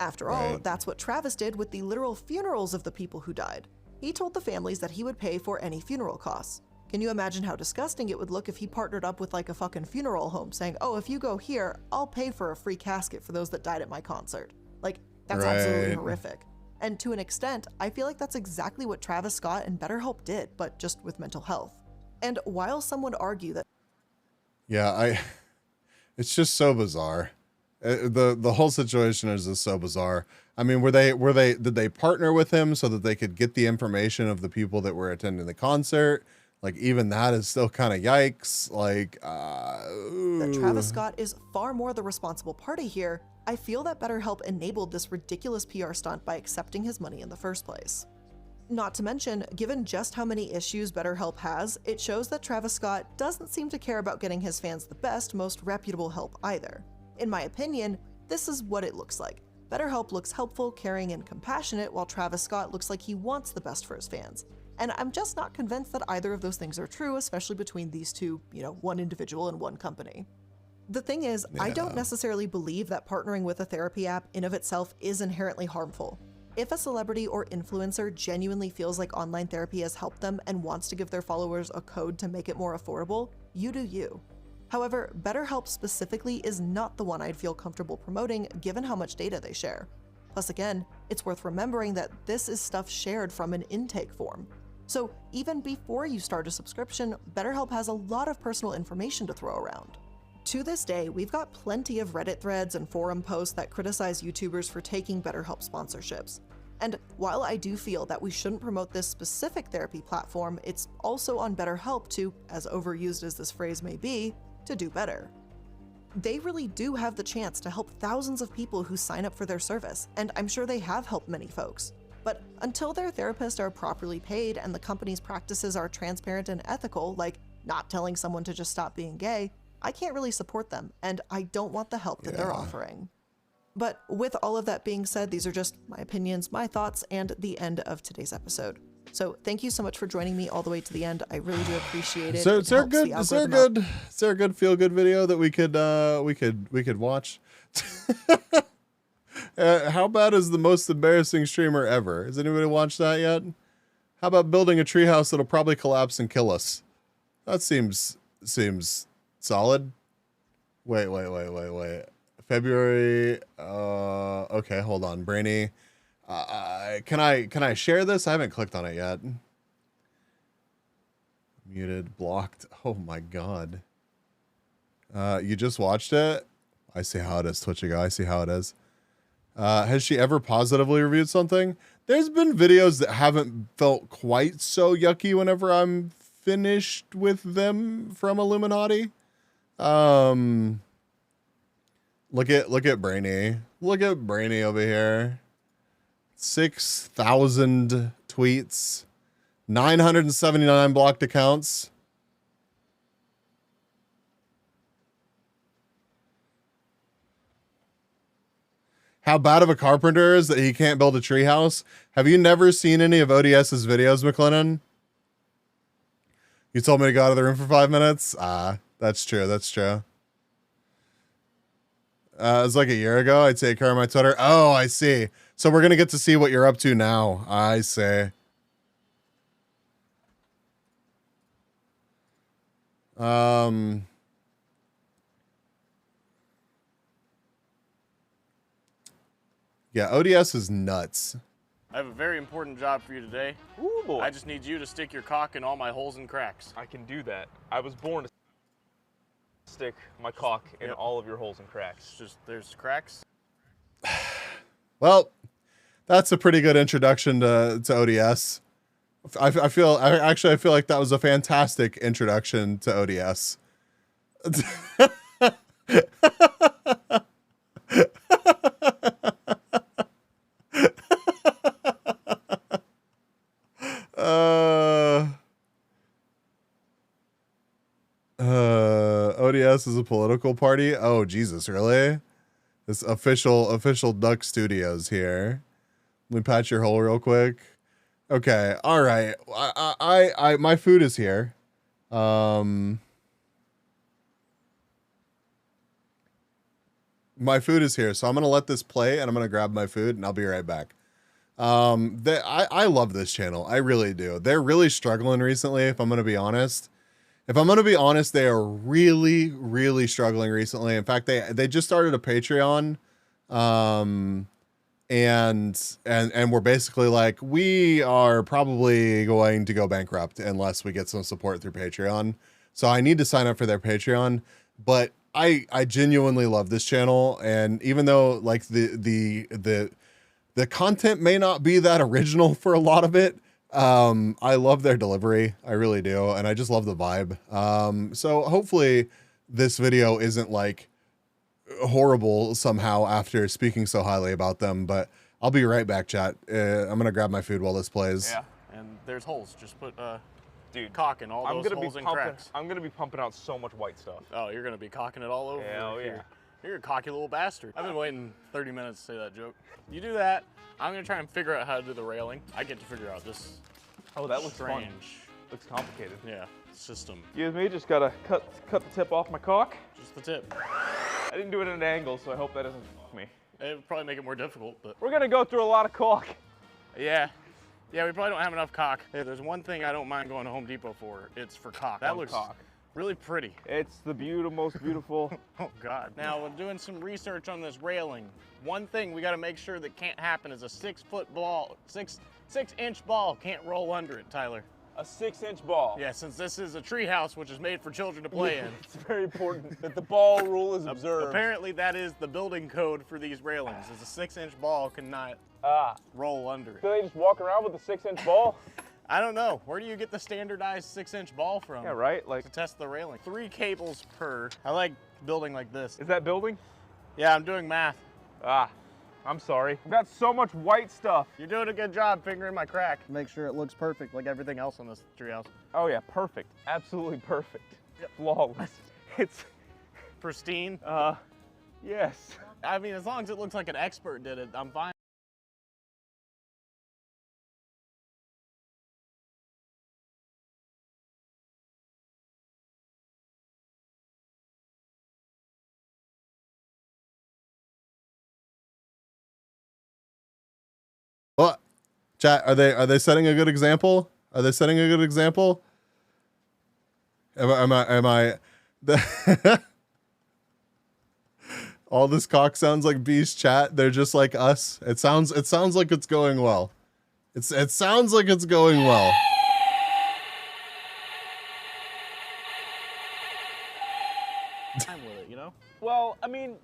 After all, that's what Travis did with the literal funerals of the people who died. He told the families that he would pay for any funeral costs. Can you imagine how disgusting it would look if he partnered up with like a fucking funeral home saying, oh, if you go here, I'll pay for a free casket for those that died at my concert. Like, that's absolutely horrific. And to an extent, I feel like that's exactly what Travis Scott and BetterHelp did, but just with mental health. And while some would argue that it's just so bizarre. The whole situation is just so bizarre. I mean, did they partner with him so that they could get the information of the people that were attending the concert? Like, even that is still kind of yikes. Like, that Travis Scott is far more the responsible party here, I feel that BetterHelp enabled this ridiculous PR stunt by accepting his money in the first place. Not to mention, given just how many issues BetterHelp has, it shows that Travis Scott doesn't seem to care about getting his fans the best, most reputable help either. In my opinion, this is what it looks like. BetterHelp looks helpful, caring, and compassionate, while Travis Scott looks like he wants the best for his fans. And I'm just not convinced that either of those things are true, especially between these two, one individual and one company. The thing is, I don't necessarily believe that partnering with a therapy app in of itself is inherently harmful. If a celebrity or influencer genuinely feels like online therapy has helped them and wants to give their followers a code to make it more affordable, you do you. However, BetterHelp specifically is not the one I'd feel comfortable promoting given how much data they share. Plus again, it's worth remembering that this is stuff shared from an intake form. So even before you start a subscription, BetterHelp has a lot of personal information to throw around. To this day, we've got plenty of Reddit threads and forum posts that criticize YouTubers for taking BetterHelp sponsorships. And while I do feel that we shouldn't promote this specific therapy platform, it's also on BetterHelp to, as overused as this phrase may be, to do better. They really do have the chance to help thousands of people who sign up for their service, and I'm sure they have helped many folks. But until their therapists are properly paid and the company's practices are transparent and ethical, like not telling someone to just stop being gay, I can't really support them, and I don't want the help that they're offering. But with all of that being said, these are just my opinions, my thoughts, and the end of today's episode. So thank you so much for joining me all the way to the end. I really do appreciate it. Is there a good feel good video that we could watch? How bad is the most embarrassing streamer ever? Has anybody watched that yet? How about building a treehouse that'll probably collapse and kill us? That seems solid. Wait. February. Okay, hold on, Brainy. Can I share this? I haven't clicked on it yet. Muted, blocked. Oh my god. You just watched it? I see how it is, Twitchigo. I see how it is. Has she ever positively reviewed something? There's been videos that haven't felt quite so yucky whenever I'm finished with them from Illuminati. Look at Brainy. Look at Brainy over here. 6,000 tweets, 979 blocked accounts. How bad of a carpenter is that he can't build a treehouse? Have you never seen any of ODS's videos, McLennan? You told me to go out of the room for 5 minutes? That's true. That's true. It was like a year ago. I'd take care of my Twitter. Oh, I see. So we're going to get to see what you're up to now. I see. Yeah, ODS is nuts. I have a very important job for you today. Ooh, boy. I just need you to stick your cock in all my holes and cracks. I can do that. I was born to stick my cock in all of your holes and cracks. There's cracks. Well, that's a pretty good introduction to ODS. I feel like that was a fantastic introduction to ODS. ODS podcast is a political party. Oh Jesus, really? This official Duck Studios here. Let me patch your hole real quick. Okay, all right. I my food is here. My food is here, so I'm gonna let this play, and I'm gonna grab my food, and I'll be right back. I love this channel. I really do. They're really struggling recently, if I'm gonna be honest. If I'm gonna be honest, they are really struggling recently. In fact, they just started a Patreon, and we're basically like, we are probably going to go bankrupt unless we get some support through Patreon. So I need to sign up for their Patreon, but I genuinely love this channel, and even though like the content may not be that original for a lot of it, I love their delivery. I really do, and I just love the vibe. So hopefully this video isn't like horrible somehow after speaking so highly about them, but I'll be right back, chat. I'm gonna grab my food while this plays. Yeah, and there's holes. Just put dude, caulk in all those holes and cracks. I'm gonna be pumping out so much white stuff. Oh, you're gonna be caulking it all over. Hell yeah. You're a cocky little bastard. I've been waiting 30 minutes to say that joke. You do that, I'm gonna try and figure out how to do the railing. I get to figure out this. Oh, that looks strange. fun. Looks complicated. Yeah, system. You and me just gotta cut the tip off my caulk. Just the tip. I didn't do it at an angle, so I hope that doesn't f me. It would probably make it more difficult, but. We're gonna go through a lot of caulk. Yeah. Yeah, we probably don't have enough caulk. Hey, there's one thing I don't mind going to Home Depot for. It's for caulk. That looks really pretty. It's the most beautiful. Oh God. Now, when doing some research on this railing, one thing we gotta make sure that can't happen is a 6-foot ball, six inch ball can't roll under it, Tyler. A 6-inch ball. Yeah, since this is a tree house, which is made for children to play in. It's very important that the ball rule is observed. Apparently that is the building code for these railings, is a 6-inch ball cannot roll under it. Do they just walk around with a 6-inch ball? I don't know. Where do you get the standardized 6-inch ball from? Yeah, right? Like to test the railing. 3 cables per. I like building like this. Is that building? Yeah, I'm doing math. I'm sorry. I've got so much white stuff. You're doing a good job fingering my crack. Make sure it looks perfect like everything else on this treehouse. Oh yeah, perfect. Absolutely perfect. Yep. Flawless. It's pristine. Yes. I mean, as long as it looks like an expert did it, I'm fine. What? Chat, are they setting a good example? Are they setting a good example? Am I all this cock sounds like Beast, chat. They're just like us. It sounds like it's going well. It sounds like it's going well. Time with it, you know? Well, I mean,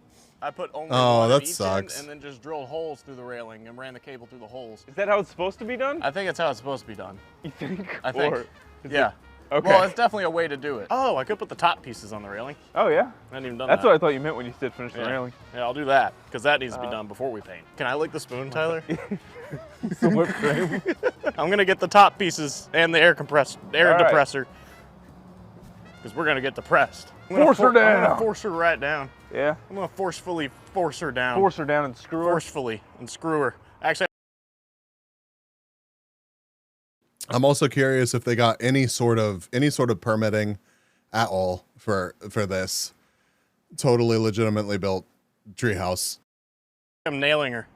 I put only Oh, one that at each sucks. end and then just drilled holes through the railing and ran the cable through the holes. Is that how it's supposed to be done? I think it's how it's supposed to be done. You think? I think. Or is Yeah. it- Okay. Well, it's definitely a way to do it. Oh, I could put the top pieces on the railing. Oh yeah? I hadn't even done That's that. what I thought you meant when you said finish the railing. Yeah, I'll do that, because that needs to be done before we paint. Can I lick the spoon, Tyler? The whipped cream. I'm gonna get the top pieces and the air right. depressor, because we're gonna get depressed. Force her down. I'm gonna force her right down. Yeah. I'm gonna forcefully force her down. Force her down and screw her. Forcefully and screw her. Actually, I'm also curious if they got any sort of permitting at all for this totally legitimately built treehouse. I'm nailing her.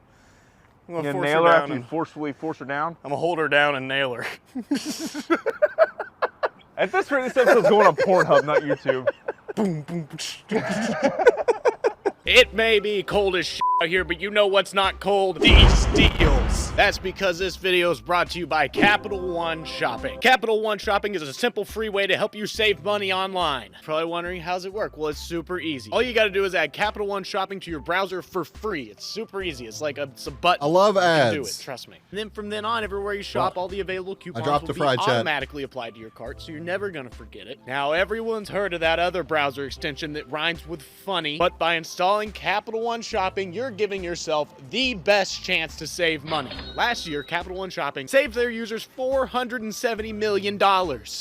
I'm gonna You force nail her her down after you and forcefully force her down? I'm gonna hold her down and nail her. At this rate, this episode's going on Pornhub, not YouTube. Boom, boom. It may be cold as shit out here, but you know what's not cold? These deals. That's because this video is brought to you by Capital One Shopping. Capital One Shopping is a simple, free way to help you save money online. Probably wondering, how's it work? Well, it's super easy. All you gotta do is add Capital One Shopping to your browser for free. It's super easy. It's like it's a button. I love You can do ads. it, trust me. And then from then on, everywhere you shop, all the available coupons dropped will a be fried chat. automatically applied to your cart, so you're never gonna forget it. Now, everyone's heard of that other browser extension that rhymes with funny, but by installing Capital One Shopping, you're giving yourself the best chance to save money. Last year, Capital One Shopping saved their users $470 million.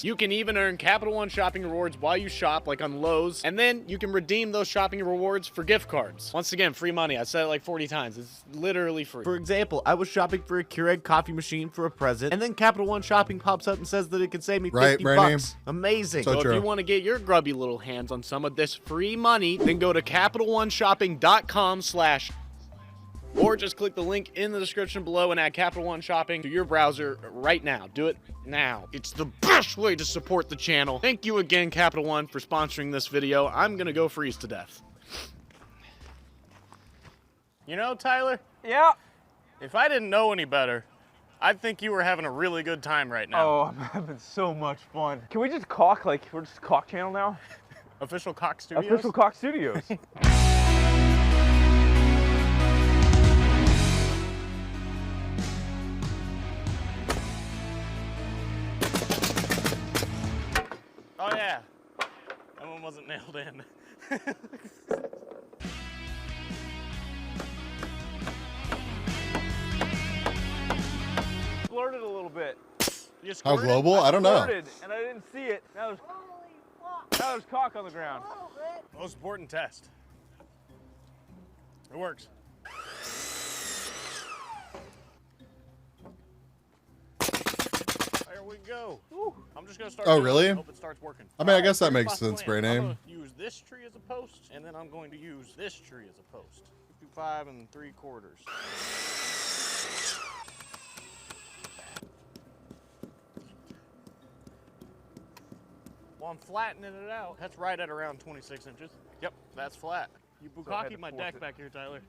You can even earn Capital One Shopping rewards while you shop, like on Lowe's, and then you can redeem those shopping rewards for gift cards. Once again, free money. I said it like 40 times. It's literally free. For example, I was shopping for a Keurig coffee machine for a present, and then Capital One Shopping pops up and says that it could save me 50 bucks. Amazing. So if you want to get your grubby little hands on some of this free money, then go to CapitalOneShopping.com/ or just click the link in the description below and add Capital One Shopping to your browser right now. Do it now. It's the best way to support the channel. Thank you again, Capital One, for sponsoring this video. I'm gonna go freeze to death. You know, Tyler? Yeah? If I didn't know any better, I'd think you were having a really good time right now. Oh, I'm having so much fun. Can we just caulk, like, we're just a caulk channel now? Official Cock Studios? Official Cock Studios. Oh yeah, that one wasn't nailed in. Squirted a little bit. How global? I don't know. Squirted, and I didn't see it. Now there's caulk on the ground. Most important test. It works. There we go. I'm just gonna start. Oh, really? Hope it starts working. I mean, I guess that Here's makes my sense, plan. Brain I'm Aim. gonna use this tree as a post, and then I'm going to use this tree as a post. 55 3/4. Well, I'm flattening it out. That's right at around 26 inches. Yep, that's flat. You bukkakied my deck back here, Tyler.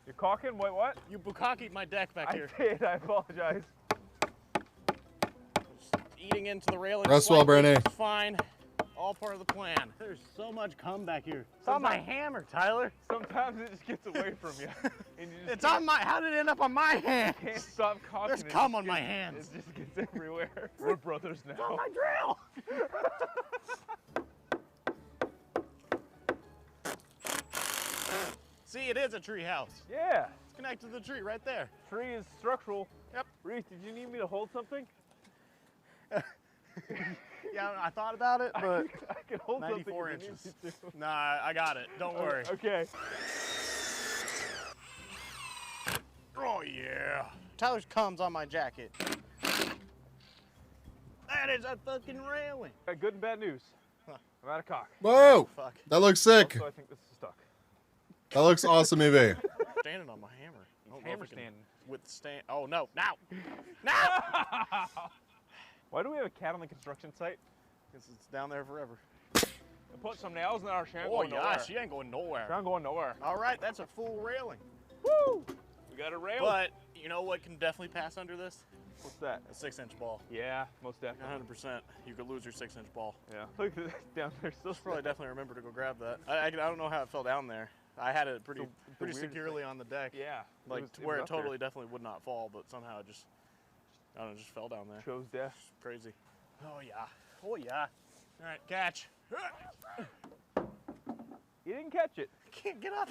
You're caulking? Wait, what? You bukkakied my deck back here. I did. I apologize. Eating into the railing. Rest well, slightly. Brennan. It's fine. All part of the plan. There's so much cum back here. It's on my hammer, Tyler. Sometimes it just gets away from you. And you just It's on my. How did it end up on my hands? can't stop caulking. There's it. cum It on my gets- hands. It just gets everywhere. We're brothers now. It's on my drill. See, it is a tree house. Yeah. It's connected to the tree right there. Tree is structural. Yep. Reese, did you need me to hold something? Yeah, I thought about it, but I can hold 94 something if you inches. need me to. Nah, I got it. Don't worry. Okay. Oh yeah. Tyler's cum's on my jacket. That is a fucking railing. Got good and bad news. I'm out of cock. Whoa! Fuck. That looks sick. Also, I think this is stuck. That looks awesome, EV. Standing on my hammer. I don't know Hammer if it can standing. withstand. Oh no! Now! Now! Why do we have a cat on the construction site? Because it's down there forever. I put some nails in our she ain't Oh going yeah, nowhere. she ain't going nowhere. She ain't going nowhere. All right, that's a full railing. Woo! We got a rail. But you know what can definitely pass under this? What's that? A 6-inch ball. Yeah, most definitely. 100%. You could lose your 6-inch ball. Yeah. Look at that down there. Still Probably definitely remember to go grab that. I don't know how it fell down there. I had it pretty weirdest securely on the deck. Yeah. Like was- to where was it up there. totally definitely would not fall, but somehow it just, I don't know, just fell down there. Chose death. Crazy. Oh yeah. Oh yeah. All right, catch. You didn't catch it. I can't get up.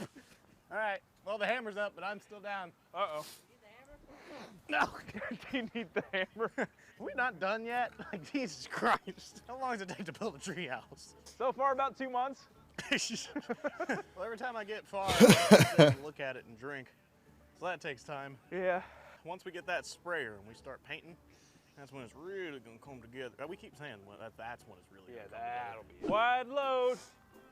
All right. Well, the hammer's up, but I'm still down. Uh-oh. No. Do you need the hammer? Are we not done yet? Like, Jesus Christ. How long does it take to build a tree house? So far, about 2 months. Well, every time I get far, I sit and look at it and drink. So that takes time. Yeah. Once we get that sprayer and we start painting, that's when it's really gonna come together. We keep saying that's when it's really gonna come that'll together. be wide load.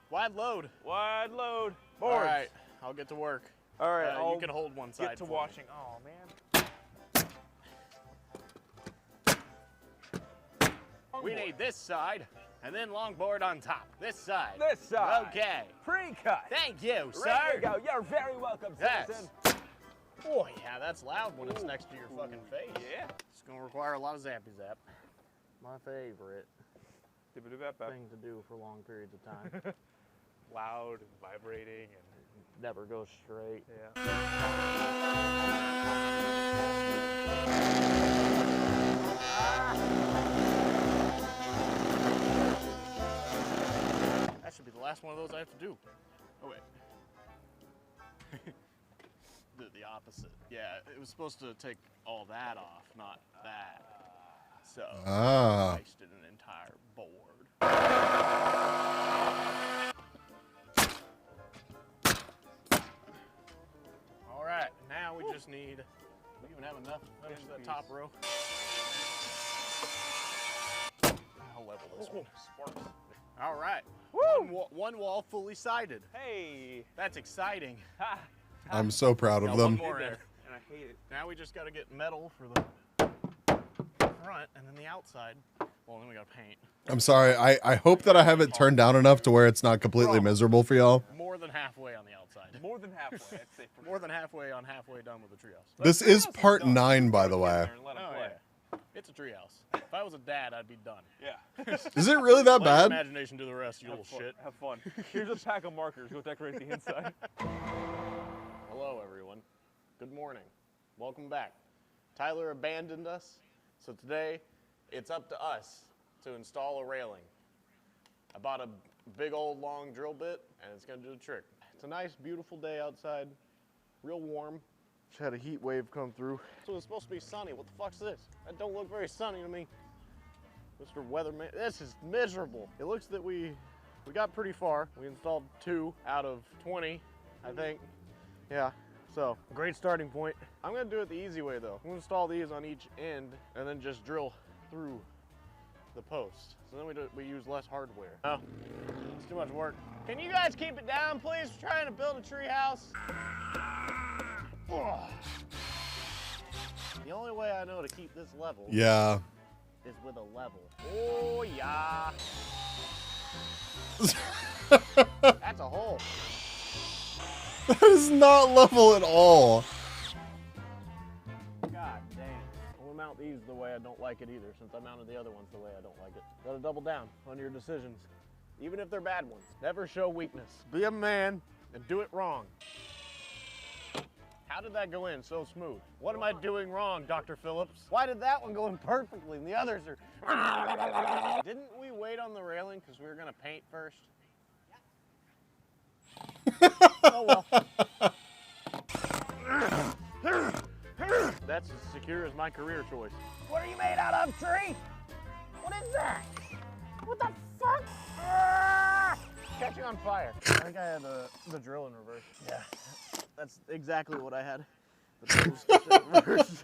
Wide load. Wide load. All Boards. right, I'll get to work. All right, you can hold one side. Get to for me. washing. Oh man. We need this side, and then longboard on top. This side. This side. Okay. Pre-cut. Thank you, sir. There you go. You're very welcome, Yes. citizen. Oh yeah, that's loud when it's next to your fucking face. Yeah. It's gonna require a lot of zappy zap. My favorite Dibba-dibba-bap. thing to do for long periods of time. Loud and vibrating and Never goes straight. yeah. That should be the last one of those I have to do. Oh wait. the opposite. Yeah, it was supposed to take all that off, not that. So Ah. I wasted an entire board. All right, now we just need. We even have enough to finish that top row. I'll level this one. Sparks. All right. One wall fully sided. Hey. That's exciting. I'm so proud of them. One more in. And I hate it. Now we just got to get metal for the front and then the outside. Well, then we got to paint. I'm sorry. I hope that I have it turned down enough to where it's not completely miserable for y'all. More than halfway on the outside. More than halfway, I'd say. More than halfway on halfway done with the treehouse. This is part 9, by the way. Oh, yeah. It's a treehouse. If I was a dad, I'd be done. Yeah. Is it really that Let bad? your imagination do the rest, you little shit. Have fun. Here's a pack of markers. Go decorate the inside. Hello, everyone. Good morning. Welcome back. Tyler abandoned us, so today it's up to us to install a railing. I bought a big old long drill bit, and it's gonna do the trick. It's a nice, beautiful day outside, real warm. Just had a heat wave come through. So it's supposed to be sunny. What the fuck's this? That don't look very sunny to me. Mr. Weatherman, this is miserable. It looks that we got pretty far. We installed 2 out of 20, I think. Yeah, so great starting point. I'm gonna do it the easy way though. I'm gonna install these on each end and then just drill through the posts. So then we use less hardware. Oh, it's too much work. Can you guys keep it down, please? We're trying to build a tree house. The only way I know to keep this level Yeah. is with a level. Oh, yeah. That's a hole. That is not level at all. God damn. I'm gonna mount these the way I don't like it either, since I mounted the other ones the way I don't like it. Gotta double down on your decisions, even if they're bad ones. Never show weakness. Be a man and do it wrong. How did that go in so smooth? What am I doing wrong, Dr. Phillips? Why did that one go in perfectly and the others are... Didn't we wait on the railing because we were gonna paint first? Oh well. That's as secure as my career choice. What are you made out of, tree? What is that? What the fuck? Catching on fire. I think I had the drill in reverse. Yeah, that's exactly what I had. The drill's in reverse.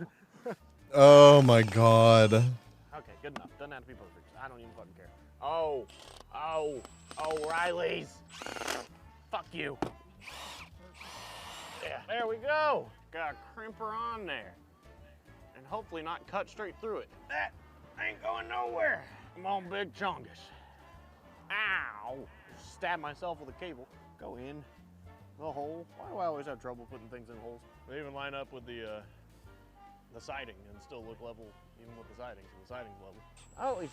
Oh my god. Okay, good enough. Doesn't have to be perfect. I don't even fucking care. Oh, Riley's. Fuck you. Yeah, there we go. Got a crimper on there. And hopefully not cut straight through it. That ain't going nowhere. Come on, big chongus. Ow. Stab myself with a cable. Go in the hole. Why do I always have trouble putting things in holes? They even line up with the siding and still look level even with the siding, so the siding's level. I always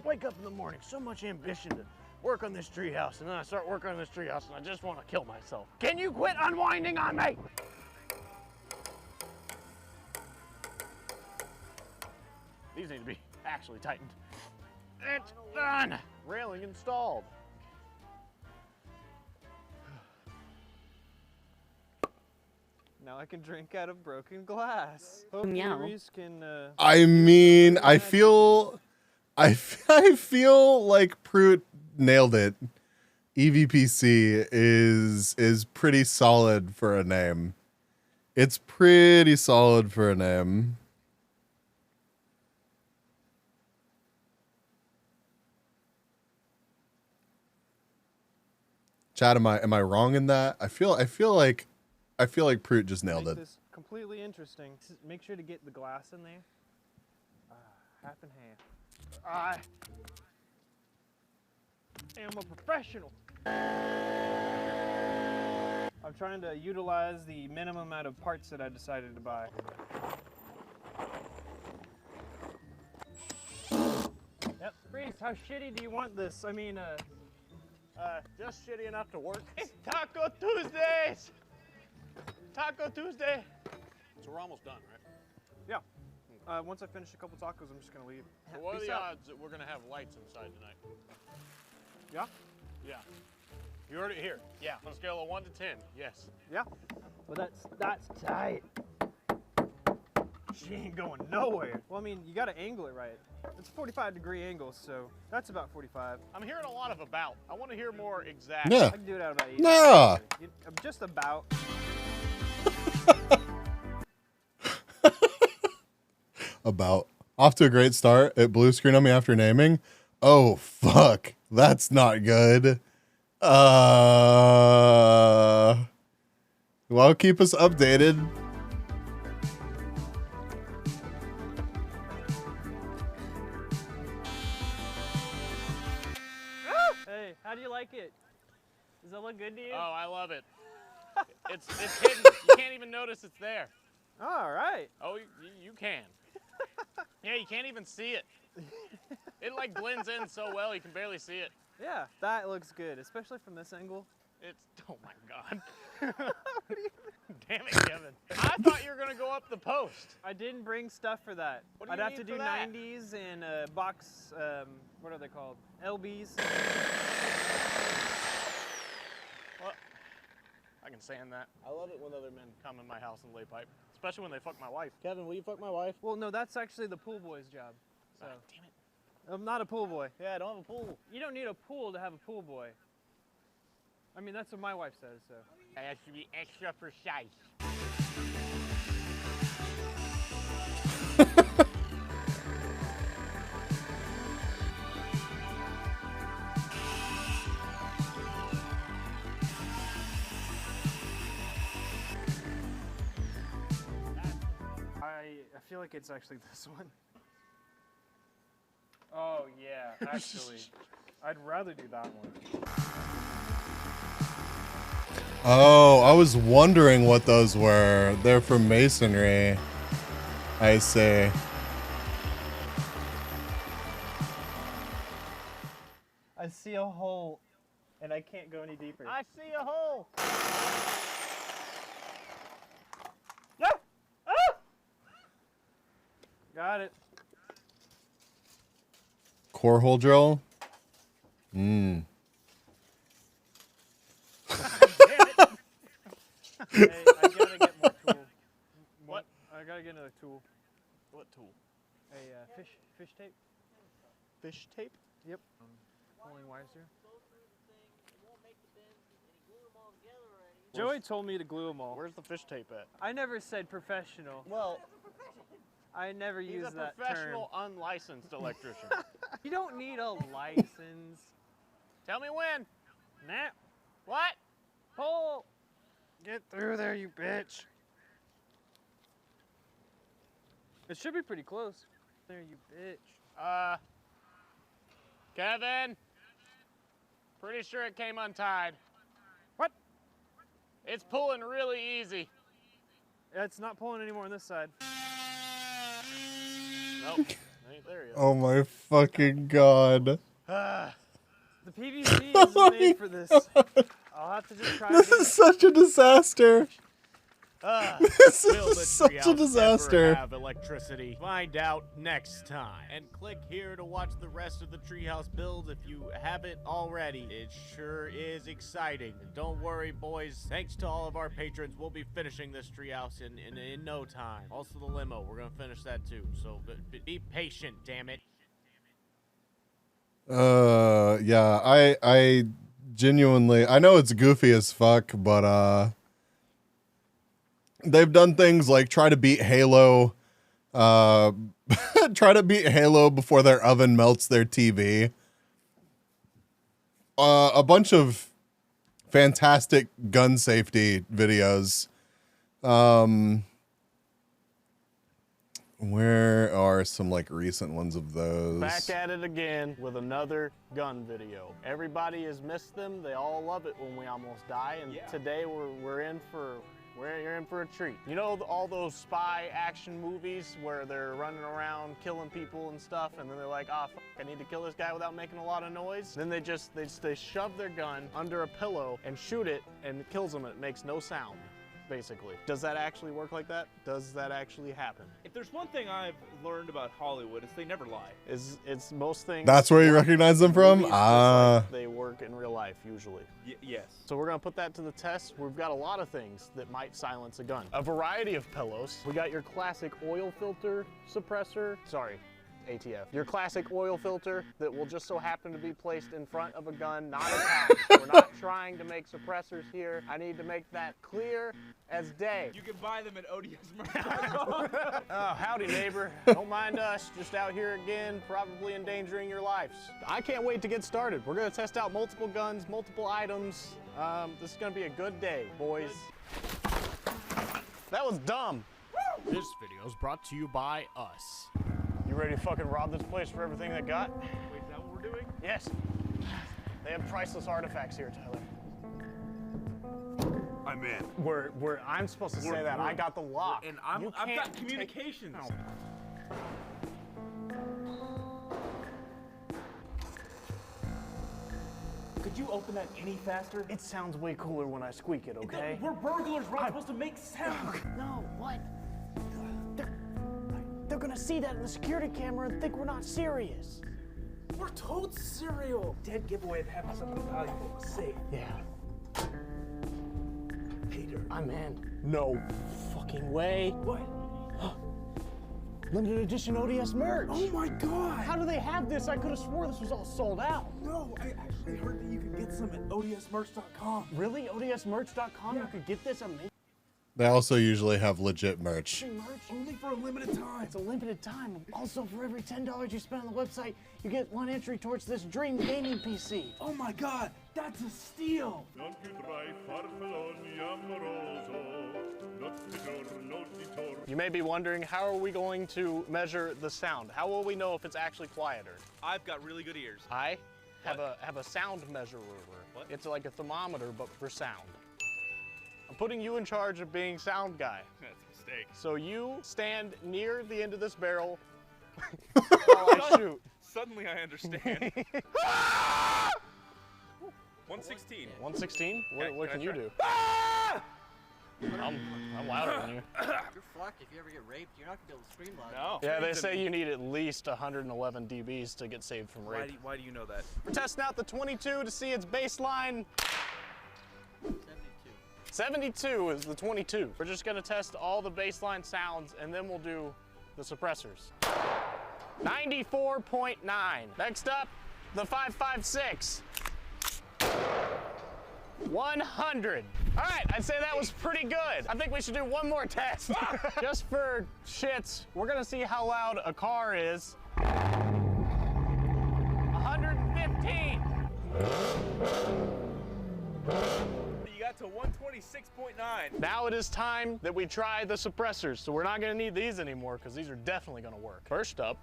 wake up in the morning, so much ambition to work on this treehouse, and then I start working on this treehouse and I just want to kill myself. Can you quit unwinding on me? These need to be actually tightened. It's done. Railing installed. Now I can drink out of broken glass. Meow. Reese can, I mean, I feel like Pruitt nailed it. EVPC is pretty solid for a name. It's pretty solid for a name. Chad, am I wrong in that? I feel like Pruitt just nailed it. This completely interesting. Make sure to get the glass in there. Half and half. I'm a professional. I'm trying to utilize the minimum amount of parts that I decided to buy. Yep. Priest, how shitty do you want this? I mean, just shitty enough to work. It's Taco Tuesdays! Taco Tuesday! So we're almost done, right? Yeah. Once I finish a couple tacos, I'm just gonna leave. So what are Peace the out. odds that we're gonna have lights inside tonight? Yeah? Yeah. You heard it here. Yeah. On a scale of 1 to 10, yes. Yeah. Well, that's tight. She ain't going nowhere. Well, I mean, you gotta angle it right. It's a 45-degree angle, so that's about 45. I'm hearing a lot of about. I want to hear more exact. Yeah. I can do it out about 80. Nah. Just about. About. Off to a great start. It blue screen on me after naming. Oh, fuck. That's not good. Well, keep us updated. Hey, how do you like it? Does that look good to you? Oh, I love it. It's hidden. You can't even notice it's there. All right. Oh, you can. Yeah, you can't even see it. It like blends in so well you can barely see it. Yeah, that looks good, especially from this angle. It's, oh my God. Damn it, Kevin. I thought you were gonna go up the post. I didn't bring stuff for that. What do I'd you have need to do for that? 90s and box, what are they called? LBs. Well, I can stand that. I love it when other men come in my house and lay pipe, especially when they fuck my wife. Kevin, will you fuck my wife? Well, no, that's actually the pool boy's job. So. Damn it. I'm not a pool boy. Yeah, I don't have a pool. You don't need a pool to have a pool boy. I mean, that's what my wife says, so. I have to be extra precise. I feel like it's actually this one. Oh, yeah, actually. I'd rather do that one. Oh, I was wondering what those were. They're from masonry. I see. I see a hole, and I can't go any deeper. I see a hole. Yeah! Ah! Got it. Core hole drill. Hmm. Hey, I gotta get more tool. What? I gotta get another tool. What tool? A fish tape. Fish tape? Yep. Pulling wires here. Joey told me to glue them all. Where's the fish tape at? I never said professional. Well, I never he's used a that professional, unlicensed electrician. You don't need a license. Tell me when. Nah. What? Pull. Get through there, you bitch. It should be pretty close. There, you bitch. Kevin. Pretty sure it came untied. What? It's pulling really easy. It's not pulling anymore on this side. Nope. Ain't there yet. Oh my fucking God. The PVC isn't made for this. I'll have to just try This is such a disaster. This Will is the such a treehouse disaster. ever have electricity? Find out next time. And click here to watch the rest of the treehouse build if you haven't already. It sure is exciting. And don't worry, boys. Thanks to all of our patrons, we'll be finishing this treehouse in no time. Also the limo, we're gonna finish that too. So be patient, damn it. Yeah, I genuinely, I know it's goofy as fuck, but they've done things like try to beat Halo, try to beat Halo before their oven melts their TV. A bunch of fantastic gun safety videos. Where are some like recent ones of those? Back at it again with another gun video. Everybody has missed them. They all love it when we almost die, and today we're in for a treat. You know all those spy action movies where they're running around killing people and stuff, and then they're like, ah, fuck, I need to kill this guy without making a lot of noise. Then they shove their gun under a pillow and shoot it, and it kills them. And it makes no sound. basically. Does that actually work like that? Does that actually happen? If there's one thing I've learned about Hollywood, it's they never lie. It's most things. That's where you recognize them from? movies, just like they work in real life usually. Yes. So we're gonna put that to the test. We've got a lot of things that might silence a gun. A variety of pillows. We got your classic oil filter suppressor. Sorry, ATF. Your classic oil filter that will just so happen to be placed in front of a gun, not attached. We're not trying to make suppressors here. I need to make that clear as day. You can buy them at odsmerch.com. Oh, howdy neighbor. Don't mind us, just out here again, probably endangering your lives. I can't wait to get started. We're gonna test out multiple guns, multiple items. This is gonna be a good day, boys. That was dumb. This video is brought to you by us. You ready to fucking rob this place for everything they got? Wait, is that what we're doing? Yes. They have priceless artifacts here, Tyler. I'm in. I'm supposed to say that. I got the lock. And I've got communications. Could you open that any faster? It sounds way cooler when I squeak it, okay? We're burglars, we're not supposed to make sound. No, what? They're gonna see that in the security camera and think we're not serious. We're told cereal. Dead giveaway of having something valuable to say. Yeah. Peter. I'm in. No fucking way. What? Limited edition ODS merch. Oh my god. How do they have this? I could have swore this was all sold out. No, I actually heard that you could get some at odsmerch.com. Really? odsmerch.com? Yeah. You could get this amazing They also usually have legit merch. merch? Only for a limited time. It's a limited time. Also, for every $10 you spend on the website, you get 1 entry towards this dream gaming PC. Oh my god, that's a steal. You may be wondering, how are we going to measure the sound? How will we know if it's actually quieter? I've got really good ears. I have a sound measurer. What? It's like a thermometer, but for sound. I'm putting you in charge of being sound guy. That's a mistake. So you stand near the end of this barrel while I shoot. Suddenly I understand. 116. 116? What can you do? I'm louder than you. You're fucked if you ever get raped. You're not gonna be able to scream loud. No. Yeah, they say you need at least 111 dBs to get saved from rape. Why do you know that? We're testing out the 22 to see its baseline. 72 is the 22. We're just gonna test all the baseline sounds and then we'll do the suppressors. 94.9. Next up, the 5.56. 100. All right, I'd say that was pretty good. I think we should do one more test. Just for shits, we're gonna see how loud a car is. 115. You got to 126.9. Now it is time that we try the suppressors. So we're not gonna need these anymore because these are definitely gonna work. First up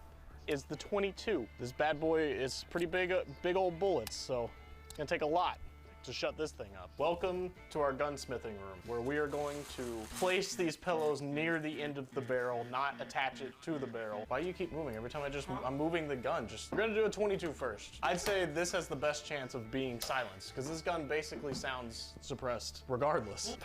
is the 22. This bad boy is pretty big old bullets, so it's gonna take a lot to shut this thing up. Welcome to our gunsmithing room, where we are going to place these pillows near the end of the barrel, not attach it to the barrel. Why do you keep moving? Every time I'm moving the gun. We're gonna do a 22 first. I'd say this has the best chance of being silenced, because this gun basically sounds suppressed, regardless.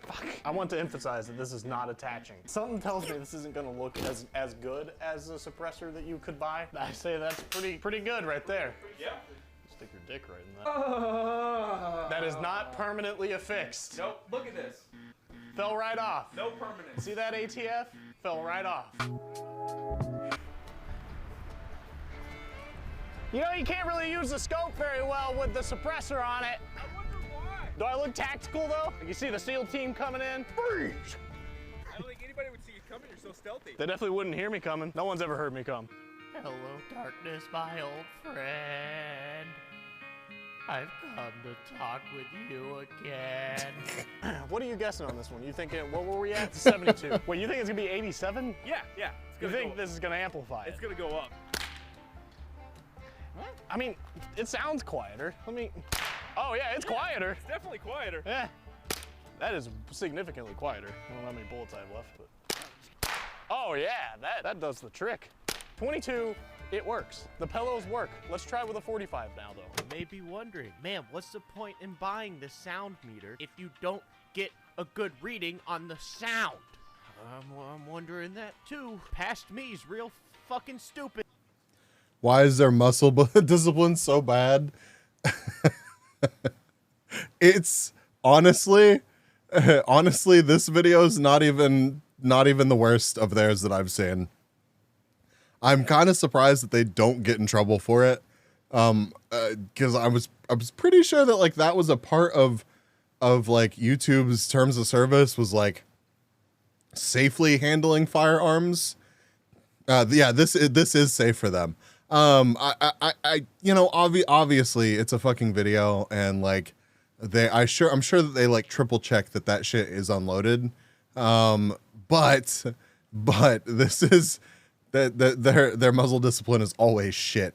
Fuck. I want to emphasize that this is not attaching. Something tells me this isn't gonna look as good as a suppressor that you could buy. I say that's pretty good right there. Yeah. Stick your dick right in that. That is not permanently affixed. Nope, look at this. Fell right off. No permanence. See that ATF? Fell right off. You know, you can't really use the scope very well with the suppressor on it. I wonder why. Do I look tactical though? You see the SEAL team coming in? Freeze! I don't think anybody would see you coming. You're so stealthy. They definitely wouldn't hear me coming. No one's ever heard me come. Hello, darkness, my old friend. I've come to talk with you again. What are you guessing on this one? You thinking, what were we at? 72. Wait, you think it's gonna be 87? Yeah. You think this is gonna amplify it? It's gonna go up. I mean, it sounds quieter. Oh yeah, it's quieter. It's definitely quieter. Yeah, that is significantly quieter. I don't know how many bullets I have left, but. Oh yeah, that does the trick. 22, it works. The pillows work. Let's try with a 45 now though. You may be wondering, man, what's the point in buying the sound meter if you don't get a good reading on the sound. I'm wondering that too. Past me's real fucking stupid. Why is their muscle discipline so bad? It's honestly, this video is not even the worst of theirs that I've seen. I'm kind of surprised that they don't get in trouble for it. Because I was pretty sure that like that was a part of like YouTube's terms of service was like safely handling firearms. Yeah, this is safe for them. I you know, obviously it's a fucking video, and like I'm sure that they like triple check that shit is unloaded. But this is their muzzle discipline is always shit.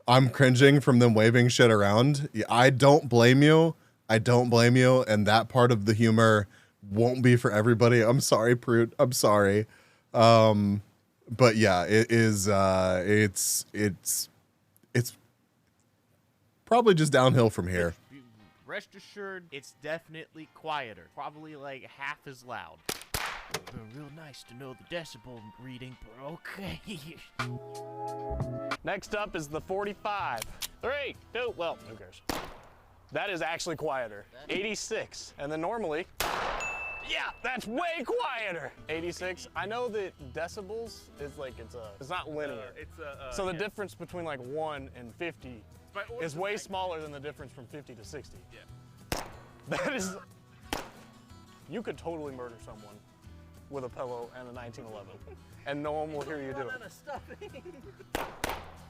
I'm cringing from them waving shit around. I don't blame you. And that part of the humor won't be for everybody. I'm sorry, Prude. I'm sorry. But yeah, it is. It's probably just downhill from here. Rest assured, it's definitely quieter. Probably like half as loud. Real nice to know the decibel reading, but okay. Next up is the 45. 3, 2, well, who cares? That is actually quieter. 86. And then normally, yeah, that's way quieter. 86. I know that decibels is like, it's not linear. So the difference between like 1 and 50 is way smaller than the difference from 50 to 60. Yeah. That is, you could totally murder someone with a pillow and a 1911, and no one will hear you do it.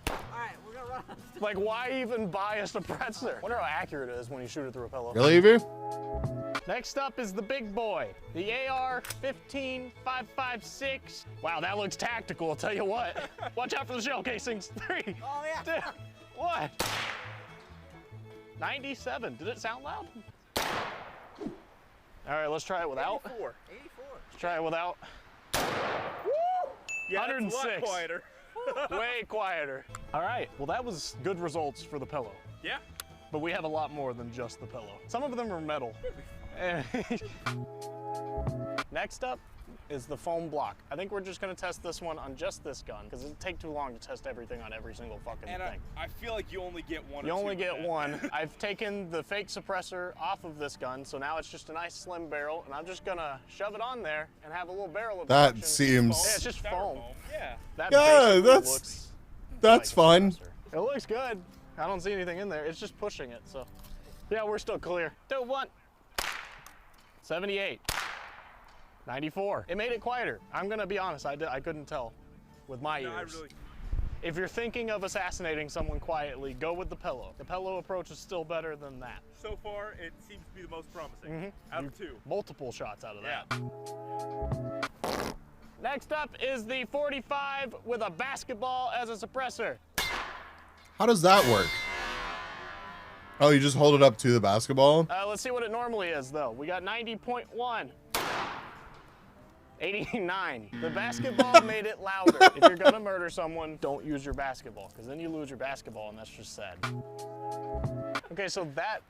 Alright, we're gonna run out of stuff. Like, why even buy a suppressor? I wonder how accurate it is when you shoot it through a pillow. Really, Evie? Next up is the big boy, the AR-15-556. Wow, that looks tactical, I'll tell you what. Watch out for the shell casings. 3, oh, yeah. 2, 1. 97, did it sound loud? All right, let's try it without. 84. Let's try it without. Woo! Yeah, 106. that's a lot quieter. Way quieter. All right, well that was good results for the pillow. Yeah. But we have a lot more than just the pillow. Some of them are metal. Next up is the foam block. I think we're just gonna test this one on just this gun, because it'd take too long to test everything on every single fucking thing. I feel like you only get one. You only get one. I've taken the fake suppressor off of this gun, so now it's just a nice slim barrel, and I'm just gonna shove it on there and have a little barrel of That production. seems. Yeah, it's just foam. Yeah. That Yeah, basically that's looks like a fine. suppressor. It looks good. I don't see anything in there. It's just pushing it, so. Yeah, we're still clear. 2, 1. 78. 94. It made it quieter. I'm gonna be honest, I couldn't tell with my ears. If you're thinking of assassinating someone quietly, go with the pillow. The pillow approach is still better than that. So far, it seems to be the most promising out of 2. Multiple shots out of that. Next up is the 45 with a basketball as a suppressor. How does that work? Oh, you just hold it up to the basketball? Let's see what it normally is, though. We got 90.1. 89. The basketball made it louder. If you're gonna murder someone, don't use your basketball, because then you lose your basketball, and that's just sad. Okay, so that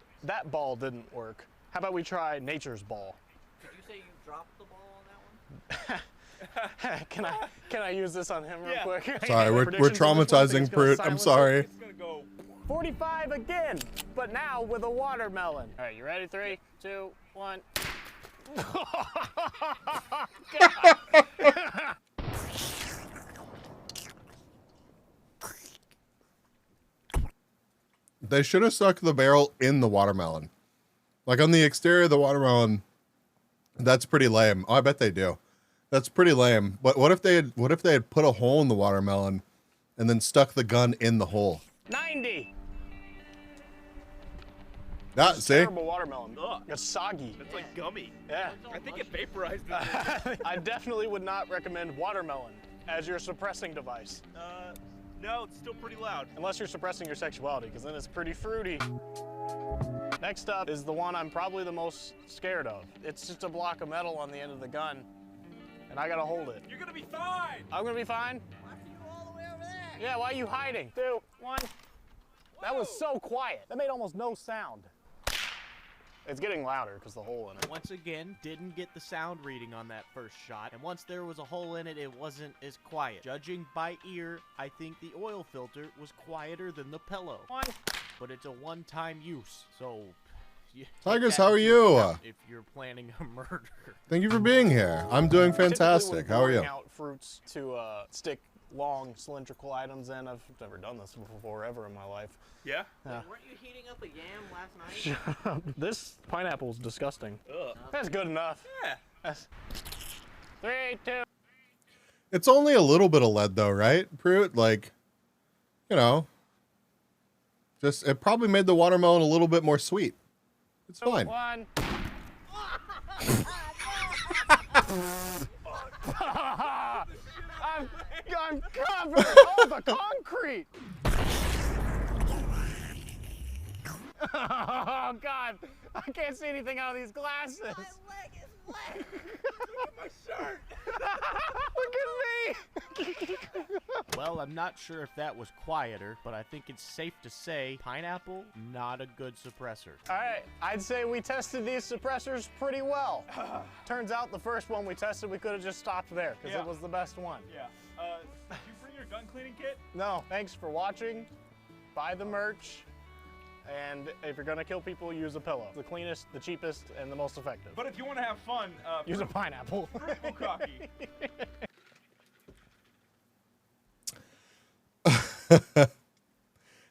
ball didn't work. How about we try nature's ball? Did you say you dropped the ball on that one? Can I use this on him real quick? Sorry, we're traumatizing Brute. I'm sorry. 45 again, but now with a watermelon. All right, you ready? 3, 2, 1. They should have stuck the barrel in the watermelon. Like on the exterior of the watermelon, that's pretty lame. Oh, I bet they do. That's pretty lame. But what if they had put a hole in the watermelon and then stuck the gun in the hole? 90. Yeah, see? Terrible watermelon. Ugh. It's soggy. It's like gummy. Yeah. I think it vaporized it. I definitely would not recommend watermelon as your suppressing device. No, it's still pretty loud. Unless you're suppressing your sexuality, because then it's pretty fruity. Next up is the one I'm probably the most scared of. It's just a block of metal on the end of the gun, and I gotta hold it. You're gonna be fine. I'm gonna be fine? Why are you all the way over there? Yeah, why are you hiding? 2, 1. That was so quiet. That made almost no sound. It's getting louder because the hole in it. Once again, didn't get the sound reading on that first shot, and once there was a hole in it, it wasn't as quiet. Judging by ear, I think the oil filter was quieter than the pillow. But it's a one-time use, so... Tigers, how are you? If you're planning a murder. Thank you for being here. I'm doing Typically, fantastic. when How are you? pouring out fruits to stick long cylindrical items in. I've never done this before ever in my life. Yeah? Yeah. Weren't you heating up a yam last night? Shut up. This pineapple's disgusting. Ugh. That's good enough. Yeah. That's 3, 2. It's only a little bit of lead though, right, Pruitt? Like, you know, just it probably made the watermelon a little bit more sweet. It's fine. 1. I'm covered. Oh, the concrete. Oh God, I can't see anything out of these glasses. My leg is wet. Look at my shirt. Look at me. Well, I'm not sure if that was quieter, but I think it's safe to say pineapple, not a good suppressor. All right, I'd say we tested these suppressors pretty well. Turns out the first one we tested, we could have just stopped there because it was the best one. Yeah. Did you bring your gun cleaning kit? No, thanks for watching. Buy the merch. And if you're gonna kill people, use a pillow. The cleanest, the cheapest, and the most effective. But if you want to have fun, use a pineapple. Fruit cocky.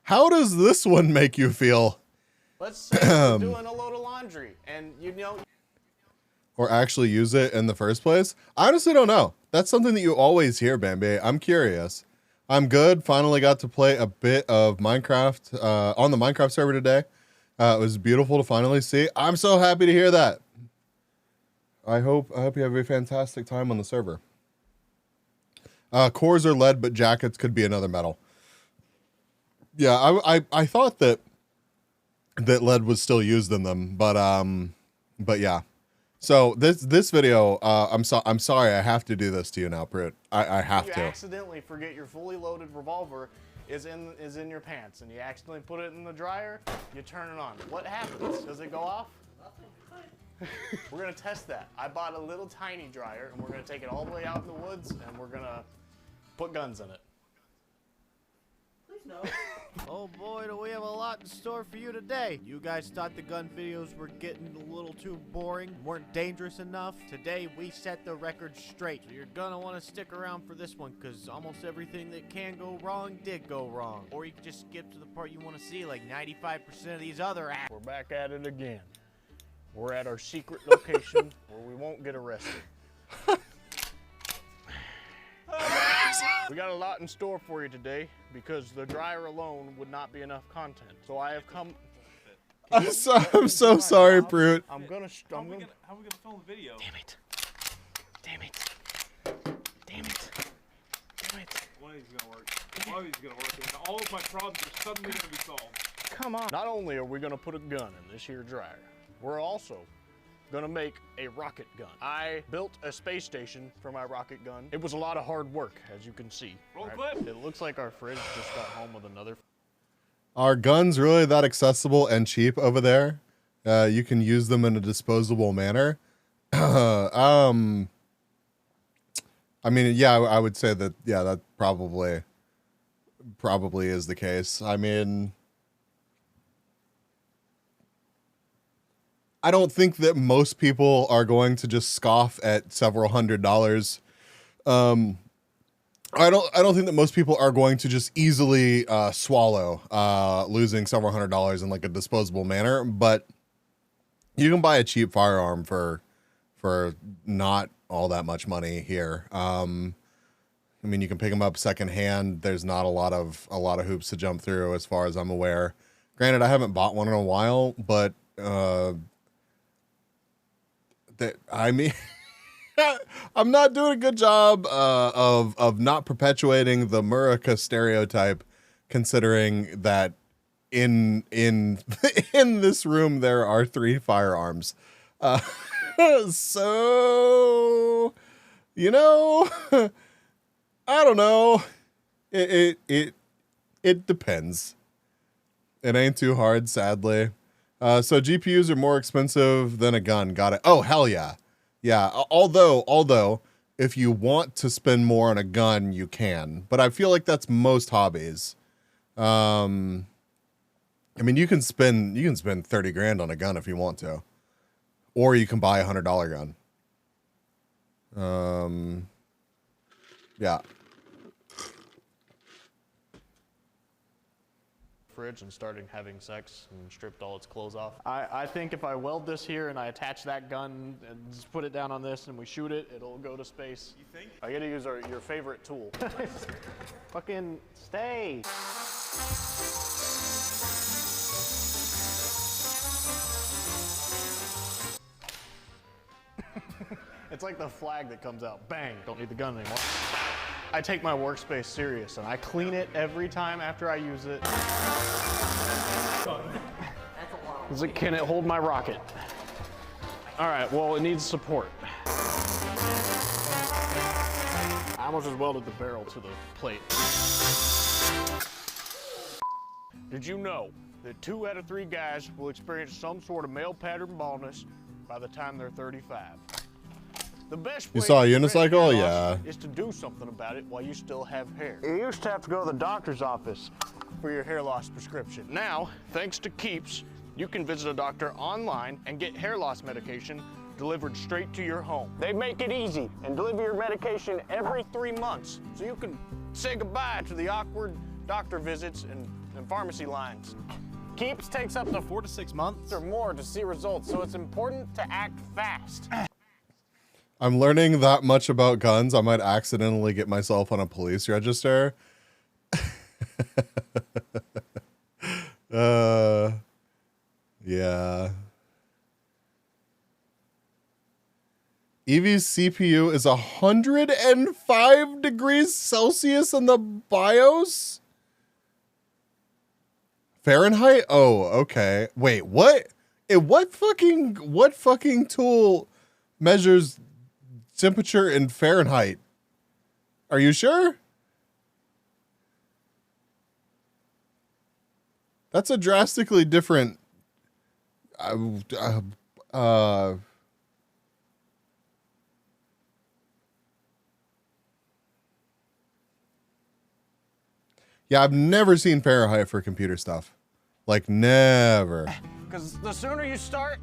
How does this one make you feel? Let's say you're doing a load of laundry, and you know. Or actually use it in the first place? I honestly don't know. That's something that you always hear, Bambi. I'm curious. I'm good. Finally got to play a bit of Minecraft on the Minecraft server today. It was beautiful to finally see. I'm so happy to hear that. I hope you have a fantastic time on the server. Cores are lead, but jackets could be another metal. Yeah, I thought that lead was still used in them, but yeah. So this video, I'm sorry I have to do this to you now, Pruitt. I have to. You accidentally forget your fully loaded revolver is in your pants, and you accidentally put it in the dryer. You turn it on. What happens? Does it go off? We're gonna test that. I bought a little tiny dryer, and we're gonna take it all the way out in the woods, and we're gonna put guns in it. Please no. Oh boy, do we have a lot in store for you today. You guys thought the gun videos were getting a little too boring, weren't dangerous enough. Today, we set the record straight. So you're gonna want to stick around for this one, because almost everything that can go wrong did go wrong. Or you can just skip to the part you want to see, like 95% of these other apps. We're back at it again. We're at our secret location where we won't get arrested. We got a lot in store for you today because the dryer alone would not be enough content. So I have come. I'm so sorry, Pruitt. How are we gonna film the video? Damn it. Damn it. Damn it. Damn it. One of these is gonna work. One of these is gonna work, and all of my problems are suddenly gonna be solved. Come on. Not only are we gonna put a gun in this here dryer, we're also gonna make a rocket gun. I built a space station for my rocket gun. It was a lot of hard work, as you can see. Roll clip. It looks like our fridge just got home with another. Are guns really that accessible and cheap over there? You can use them in a disposable manner. I mean, yeah, I would say that. Yeah, that probably is the case. I mean, I don't think that most people are going to just scoff at several $100s. I don't think that most people are going to just easily swallow losing several $100s in like a disposable manner. But you can buy a cheap firearm for not all that much money here. I mean, you can pick them up secondhand. There's not a lot of hoops to jump through, as far as I'm aware. Granted, I haven't bought one in a while, but I mean, I'm not doing a good job of not perpetuating the Murica stereotype, considering that in this room there are 3 firearms. So, you know, I don't know. It depends. It ain't too hard, sadly. So GPUs are more expensive than a gun. Got it. Oh, hell yeah. Yeah. Although, if you want to spend more on a gun, you can. But I feel like that's most hobbies. I mean, you can spend 30 grand on a gun if you want to. Or you can buy $100 gun. Yeah. Fridge and starting having sex and stripped all its clothes off. I think if I weld this here and I attach that gun and just put it down on this and we shoot it, it'll go to space. You think? I gotta use your favorite tool. Fucking stay. It's like the flag that comes out. Bang, don't need the gun anymore. I take my workspace serious and I clean it every time after I use it. Can it hold my rocket? All right, well, it needs support. I almost just welded the barrel to the plate. Did you know that 2 out of 3 guys will experience some sort of male pattern baldness by the time they're 35? The best You way saw a to prevent unicycle? hair Yeah. loss is to do something about it while you still have hair. You used to have to go to the doctor's office for your hair loss prescription. Now, thanks to Keeps, you can visit a doctor online and get hair loss medication delivered straight to your home. They make it easy and deliver your medication every 3 months, so you can say goodbye to the awkward doctor visits and pharmacy lines. Keeps takes up to 4 to 6 months or more to see results, so it's important to act fast. I'm learning that much about guns. I might accidentally get myself on a police register. Yeah. Eevee's CPU is 105 degrees Celsius in the BIOS? Fahrenheit? Oh, okay. Wait, what? What fucking tool measures temperature in Fahrenheit? Are you sure? That's a drastically different yeah, I've never seen Fahrenheit for computer stuff. Like, never. Because the sooner you start,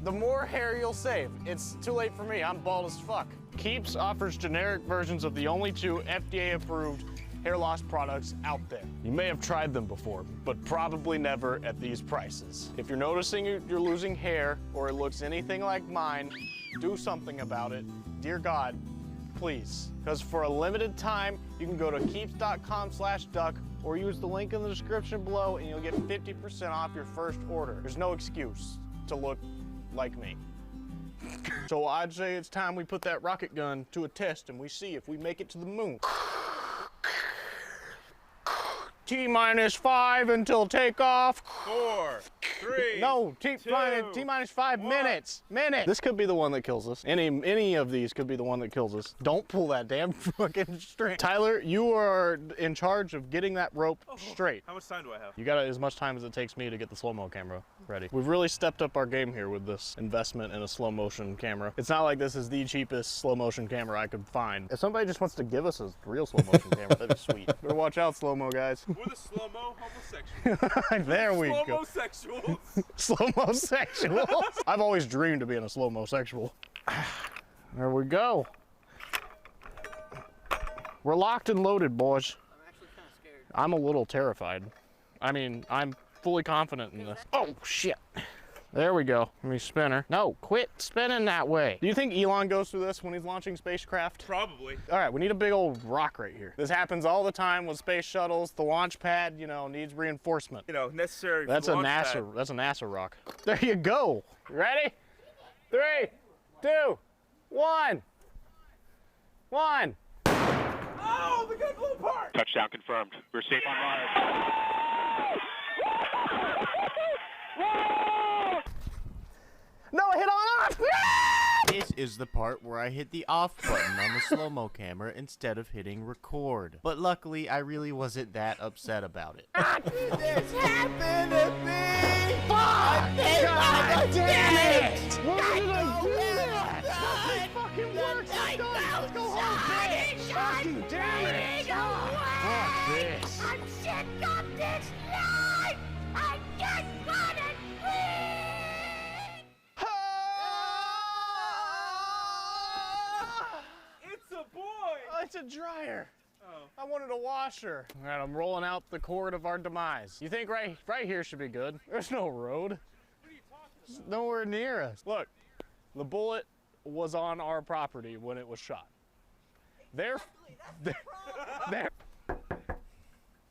the more hair you'll save. It's too late for me, I'm bald as fuck. Keeps offers generic versions of the only 2 FDA-approved hair loss products out there. You may have tried them before, but probably never at these prices. If you're noticing you're losing hair or it looks anything like mine, do something about it. Dear God, please. Because for a limited time, you can go to keeps.com/duck or use the link in the description below and you'll get 50% off your first order. There's no excuse to look like me. So I'd say it's time we put that rocket gun to a test and we see if we make it to the moon. T-5 until takeoff. 4, 3. No, T-5 minutes. This could be the one that kills us. Any of these could be the one that kills us. Don't pull that damn fucking string. Tyler, you are in charge of getting that rope straight. How much time do I have? You got as much time as it takes me to get the slow-mo camera ready. We've really stepped up our game here with this investment in a slow motion camera. It's not like this is the cheapest slow motion camera I could find. If somebody just wants to give us a real slow motion camera, that'd be sweet. Better watch out, slow-mo guys. We're the slow-mo homosexuals. There we go. Slow-mo sexuals. Slow-mo sexuals. I've always dreamed of being a slow-mo sexual. There we go. We're locked and loaded, boys. I'm actually kind of scared. I'm a little terrified. I mean, I'm fully confident in this. Oh, shit. There we go. Let me spin her. No, quit spinning that way. Do you think Elon goes through this when he's launching spacecraft? Probably. All right, we need a big old rock right here. This happens all the time with space shuttles. The launch pad, you know, needs reinforcement. You know, necessary. That's a NASA. That's a NASA rock. There you go. Ready? 3, 2, 1. 1. Oh, the gun blew apart. Touchdown confirmed. We're safe on Mars. No, it hit on off. This is the part where I hit the off button on the slow-mo camera instead of hitting record. But luckily, I really wasn't that upset about it. This happened to me! Fuck! God damn it! Why did I do that? It fucking works! Let's go home, bitch! Fucking damn it! Fuck this! I'm sick of this life! I just wanna It's a boy! Oh, it's a dryer. Oh. I wanted a washer. All right, I'm rolling out the cord of our demise. You think right here should be good? There's no road. What are you talking about? Nowhere near us. Look, the bullet was on our property when it was shot. There.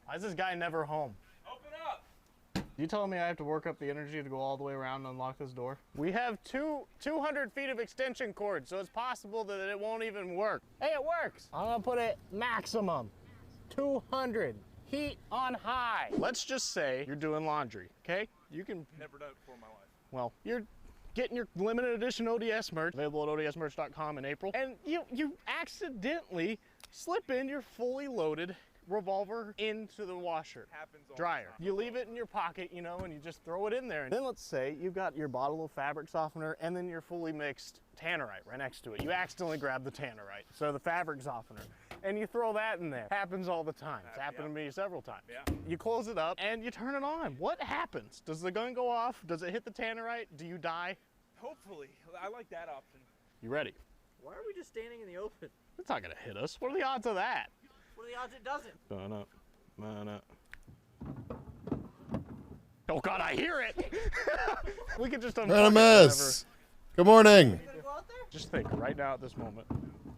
Why is this guy never home? Open up! You telling me I have to work up the energy to go all the way around and unlock this door? We have 200 feet of extension cord, so it's possible that it won't even work. Hey, it works. I'm gonna put it maximum 200 heat on high. Let's just say you're doing laundry, okay? You can. Never done it before in my life. Well, you're getting your limited edition ODS merch, available at odsmerch.com in April, and you accidentally slip in your fully loaded revolver into the washer, dryer. You leave it in your pocket, you know, and you just throw it in there. And then let's say you've got your bottle of fabric softener and then your fully mixed tannerite right next to it. You accidentally grab the tannerite, so the fabric softener, and you throw that in there. Happens all the time. It's happened to me several times. Yeah. You close it up and you turn it on. What happens? Does the gun go off? Does it hit the tannerite? Do you die? Hopefully. I like that option. You ready? Why are we just standing in the open? It's not gonna hit us. What are the odds of that? What are the odds it doesn't? Oh God, I hear it! We could just unplug Randomness. Good morning. Just think, right now at this moment,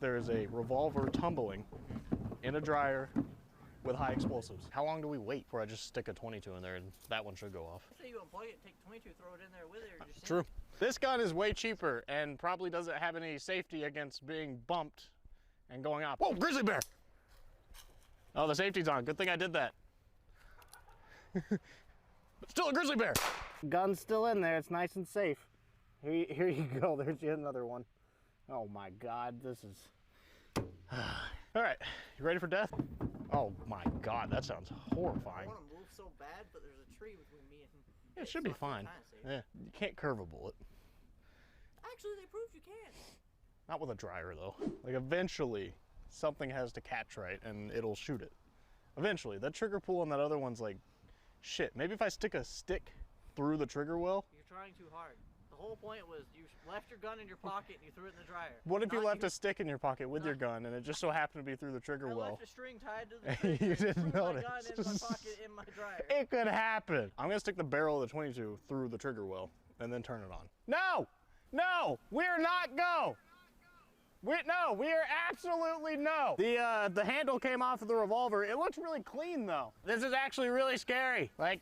there is a revolver tumbling in a dryer with high explosives. How long do we wait before I just stick a 22 in there and that one should go off? Say you unplug it, take 22, throw it in there with it, or just True. This gun is way cheaper and probably doesn't have any safety against being bumped and going off. Whoa, grizzly bear! Oh, the safety's on. Good thing I did that. But still a grizzly bear. Gun's still in there. It's nice and safe. Here you go. There's yet another one. Oh my God, this is. All right, you ready for death? Oh my God, that sounds horrifying. I want to move so bad, but there's a tree between me and him. Yeah, it should be fine. Yeah, you can't curve a bullet. Actually, they proved you can. Not with a dryer though. Like eventually, something has to catch right and it'll shoot it. Eventually, that trigger pull on that other one's like, shit. Maybe if I stick a stick through the trigger well. You're trying too hard. The whole point was you left your gun in your pocket and you threw it in the dryer. What if you left a stick in your pocket with your gun and it just so happened to be through the trigger well? I left a string tied to the trigger. You didn't notice. My gun in my pocket in my dryer. It could happen. I'm gonna stick the barrel of the 22 through the trigger well and then turn it on. No, no, we're not go. We are absolutely no. The handle came off of the revolver. It looks really clean though. This is actually really scary. Like,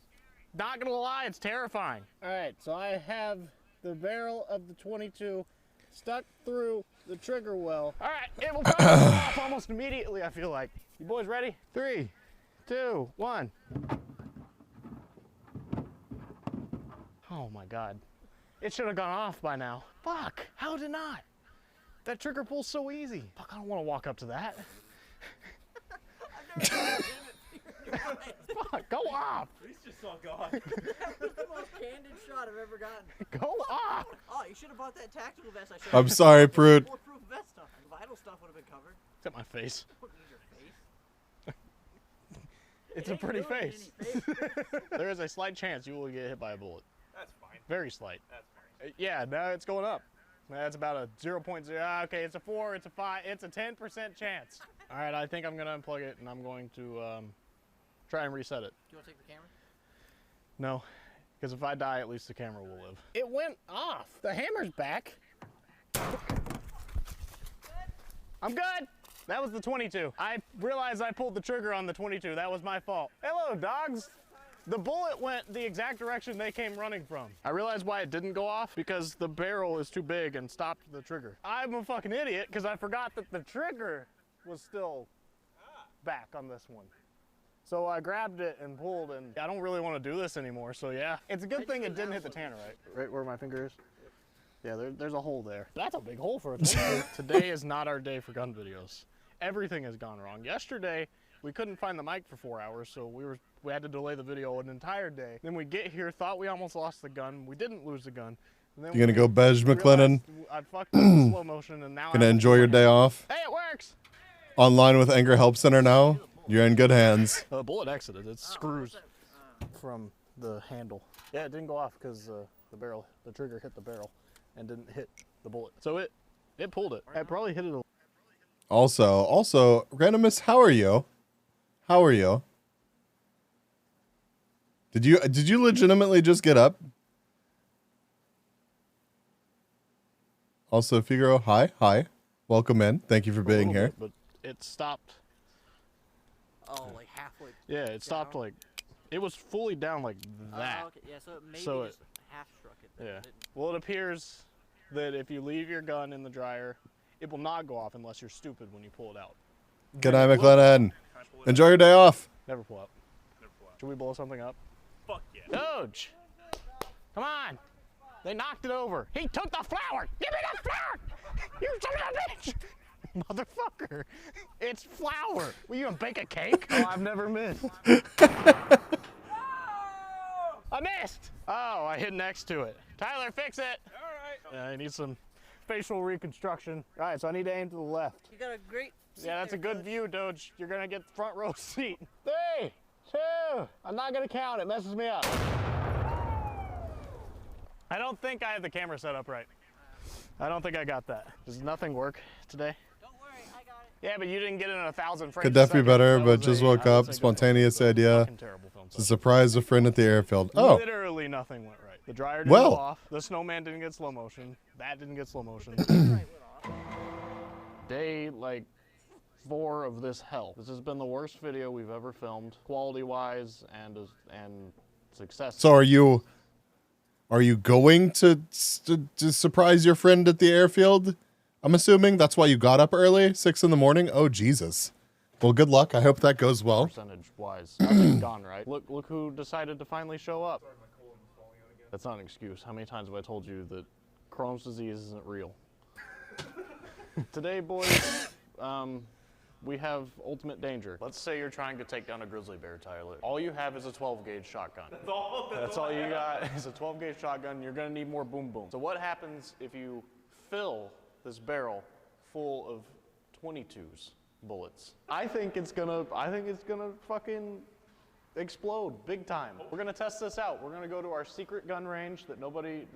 not gonna lie, it's terrifying. All right, so I have the barrel of the 22 stuck through the trigger well. All right, it will probably go off almost immediately, I feel like. You boys ready? 3, 2, 1. Oh my God. It should have gone off by now. Fuck, how did it not? That trigger pull's so easy. Fuck, I don't want to walk up to that. Fuck, go off. He's just all gone. That was the most candid shot I've ever gotten. Go off. Oh, you should have bought that tactical vest I showed I'm you. sorry, Prude. Bulletproof vest on. The vital stuff would have been covered. Except my face. Don't need your face. It's a pretty face. There is a slight chance you will get hit by a bullet. That's fine. Very slight. That's fine. Yeah, no, it's going up. That's about a 0.0. Okay, it's a 4, it's a 5, it's a 10% chance. All right, I think I'm gonna unplug it and I'm going to try and reset it. Do you want to take the camera? No, because if I die, at least the camera will live. It went off. The hammer's back. I'm good. That was the 22. I realized I pulled the trigger on the 22. That was my fault. Hello, dogs. The bullet went the exact direction they came running from. I realized why it didn't go off, because the barrel is too big and stopped the trigger. I'm a fucking idiot because I forgot that the trigger was still back on this one. So I grabbed it and pulled, and I don't really want to do this anymore, so yeah. It's a good thing it didn't hit the tannerite. Right where my finger is? Yeah, there's a hole there. That's a big hole for a thing. Today is not our day for gun videos. Everything has gone wrong. Yesterday, we couldn't find the mic for 4 hours, so we had to delay the video an entire day. Then we get here, thought we almost lost the gun. We didn't lose the gun. And then You're gonna go Bez McLennan. I fucked up in slow motion, and now Gonna enjoy your day off. Hey, it works! Online with Anger Help Center now. You're in good hands. The bullet exited. It screws from the handle. Yeah, it didn't go off because the trigger hit the barrel and didn't hit the bullet. So it pulled it. I probably hit it a Also, Randomus, how are you? How are you? Did you legitimately just get up? Also, Figaro, hi. Welcome in. Thank you for being here. bit, but it stopped. Oh, like halfway. Yeah, it stopped like, it was fully down like that. Okay. Yeah, so it maybe So just half struck it. Yeah. Well, it appears that if you leave your gun in the dryer, it will not go off unless you're stupid when you pull it out. Good night, McLennan. Enjoy your day off. Never pull up. Should we blow something up? Fuck yeah. Doge! Come on! They knocked it over. He took the flour! Give me the flour! You son of a bitch! Motherfucker! It's flour! Will you gonna bake a cake? Oh, I've never missed. I missed! Oh, I hit next to it. Tyler, fix it! Alright. I need some facial reconstruction. Alright, so I need to aim to the left. You got a great. Yeah, that's a good view, Doge. You're gonna get front row seat. 3, 2, I'm not gonna count, it messes me up. I don't think I have the camera set up right. I don't think I got that. Does nothing work today? Don't worry, I got it. Yeah, but you didn't get it in 1,000 frames. Could definitely be better, but just woke up. Spontaneous idea. To surprise a friend at the airfield. Oh. Literally nothing went right. The dryer didn't go off. The snowman didn't get slow motion. That didn't get slow motion. Day like 4 of this hell. This has been the worst video we've ever filmed, quality-wise and success. So are you going to surprise your friend at the airfield? I'm assuming that's why you got up early, 6 in the morning. Oh Jesus. Well, good luck. I hope that goes well. Percentage-wise, I've gone right. Look who decided to finally show up. That's not an excuse. How many times have I told you that Crohn's disease isn't real? Today, boys, we have ultimate danger. Let's say you're trying to take down a grizzly bear, Tyler. All you have is a 12-gauge shotgun. That's all you got is a 12-gauge shotgun. You're gonna need more boom boom. So what happens if you fill this barrel full of 22s bullets? I think it's gonna fucking explode big time. We're gonna test this out. We're gonna go to our secret gun range that nobody,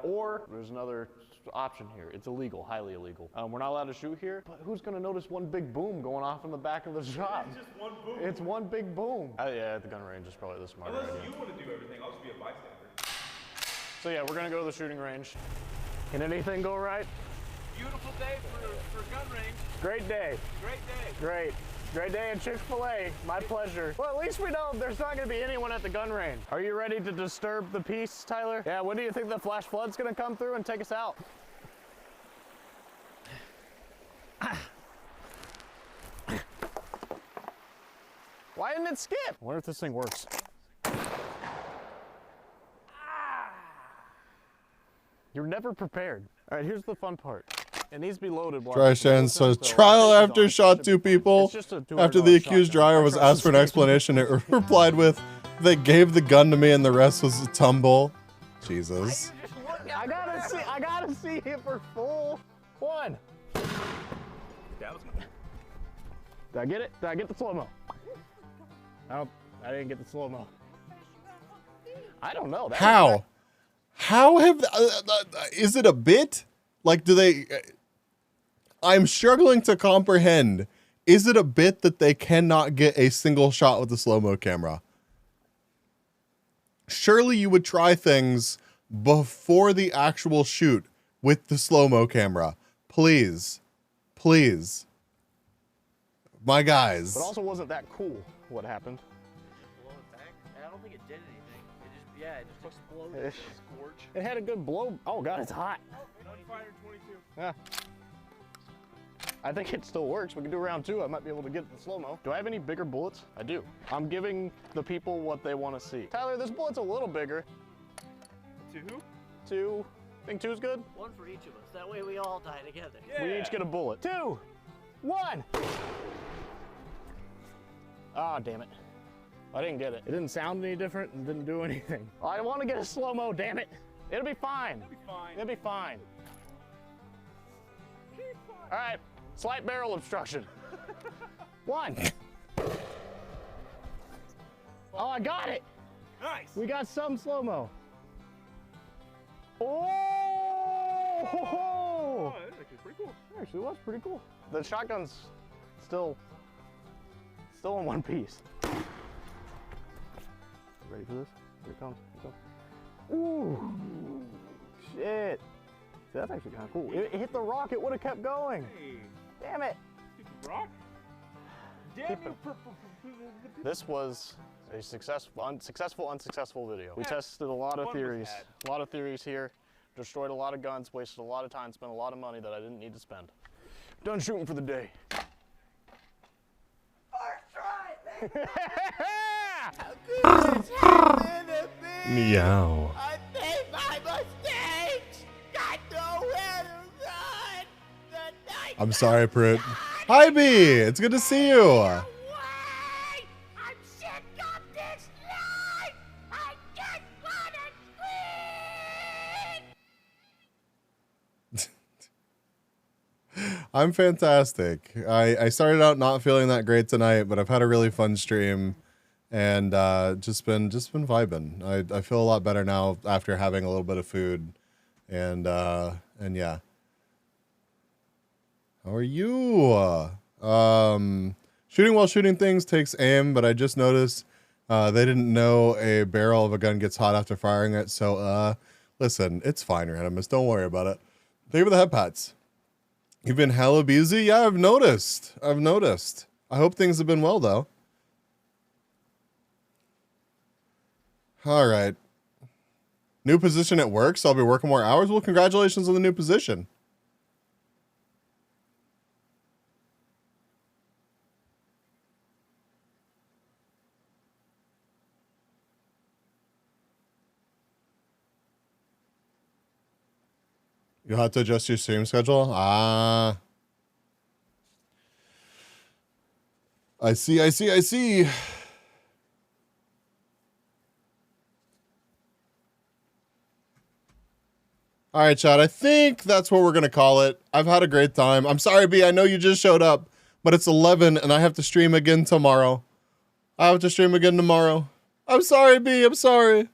or there's another option here. It's illegal, highly illegal. We're not allowed to shoot here, but who's gonna notice one big boom going off in the back of the shop? It's just one boom. It's one big boom. Yeah, the gun range is probably the smarter idea. Unless you want to do everything, I'll just be a bystander. So yeah, we're gonna go to the shooting range. Can anything go right? Beautiful day for gun range. Great day. Great day. Great. Great day at Chick-fil-A. My pleasure. Well, at least we know there's not going to be anyone at the gun range. Are you ready to disturb the peace, Tyler? Yeah, when do you think the flash flood's going to come through and take us out? Why didn't it skip? I wonder if this thing works. You're never prepared. All right, here's the fun part. It needs to be loaded. Dry Shan says, trial after shot 2 people. After the accused dryer was asked for an explanation, it replied with, they gave the gun to me and the rest was a tumble. Jesus. I gotta see it for full one. Did I get it? Did I get the slow-mo? I didn't get the slow-mo. I don't know. How? How have, is it a bit? Like, do they, I'm struggling to comprehend. Is it a bit that they cannot get a single shot with the slow-mo camera? Surely you would try things before the actual shoot with the slow-mo camera. Please. Please. My guys. But also wasn't that cool what happened. Blow it back? I don't think it did anything. It just exploded. It had a good blow. Oh god, it's hot. 522. Yeah. I think it still works. We can do round 2. I might be able to get the slow-mo. Do I have any bigger bullets? I do. I'm giving the people what they want to see. Tyler, this bullet's a little bigger. 2? 2. Think 2's good? One for each of us. That way we all die together. We each get a bullet. 2, 1. Ah, damn it. I didn't get it. It didn't sound any different and didn't do anything. I want to get a slow-mo, damn it. It'll be fine. It'll be fine. It'll be fine. All right, slight barrel obstruction. 1. Oh, I got it. Nice. We got some slow-mo. Oh! Oh, that's actually pretty cool. Actually, it was pretty cool. The shotgun's still in one piece. Ready for this? Here it comes. Here it comes. Ooh! Shit. See, that's actually kind of cool. It hit the rock. It would have kept going. Hey. Damn it. Rock? Damn you. This was a unsuccessful video. We tested a lot of theories. A lot of theories here. Destroyed a lot of guns, wasted a lot of time, spent a lot of money that I didn't need to spend. Done shooting for the day. Meow. I made my mistakes. Got nowhere to run. The night I'm sorry, Pruitt. Hi, B. It's good to see you. I'm sick of this life. I just wanna quit. I'm fantastic. I started out not feeling that great tonight, but I've had a really fun stream and just been vibing. I feel a lot better now after having a little bit of food and yeah. How are you? Shooting while shooting things takes aim, but I just noticed they didn't know a barrel of a gun gets hot after firing it. So listen, it's fine, Randomus. Don't worry about it. Thank you for the head pats. You've been hella busy? Yeah, I've noticed. I hope things have been well, though. All right. New position at work, so I'll be working more hours? Well, congratulations on the new position. You have to adjust your stream schedule? Ah. I see. All right, Chad. I think that's what we're going to call it. I've had a great time. I'm sorry, B. I know you just showed up, but it's 11 and I have to stream again tomorrow. I'm sorry, B. I'm sorry.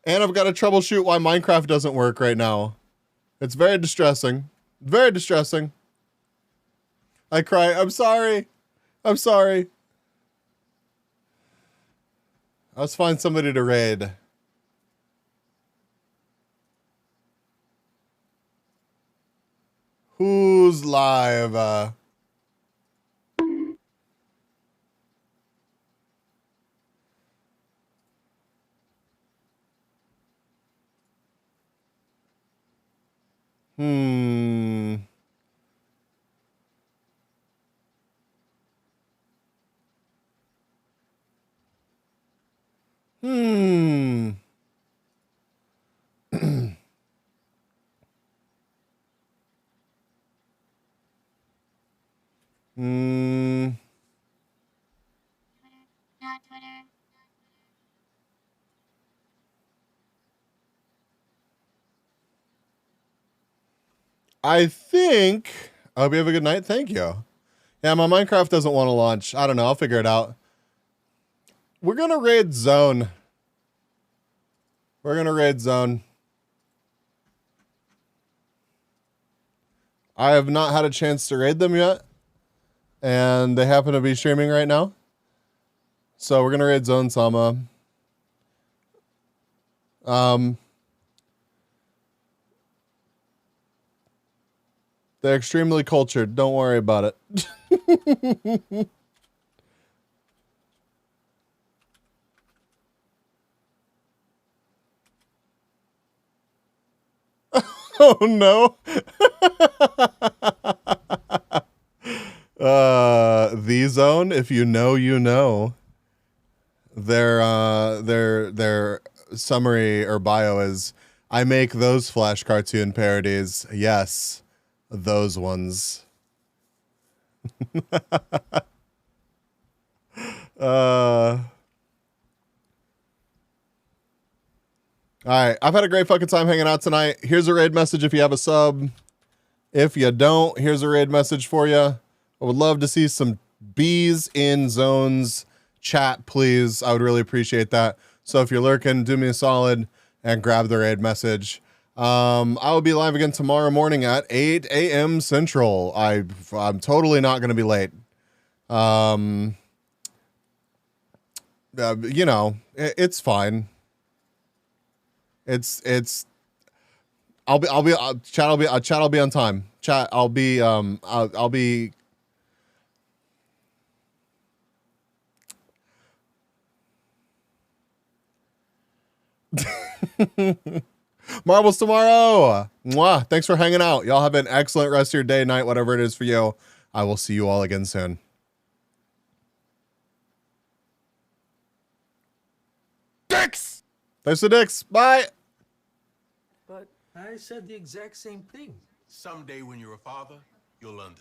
And I've got to troubleshoot why Minecraft doesn't work right now. It's very distressing. Very distressing. I cry. I'm sorry. Let's find somebody to raid. Who's live? I think. I hope you have a good night. Thank you. Yeah, my Minecraft doesn't want to launch. I don't know. I'll figure it out. We're going to raid Zone. I have not had a chance to raid them yet. And they happen to be streaming right now. So we're going to raid Zone Sama. They're extremely cultured. Don't worry about it. Oh no. The Zone, if you know, you know. They're summary or bio is, I make those Flash cartoon parodies. Yes, those ones. All right, I've had a great fucking time hanging out tonight. Here's a raid message if you have a sub. If you don't, here's a raid message for you. I would love to see some bees in zones chat, please. I would really appreciate that. So if you're lurking, do me a solid and grab the raid message. I will be live again tomorrow morning at 8 a.m. Central. I'm totally not going to be late. You know, it's fine. Chat will be on time. Chat, I'll be Marbles tomorrow. Mwah. Thanks for hanging out. Y'all have an excellent rest of your day, night, whatever it is for you. I will see you all again soon. Dicks! Thanks for dicks. Bye. But I said the exact same thing. Someday when you're a father, you'll understand.